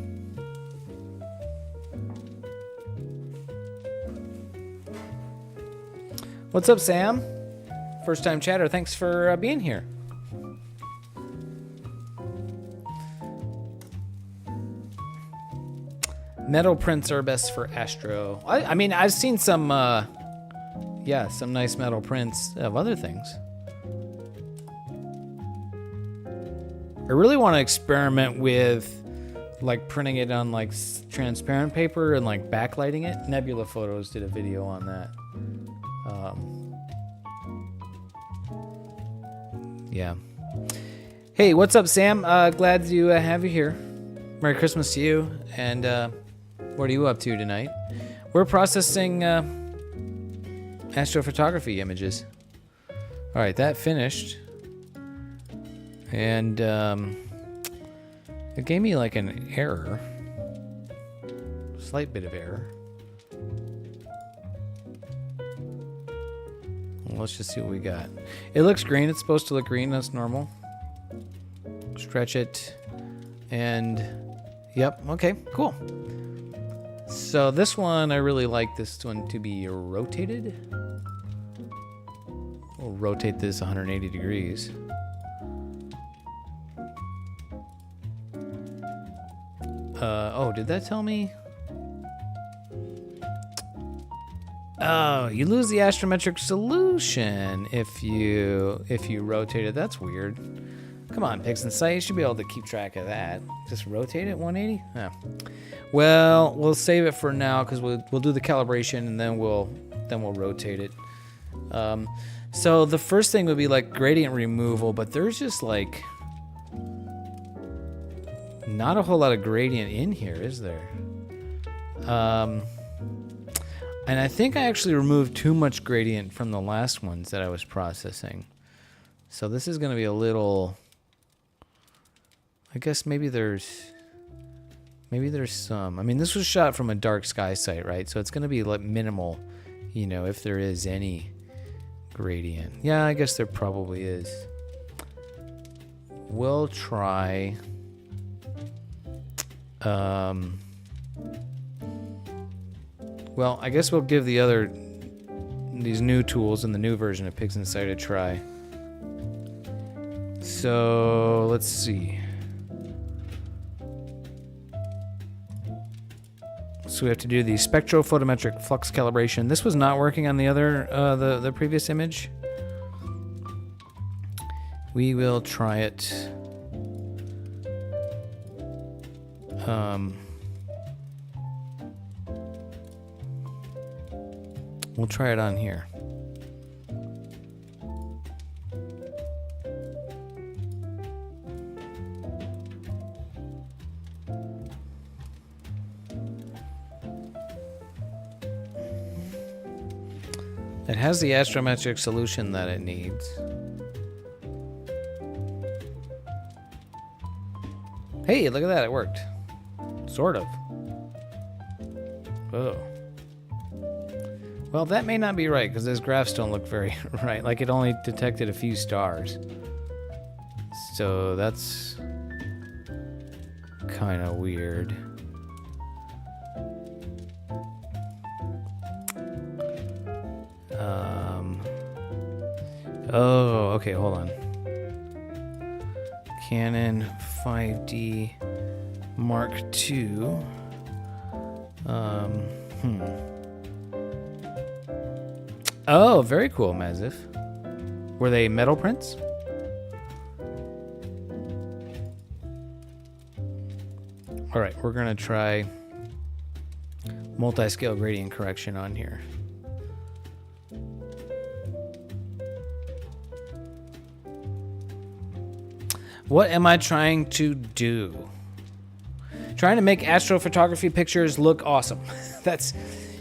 What's up, Sam? First time chatter. Thanks for being here. Metal prints are best for Astro. I mean, I've seen some, yeah, some nice metal prints of other things. I really want to experiment with, like, printing it on, like, transparent paper and, like, backlighting it. Nebula Photos did a video on that. Yeah. Hey, what's up, Sam? Glad to have you here. Merry Christmas to you. And what are you up to tonight? We're processing astrophotography images. All right, that finished. And it gave me like an error. Slight bit of error. Well, let's just see what we got. It looks green. It's supposed to look green. That's normal. Stretch it. And yep. Okay, cool. So this one, I really like this one to be rotated. We'll rotate this 180 degrees. Oh, did that tell me? Oh, you lose the astrometric solution if you rotate it. That's weird. Come on, PixInsight, you should be able to keep track of that. Just rotate it 180? Oh. Well, we'll save it for now because we'll do the calibration and then we'll rotate it. So the first thing would be like gradient removal, but there's just like not a whole lot of gradient in here, is there? And I think I actually removed too much gradient from the last ones that I was processing. So this is going to be a little, I guess maybe there's some. I mean, this was shot from a dark sky site, right? So it's going to be like minimal, you know, if there is any gradient. Yeah, I guess there probably is. We'll try well, I guess we'll give these new tools in the new version of PixInsight a try. So let's see. So we have to do the spectrophotometric flux calibration. This was not working on the other the previous image. We will try it. We'll try it on here. It has the astrometric solution that it needs. Hey, look at that, it worked. Sort of. Oh. Well, that may not be right, because those graphs don't look very right. Like, it only detected a few stars. So, that's kind of weird. Oh, okay, hold on. Canon 5D Mark II. Oh, very cool, Mazif. Were they metal prints? All right, we're gonna try multi-scale gradient correction on here. What am I trying to do? Trying to make astrophotography pictures look awesome. That's,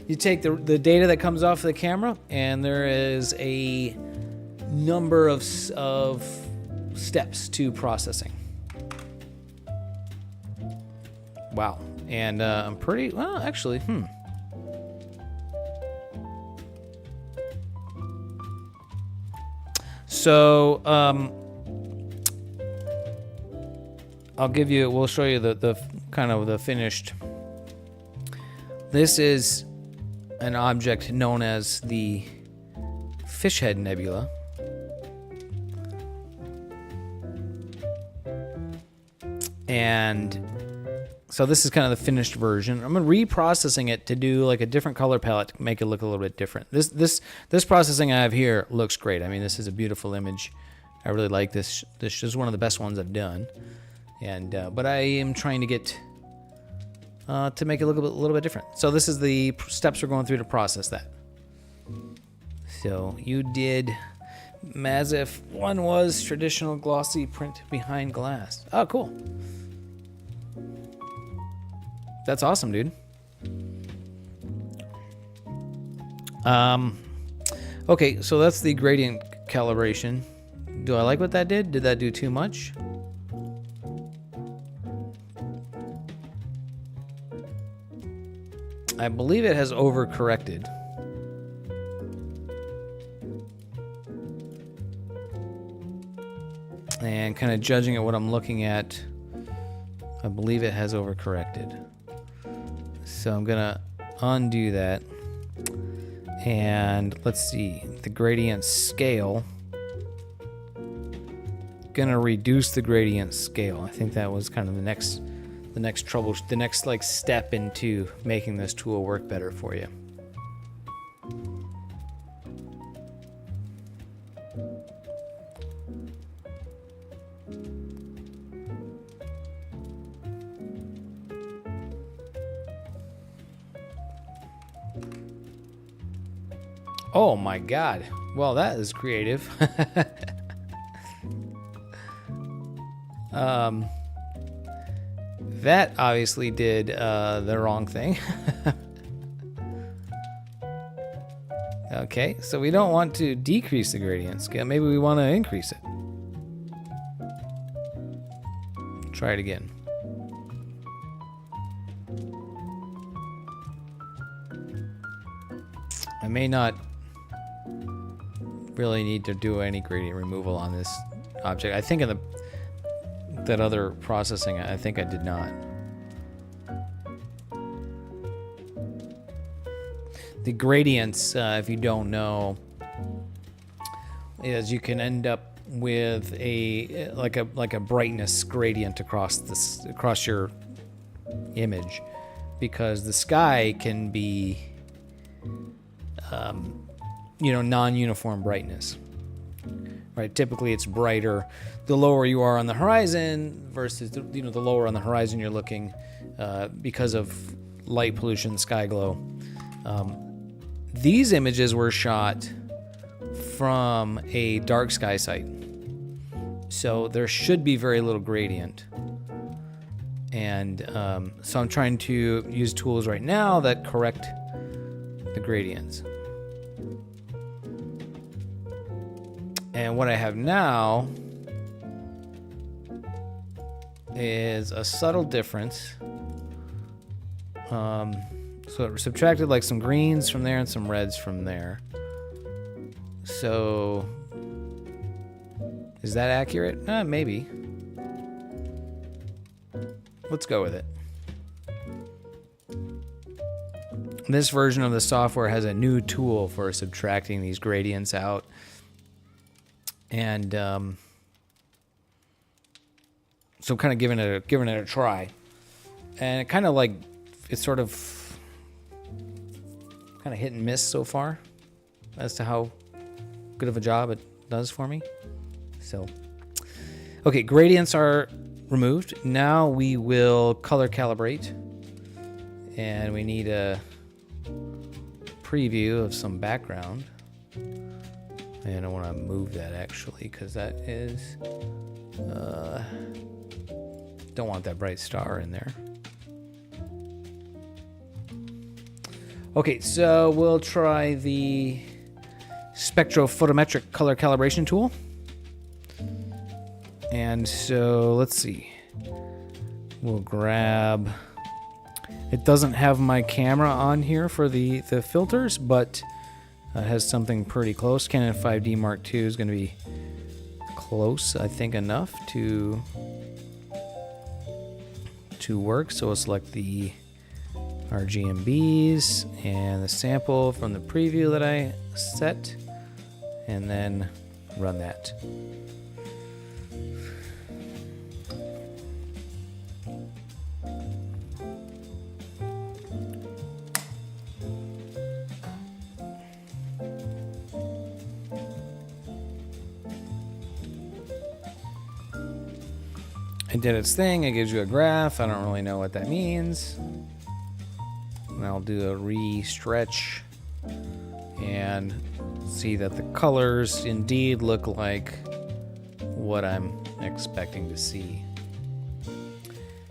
you take the data that comes off the camera, and there is a number of steps to processing. Wow. And I'm pretty, well, actually, So we'll show you the kind of the finished. This is an object known as the Fishhead Nebula. And so this is kind of the finished version. I'm reprocessing it to do like a different color palette to make it look a little bit different. This processing I have here looks great. I mean, this is a beautiful image. I really like this. This is one of the best ones I've done. And but I am trying to get to make it look a little bit different. So this is the steps we're going through to process that. So you did Mazif. One was traditional glossy print behind glass. Oh, cool. That's awesome, dude. Okay, so that's the gradient calibration. Do I like what that did? Did that do too much? I believe it has overcorrected. And kind of judging at what I'm looking at, I believe it has overcorrected. So I'm gonna undo that. And let's see, the gradient scale. Gonna reduce the gradient scale. I think that was kind of the next like step into making this tool work better for you. Oh my God. Well, that is creative. That obviously did the wrong thing. Okay, so we don't want to decrease the gradient scale. Maybe we want to increase it. Try it again. I may not really need to do any gradient removal on this object. I think in that other processing, I think I did not. The gradients, if you don't know, is you can end up with a like a brightness gradient across your image, because the sky can be non-uniform brightness. Right? Typically, it's brighter the lower you are on the horizon versus the lower on the horizon you're looking, because of light pollution, sky glow. These images were shot from a dark sky site, so there should be very little gradient. And so I'm trying to use tools right now that correct the gradients. And what I have now is a subtle difference. So it subtracted like some greens from there and some reds from there. So is that accurate? Maybe. Let's go with it. This version of the software has a new tool for subtracting these gradients out. And so I'm kind of giving it a try. And it kind of like, it's sort of kind of hit and miss so far as to how good of a job it does for me. So, okay, gradients are removed. Now we will color calibrate. And we need a preview of some background. And I want to move that actually, because that is, don't want that bright star in there. Okay, so we'll try the spectrophotometric color calibration tool. And so let's see. We'll grab, it doesn't have my camera on here for the filters, but it has something pretty close. Canon 5D Mark II is going to be close, I think, enough to work. So we'll select the RGBs and the sample from the preview that I set, and then run that. It did its thing. It gives you a graph. I don't really know what that means. And I'll do a re-stretch and see that the colors indeed look like what I'm expecting to see.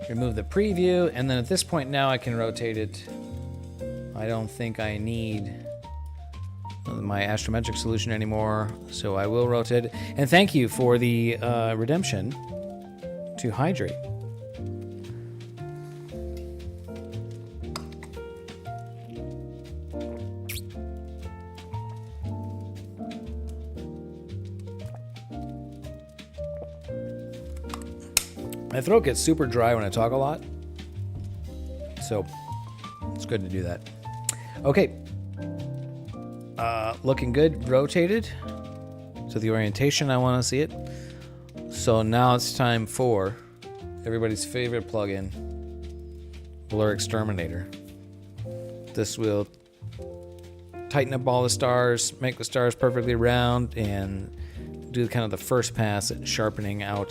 Remove the preview, and then at this point now I can rotate it. I don't think I need my astrometric solution anymore, so I will rotate it. And thank you for the redemption to hydrate. My throat gets super dry when I talk a lot, so it's good to do that. Okay, looking good, rotated to the orientation I want to see it. So now it's time for everybody's favorite plugin, Blur Exterminator. This will tighten up all the stars, make the stars perfectly round, and do kind of the first pass at sharpening up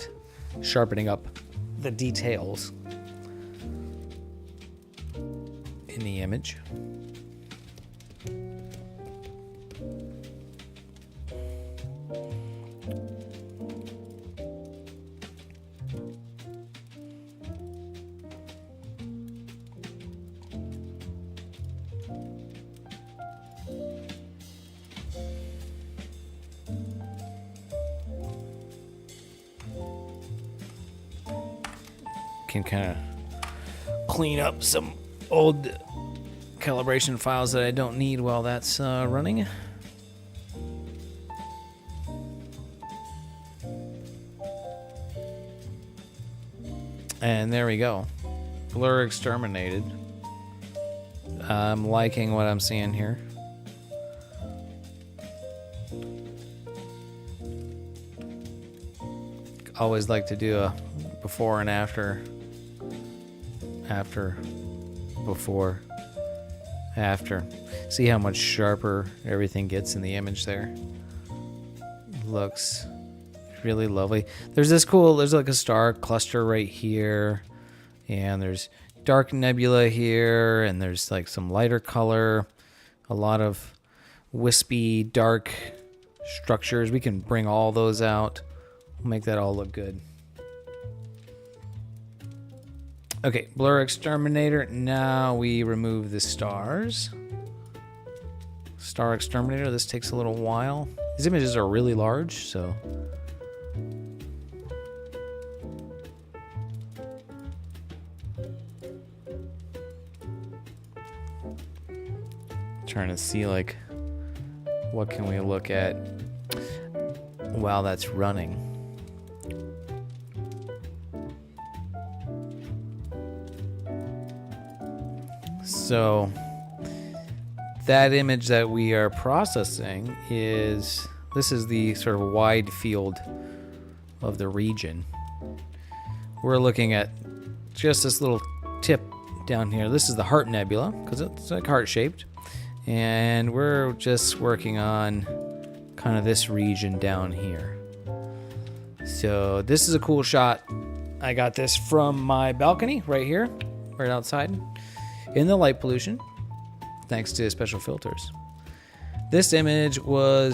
the details in the image. Can kind of clean up some old calibration files that I don't need while that's running. And there we go. Blur exterminated. I'm liking what I'm seeing here. Always like to do a before and after, before, after. See how much sharper everything gets in the image there. Looks really lovely. There's like a star cluster right here, and there's dark nebula here, and there's like some lighter color, a lot of wispy dark structures. We can bring all those out, make that all look good. Okay, Blur Exterminator. Now we remove the stars. Star Exterminator. This takes a little while. These images are really large, so. Trying to see, like, what can we look at while that's running. So that image that we are processing this is the sort of wide field of the region. We're looking at just this little tip down here. This is the Heart Nebula, because it's like heart-shaped. And we're just working on kind of this region down here. So this is a cool shot. I got this from my balcony right here, right outside, in the light pollution, thanks to special filters. This image we're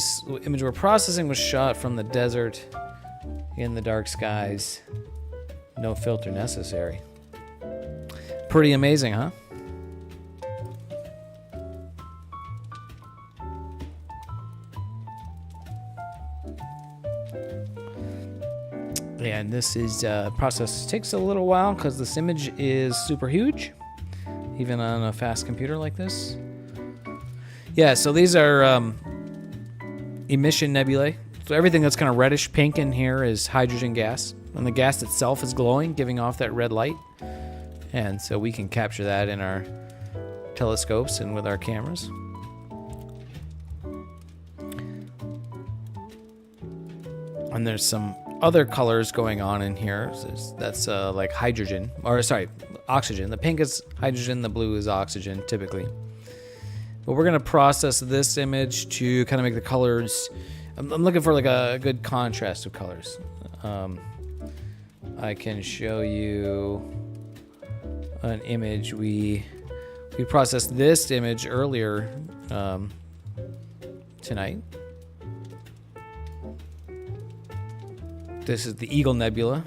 processing was shot from the desert in the dark skies. No filter necessary. Pretty amazing, huh? And this is process takes a little while because this image is super huge, even on a fast computer like this. Yeah, so these are emission nebulae So everything that's kind of reddish pink in here is hydrogen gas. And the gas itself is glowing, giving off that red light. And so we can capture that in our telescopes and with our cameras. And there's some other colors going on in here. That's like hydrogen, or sorry, oxygen. The pink is hydrogen, the blue is oxygen, typically. But we're gonna process this image to kind of make the colors. I'm looking for like a good contrast of colors. I can show you an image. We processed this image earlier tonight. This is the Eagle Nebula.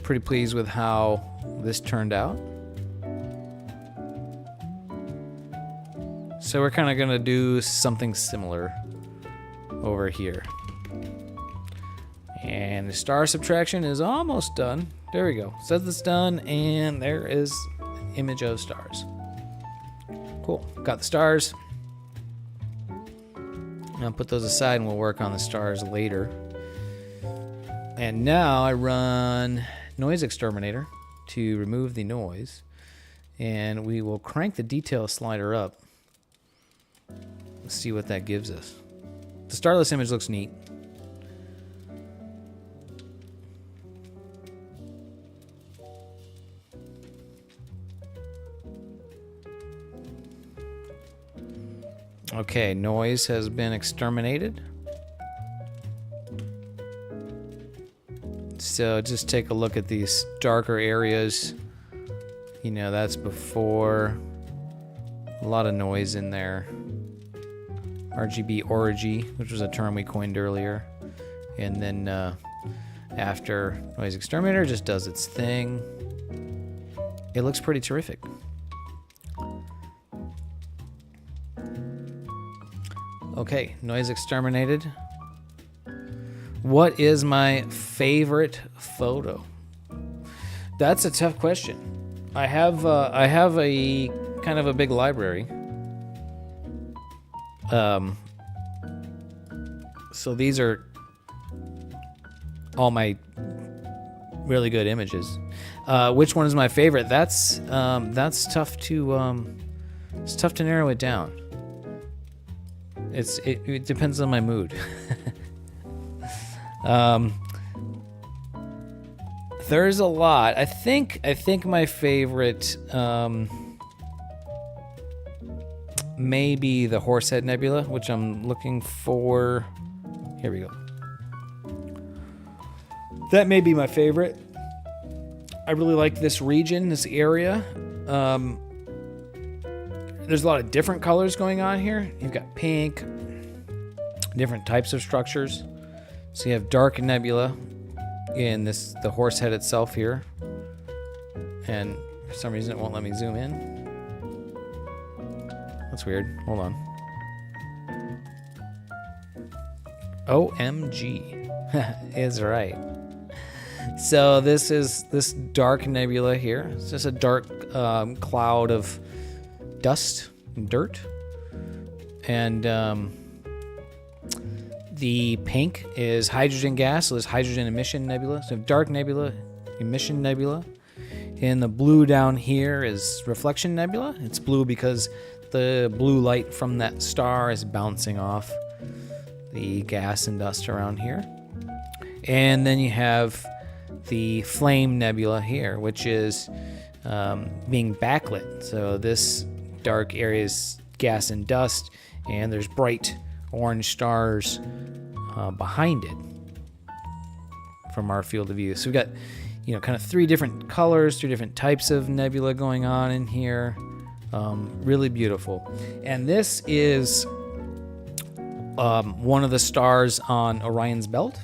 Pretty pleased with how this turned out. So we're kind of going to do something similar over here. And the star subtraction is almost done. There we go. Says it's done, and there is an image of stars. Cool. Got the stars. I'll put those aside and we'll work on the stars later. And now I run Noise Exterminator to remove the noise. And we will crank the detail slider up. Let's see what that gives us. The starless image looks neat. Okay, noise has been exterminated. So just take a look at these darker areas. You know, that's before. A lot of noise in there. RGB orgy, which was a term we coined earlier. And then after Noise Exterminator just does its thing. It looks pretty terrific. Okay, noise exterminated. What is my favorite photo? That's a tough question. I have a kind of a big library. So these are all my really good images. Which one is my favorite? That's tough to it's tough to narrow it down. It depends on my mood. There's a lot. I think my favorite maybe the Horsehead Nebula, which I'm looking for. Here we go. That may be my favorite. I really like this region, this area. There's a lot of different colors going on here. You've got pink, different types of structures. So you have dark nebula in the horse head itself here. And for some reason it won't let me zoom in. That's weird. Hold on. OMG is right. So this is this dark nebula here. It's just a dark cloud of dust and dirt. And the pink is hydrogen gas, so there's hydrogen emission nebula. So dark nebula, emission nebula. And the blue down here is reflection nebula. It's blue because the blue light from that star is bouncing off the gas and dust around here. And then you have the flame nebula here, which is being backlit. So this dark area is gas and dust, and there's bright orange stars behind it from our field of view. So we've got, you know, kind of three different colors, three different types of nebula going on in here. Really beautiful. And this is one of the stars on Orion's belt.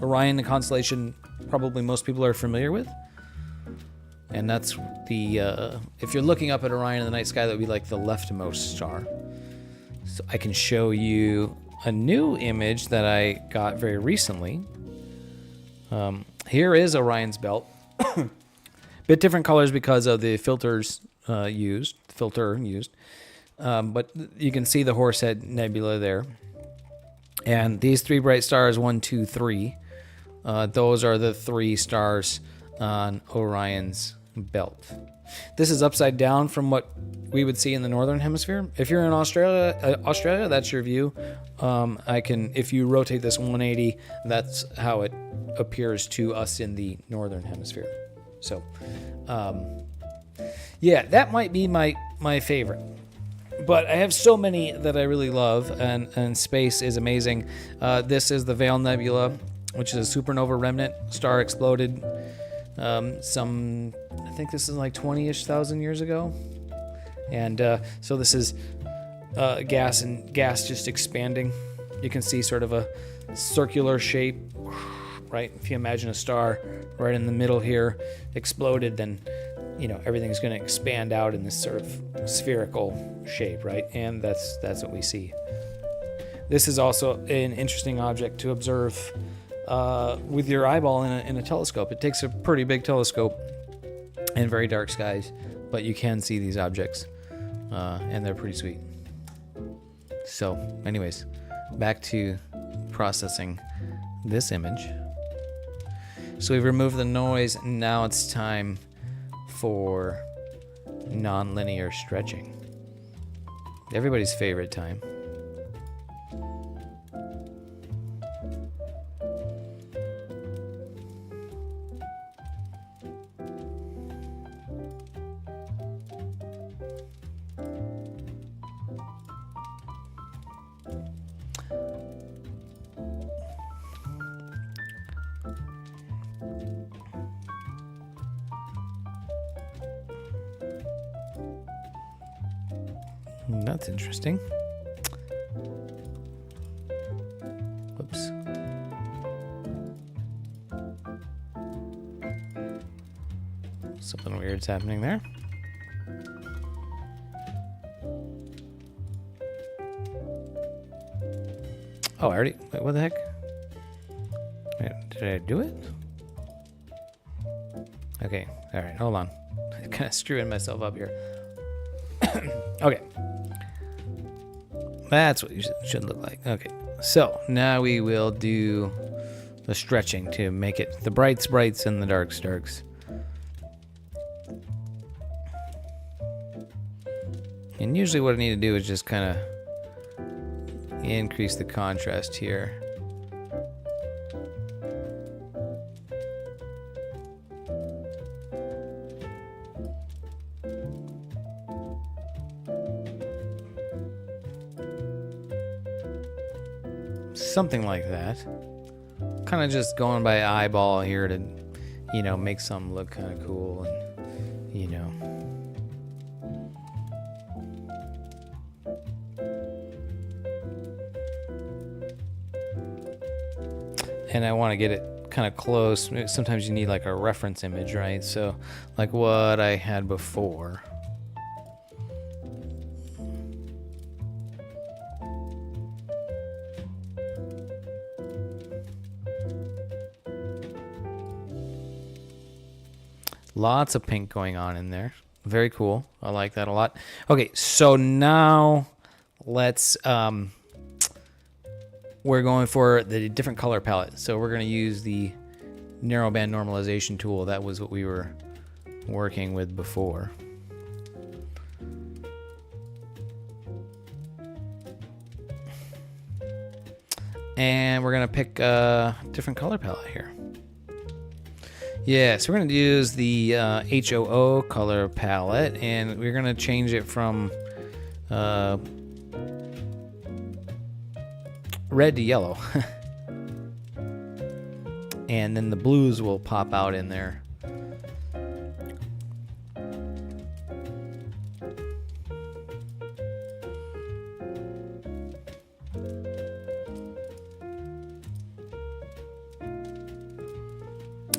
Orion, the constellation probably most people are familiar with. And that's the, if you're looking up at Orion in the night sky, that would be like the leftmost star. So I can show you a new image that I got very recently. Here is Orion's belt. Bit different colors because of the filter used. But you can see the Horsehead Nebula there. And these 3 bright stars, 1, 2, 3, those are the 3 stars on Orion's belt. This is upside down from what we would see in the northern hemisphere. If you're in Australia, that's your view. If you rotate this 180, that's how it appears to us in the northern hemisphere. So, yeah, that might be my favorite. But I have so many that I really love, and space is amazing. This is the Veil Nebula, which is a supernova remnant. Star exploded I think this is like 20-ish thousand years ago. And so this is gas just expanding. You can see sort of a circular shape, right? If you imagine a star right in the middle here exploded, then everything's going to expand out in this sort of spherical shape, right? And that's what we see. This is also an interesting object to observe with your eyeball in a telescope. It takes a pretty big telescope in very dark skies, but you can see these objects, and they're pretty sweet. So, anyways, back to processing this image. So we've removed the noise, and now it's time for nonlinear stretching. Everybody's favorite time. That's interesting. Whoops. Something weird's happening there. Oh, wait, what the heck? Wait, did I do it? Okay, alright, hold on. I'm kind of screwing myself up here. Okay. That's what you should look like. Okay, so now we will do the stretching to make it the brights and the darks. And usually what I need to do is just kind of increase the contrast here. Something like that. Kind of just going by eyeball here to, make something look kind of cool and, And I want to get it kind of close. Sometimes you need like a reference image, right? So like what I had before. Lots of pink going on in there. Very cool. I like that a lot. Okay, so now let's we're going for the different color palette. So we're going to use the narrowband normalization tool. That was what we were working with before. And we're going to pick a different color palette here. Yeah, so we're going to use the HOO color palette, and we're going to change it from red to yellow. And then the blues will pop out in there.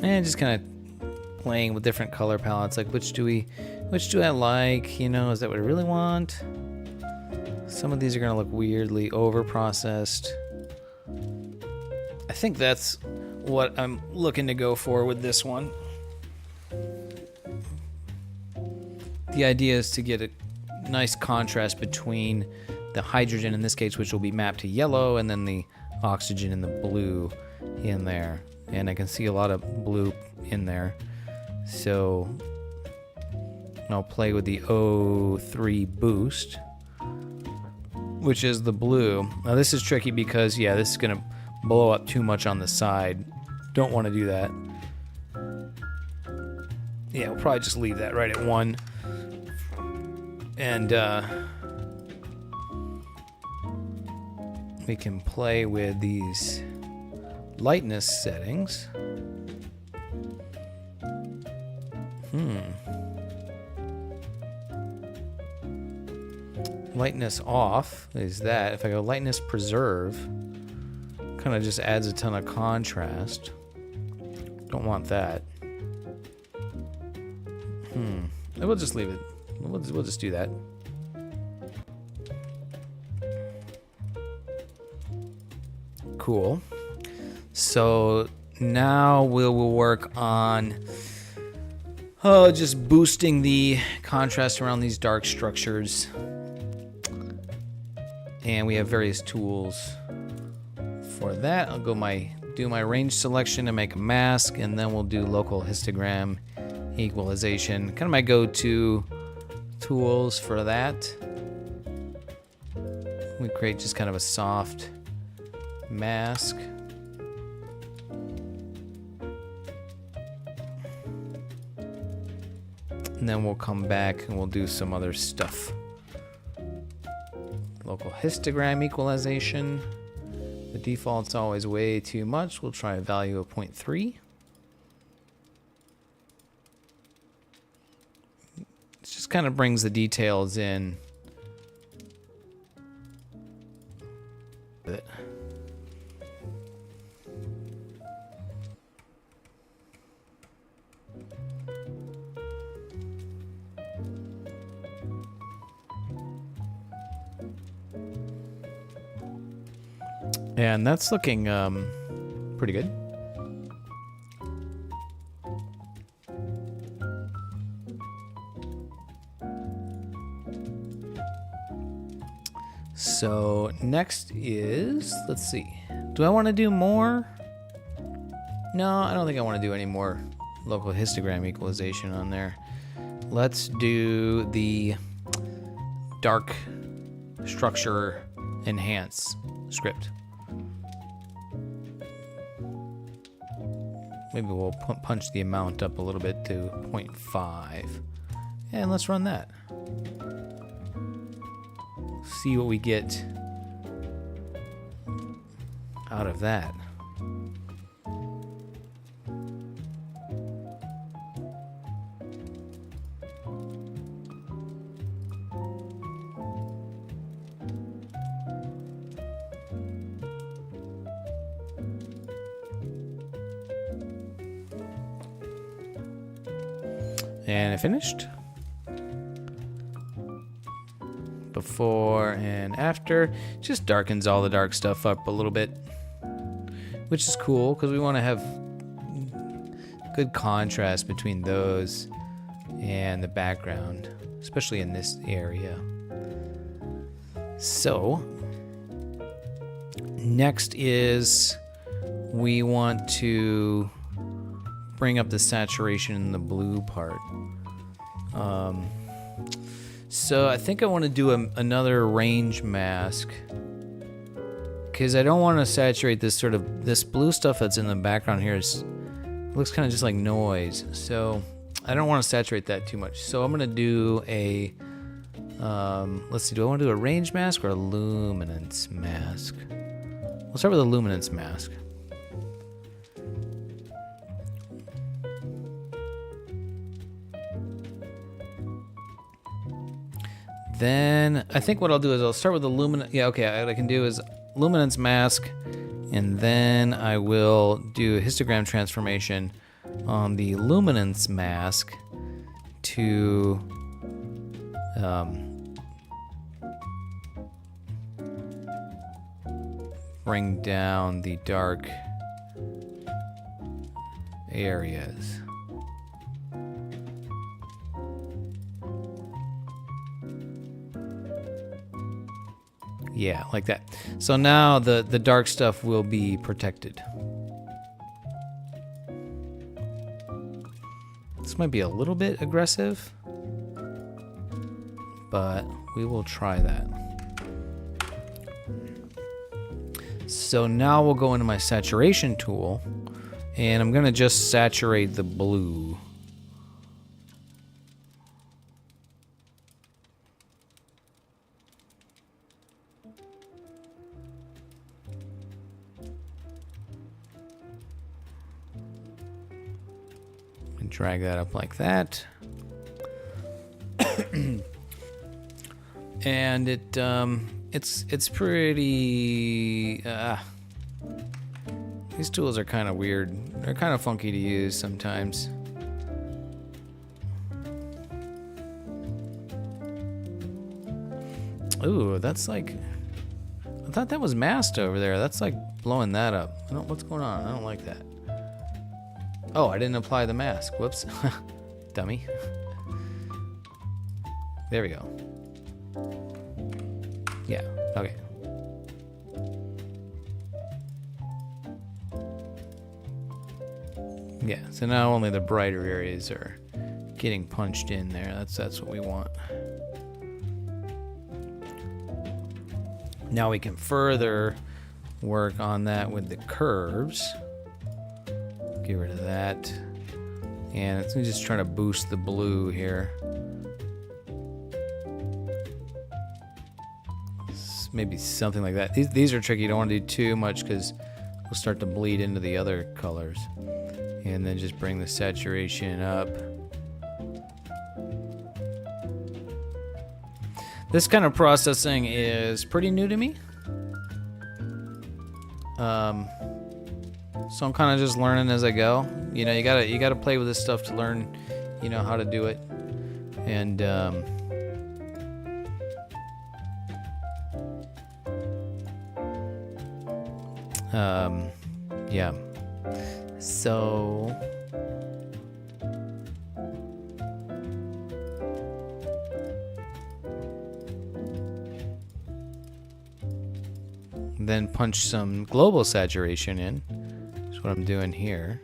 And just kind of playing with different color palettes, like which do I like, is that what I really want? Some of these are going to look weirdly over processed. I think that's what I'm looking to go for with this one. The idea is to get it nice contrast between the hydrogen in this case, which will be mapped to yellow, and then the oxygen and the blue in there. And I can see a lot of blue in there. So I'll play with the O3 boost, which is the blue. Now this is tricky because, yeah, this is gonna blow up too much on the side. Don't want to do that. Yeah, we'll probably just leave that right at 1. And we can play with these lightness settings. Lightness off is that. If I go lightness preserve, kind of just adds a ton of contrast. Don't want that. We'll just leave it. We'll just do that. Cool. So now we'll work on just boosting the contrast around these dark structures. And we have various tools for that. I'll go do my range selection and make a mask, and then we'll do local histogram equalization. Kind of my go-to tools for that. We create just kind of a soft mask. And then we'll come back and we'll do some other stuff. Local histogram equalization. The default's always way too much. We'll try a value of 0.3. It just kind of brings the details in. And that's looking pretty good. So next is, let's see. Do I want to do more? No, I don't think I want to do any more local histogram equalization on there. Let's do the dark structure enhance script. Maybe we'll punch the amount up a little bit to 0.5. And let's run that. See what we get out of that. And I finished. Before and after. Just darkens all the dark stuff up a little bit, which is cool because we want to have good contrast between those and the background, especially in this area. So next is we want to bring up the saturation in the blue part. So I think I want to do another range mask because I don't want to saturate this blue stuff that's in the background here. Looks kind of just like noise. So I don't want to saturate that too much. So I'm going to do a, let's see, do I want to do a range mask or a luminance mask? We'll start with a luminance mask. Then I think what I'll do is I'll start with the luminance. Yeah, okay. What I can do is luminance mask, and then I will do a histogram transformation on the luminance mask to bring down the dark areas. Yeah, like that. So now the dark stuff will be protected. This might be a little bit aggressive, but we will try that. So now we'll go into my saturation tool, and I'm gonna just saturate the blue. And drag that up like that. And it's pretty these tools are kind of weird. They're kind of funky to use sometimes. Ooh, that's like, I thought that was masked over there. That's like blowing that up. What's going on? I don't like that. Oh, I didn't apply the mask. Whoops. Dummy. There we go. Yeah, okay. Yeah, so now only the brighter areas are getting punched in there. That's what we want. Now we can further work on that with the curves. Get rid of that. And it's just trying to boost the blue here. Maybe something like that. These are tricky. You don't want to do too much because we'll start to bleed into the other colors. And then just bring the saturation up. This kind of processing is pretty new to me. So I'm kind of just learning as I go. You know, you gotta play with this stuff to learn, you know, how to do it. And yeah. So then punch some global saturation in. That's what I'm doing here.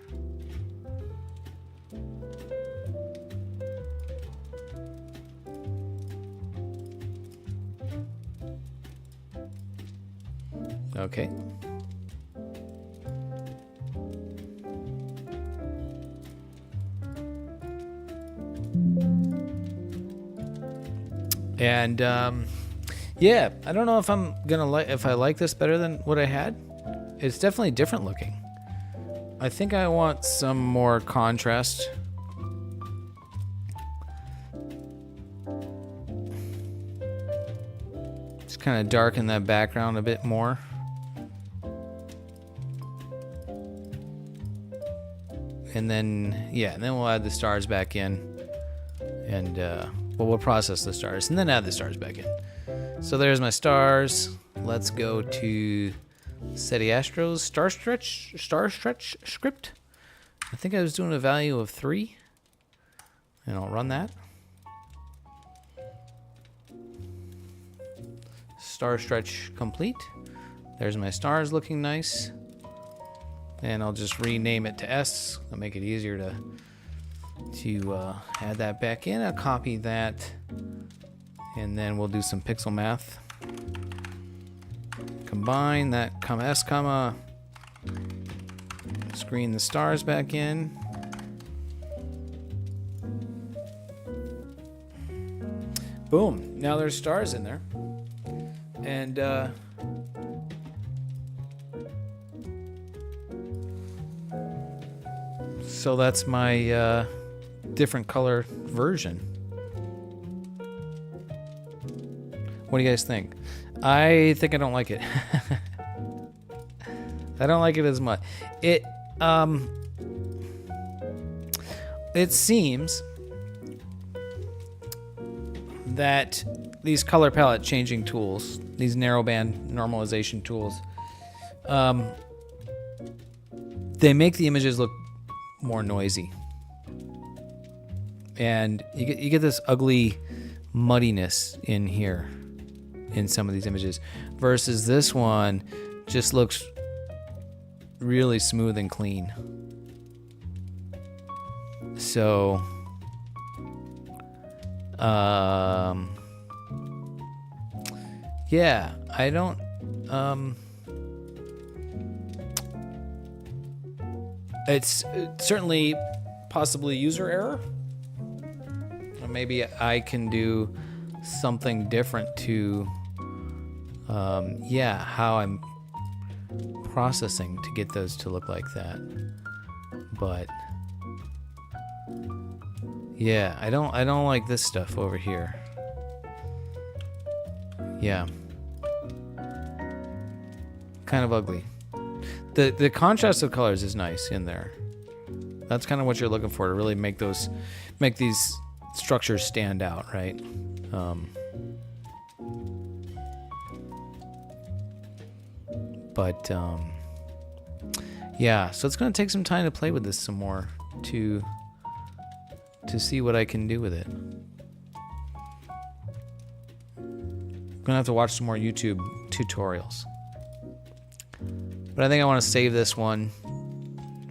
Okay. And yeah, I don't know if I'm gonna if I like this better than what I had. It's definitely different looking. I think I want some more contrast. Just kind of darken that background a bit more. And then, yeah, and then we'll add the stars back in. And well, we'll process the stars and then add the stars back in. So there's my stars. Let's go to SETI Astro's star stretch script. I think I was doing a value of 3. And I'll run that. Star stretch complete. There's my stars looking nice. And I'll just rename it to S. I'll make it easier to add that back in. I'll copy that, and then we'll do some pixel math. Combine that, S, screen the stars back in. Boom, now there's stars in there. And so that's my different color version. What do you guys think? I think I don't like it. I don't like it as much. It seems that these color palette changing tools, these narrowband normalization tools, they make the images look more noisy, and you get this ugly muddiness in here in some of these images versus this one just looks really smooth and clean. So, yeah, I don't, it's certainly possibly user error. Or maybe I can do something different to, how I'm processing to get those to look like that. But yeah, I don't like this stuff over here. Yeah. Kind of ugly. The contrast of colors is nice in there. That's kind of what you're looking for to really make these structures stand out, right? Yeah, so it's going to take some time to play with this some more to see what I can do with it. I'm going to have to watch some more YouTube tutorials. But I think I want to save this one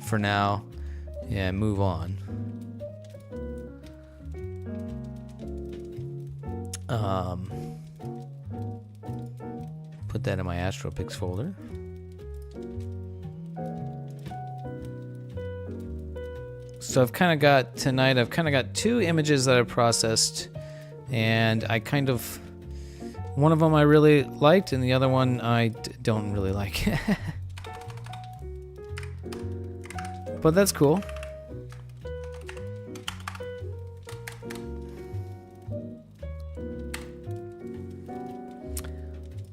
for now and move on. Put that in my Astropix folder. So I've kind of got two images that I processed, and one of them I really liked and the other one I don't really like. But that's cool.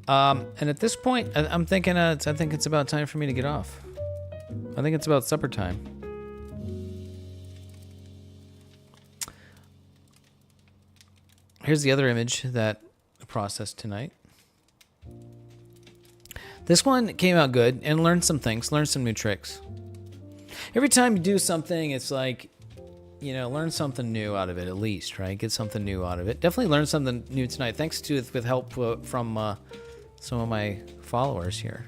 And at this point, I'm thinking, I think it's about time for me to get off. I think it's about supper time. Here's the other image that I processed tonight. This one came out good and learned some things, learned some new tricks. Every time you do something, it's like, learn something new out of it at least, right? Get something new out of it. Definitely learned something new tonight, thanks to with help from some of my followers here.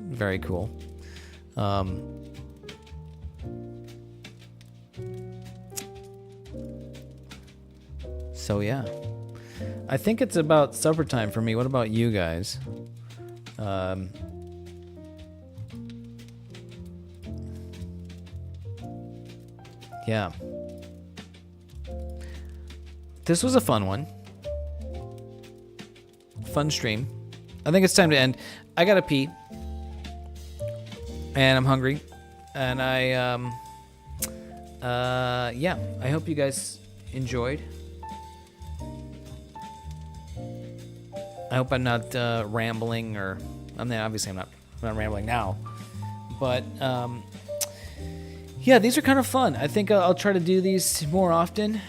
Very cool. So yeah, I think it's about supper time for me. What about you guys? Yeah. This was a fun one. Fun stream. I think it's time to end. I gotta pee. And I'm hungry. And I hope you guys enjoyed. I hope I'm not rambling obviously I'm not rambling now. But, yeah, these are kind of fun. I think I'll try to do these more often.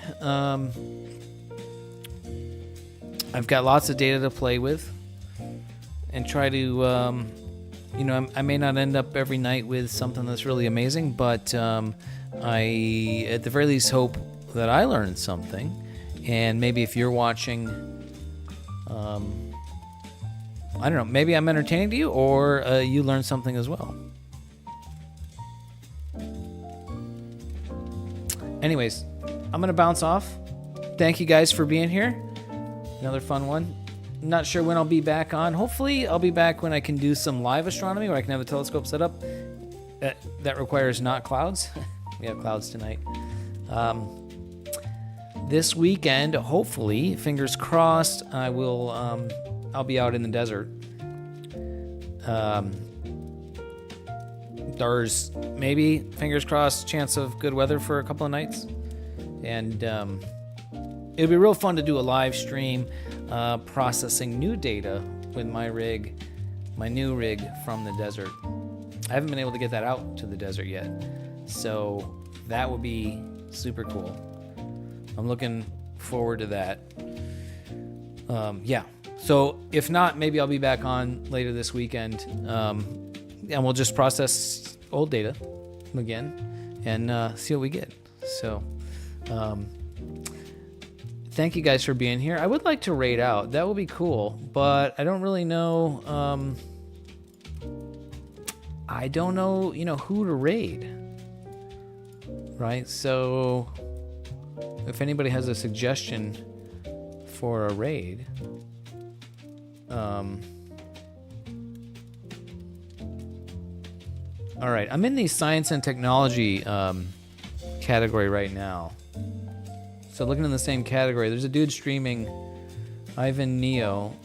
I've got lots of data to play with and try to, I may not end up every night with something that's really amazing, but I, at the very least, hope that I learned something. And maybe if you're watching, I don't know, maybe I'm entertaining to you, or you learned something as well. Anyways, I'm going to bounce off. Thank you guys for being here. Another fun one. Not sure when I'll be back on. Hopefully, I'll be back when I can do some live astronomy, where I can have the telescope set up. That requires not clouds. We have clouds tonight. This weekend, hopefully, fingers crossed, I'll be out in the desert. There's maybe, fingers crossed, chance of good weather for a couple of nights. And it'll be real fun to do a live stream processing new data with my new rig from the desert. I haven't been able to get that out to the desert yet. So that would be super cool. I'm looking forward to that. Yeah. So if not, maybe I'll be back on later this weekend. And we'll just process old data again and see what we get. So thank you guys for being here. I would like to raid out. That would be cool, but I don't really know. I don't know, who to raid. Right? So if anybody has a suggestion for a raid, all right, I'm in the science and technology category right now. So looking in the same category, there's a dude streaming, Ivan Neo.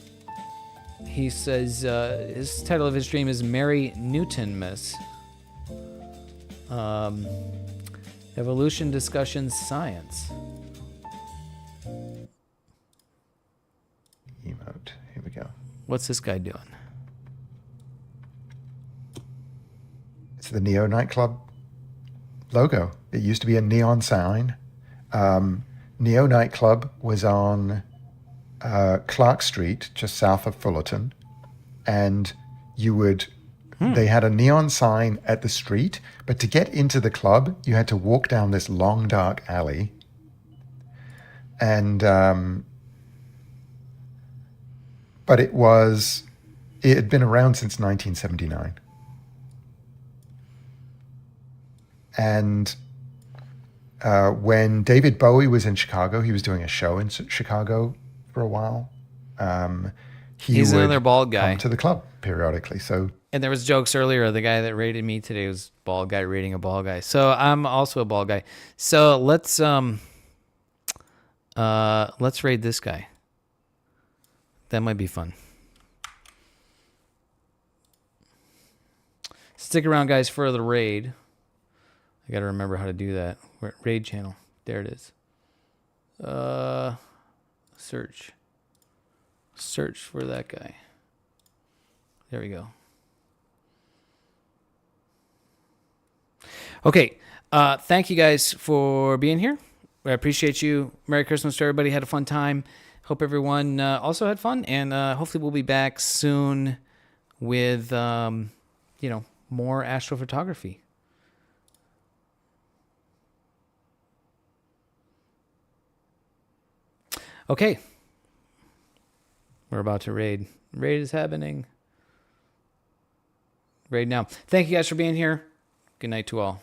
He says his title of his stream is Mary Newtonmas. Evolution Discussions Science. Emote. Here we go. What's this guy doing? It's the Neo nightclub logo. It used to be a neon sign. Neo nightclub was on Clark Street, just south of Fullerton, and you would. They had a neon sign at the street, but to get into the club, you had to walk down this long, dark alley. And but it had been around since 1979. And when David Bowie was in Chicago, he was doing a show in Chicago for a while. He's another bald guy. Come to the club periodically. And there was jokes earlier. The guy that rated me today was bald guy rating a bald guy. So I'm also a bald guy. So let's raid this guy. That might be fun. Stick around, guys, for the raid. I got to remember how to do that. Raid channel. There it is. Search. Search for that guy. There we go. Okay. Thank you guys for being here. I appreciate you. Merry Christmas to everybody. Had a fun time. Hope everyone also had fun. And hopefully we'll be back soon with, more astrophotography. Okay. We're about to raid. Raid is happening. Raid now. Thank you guys for being here. Good night to all.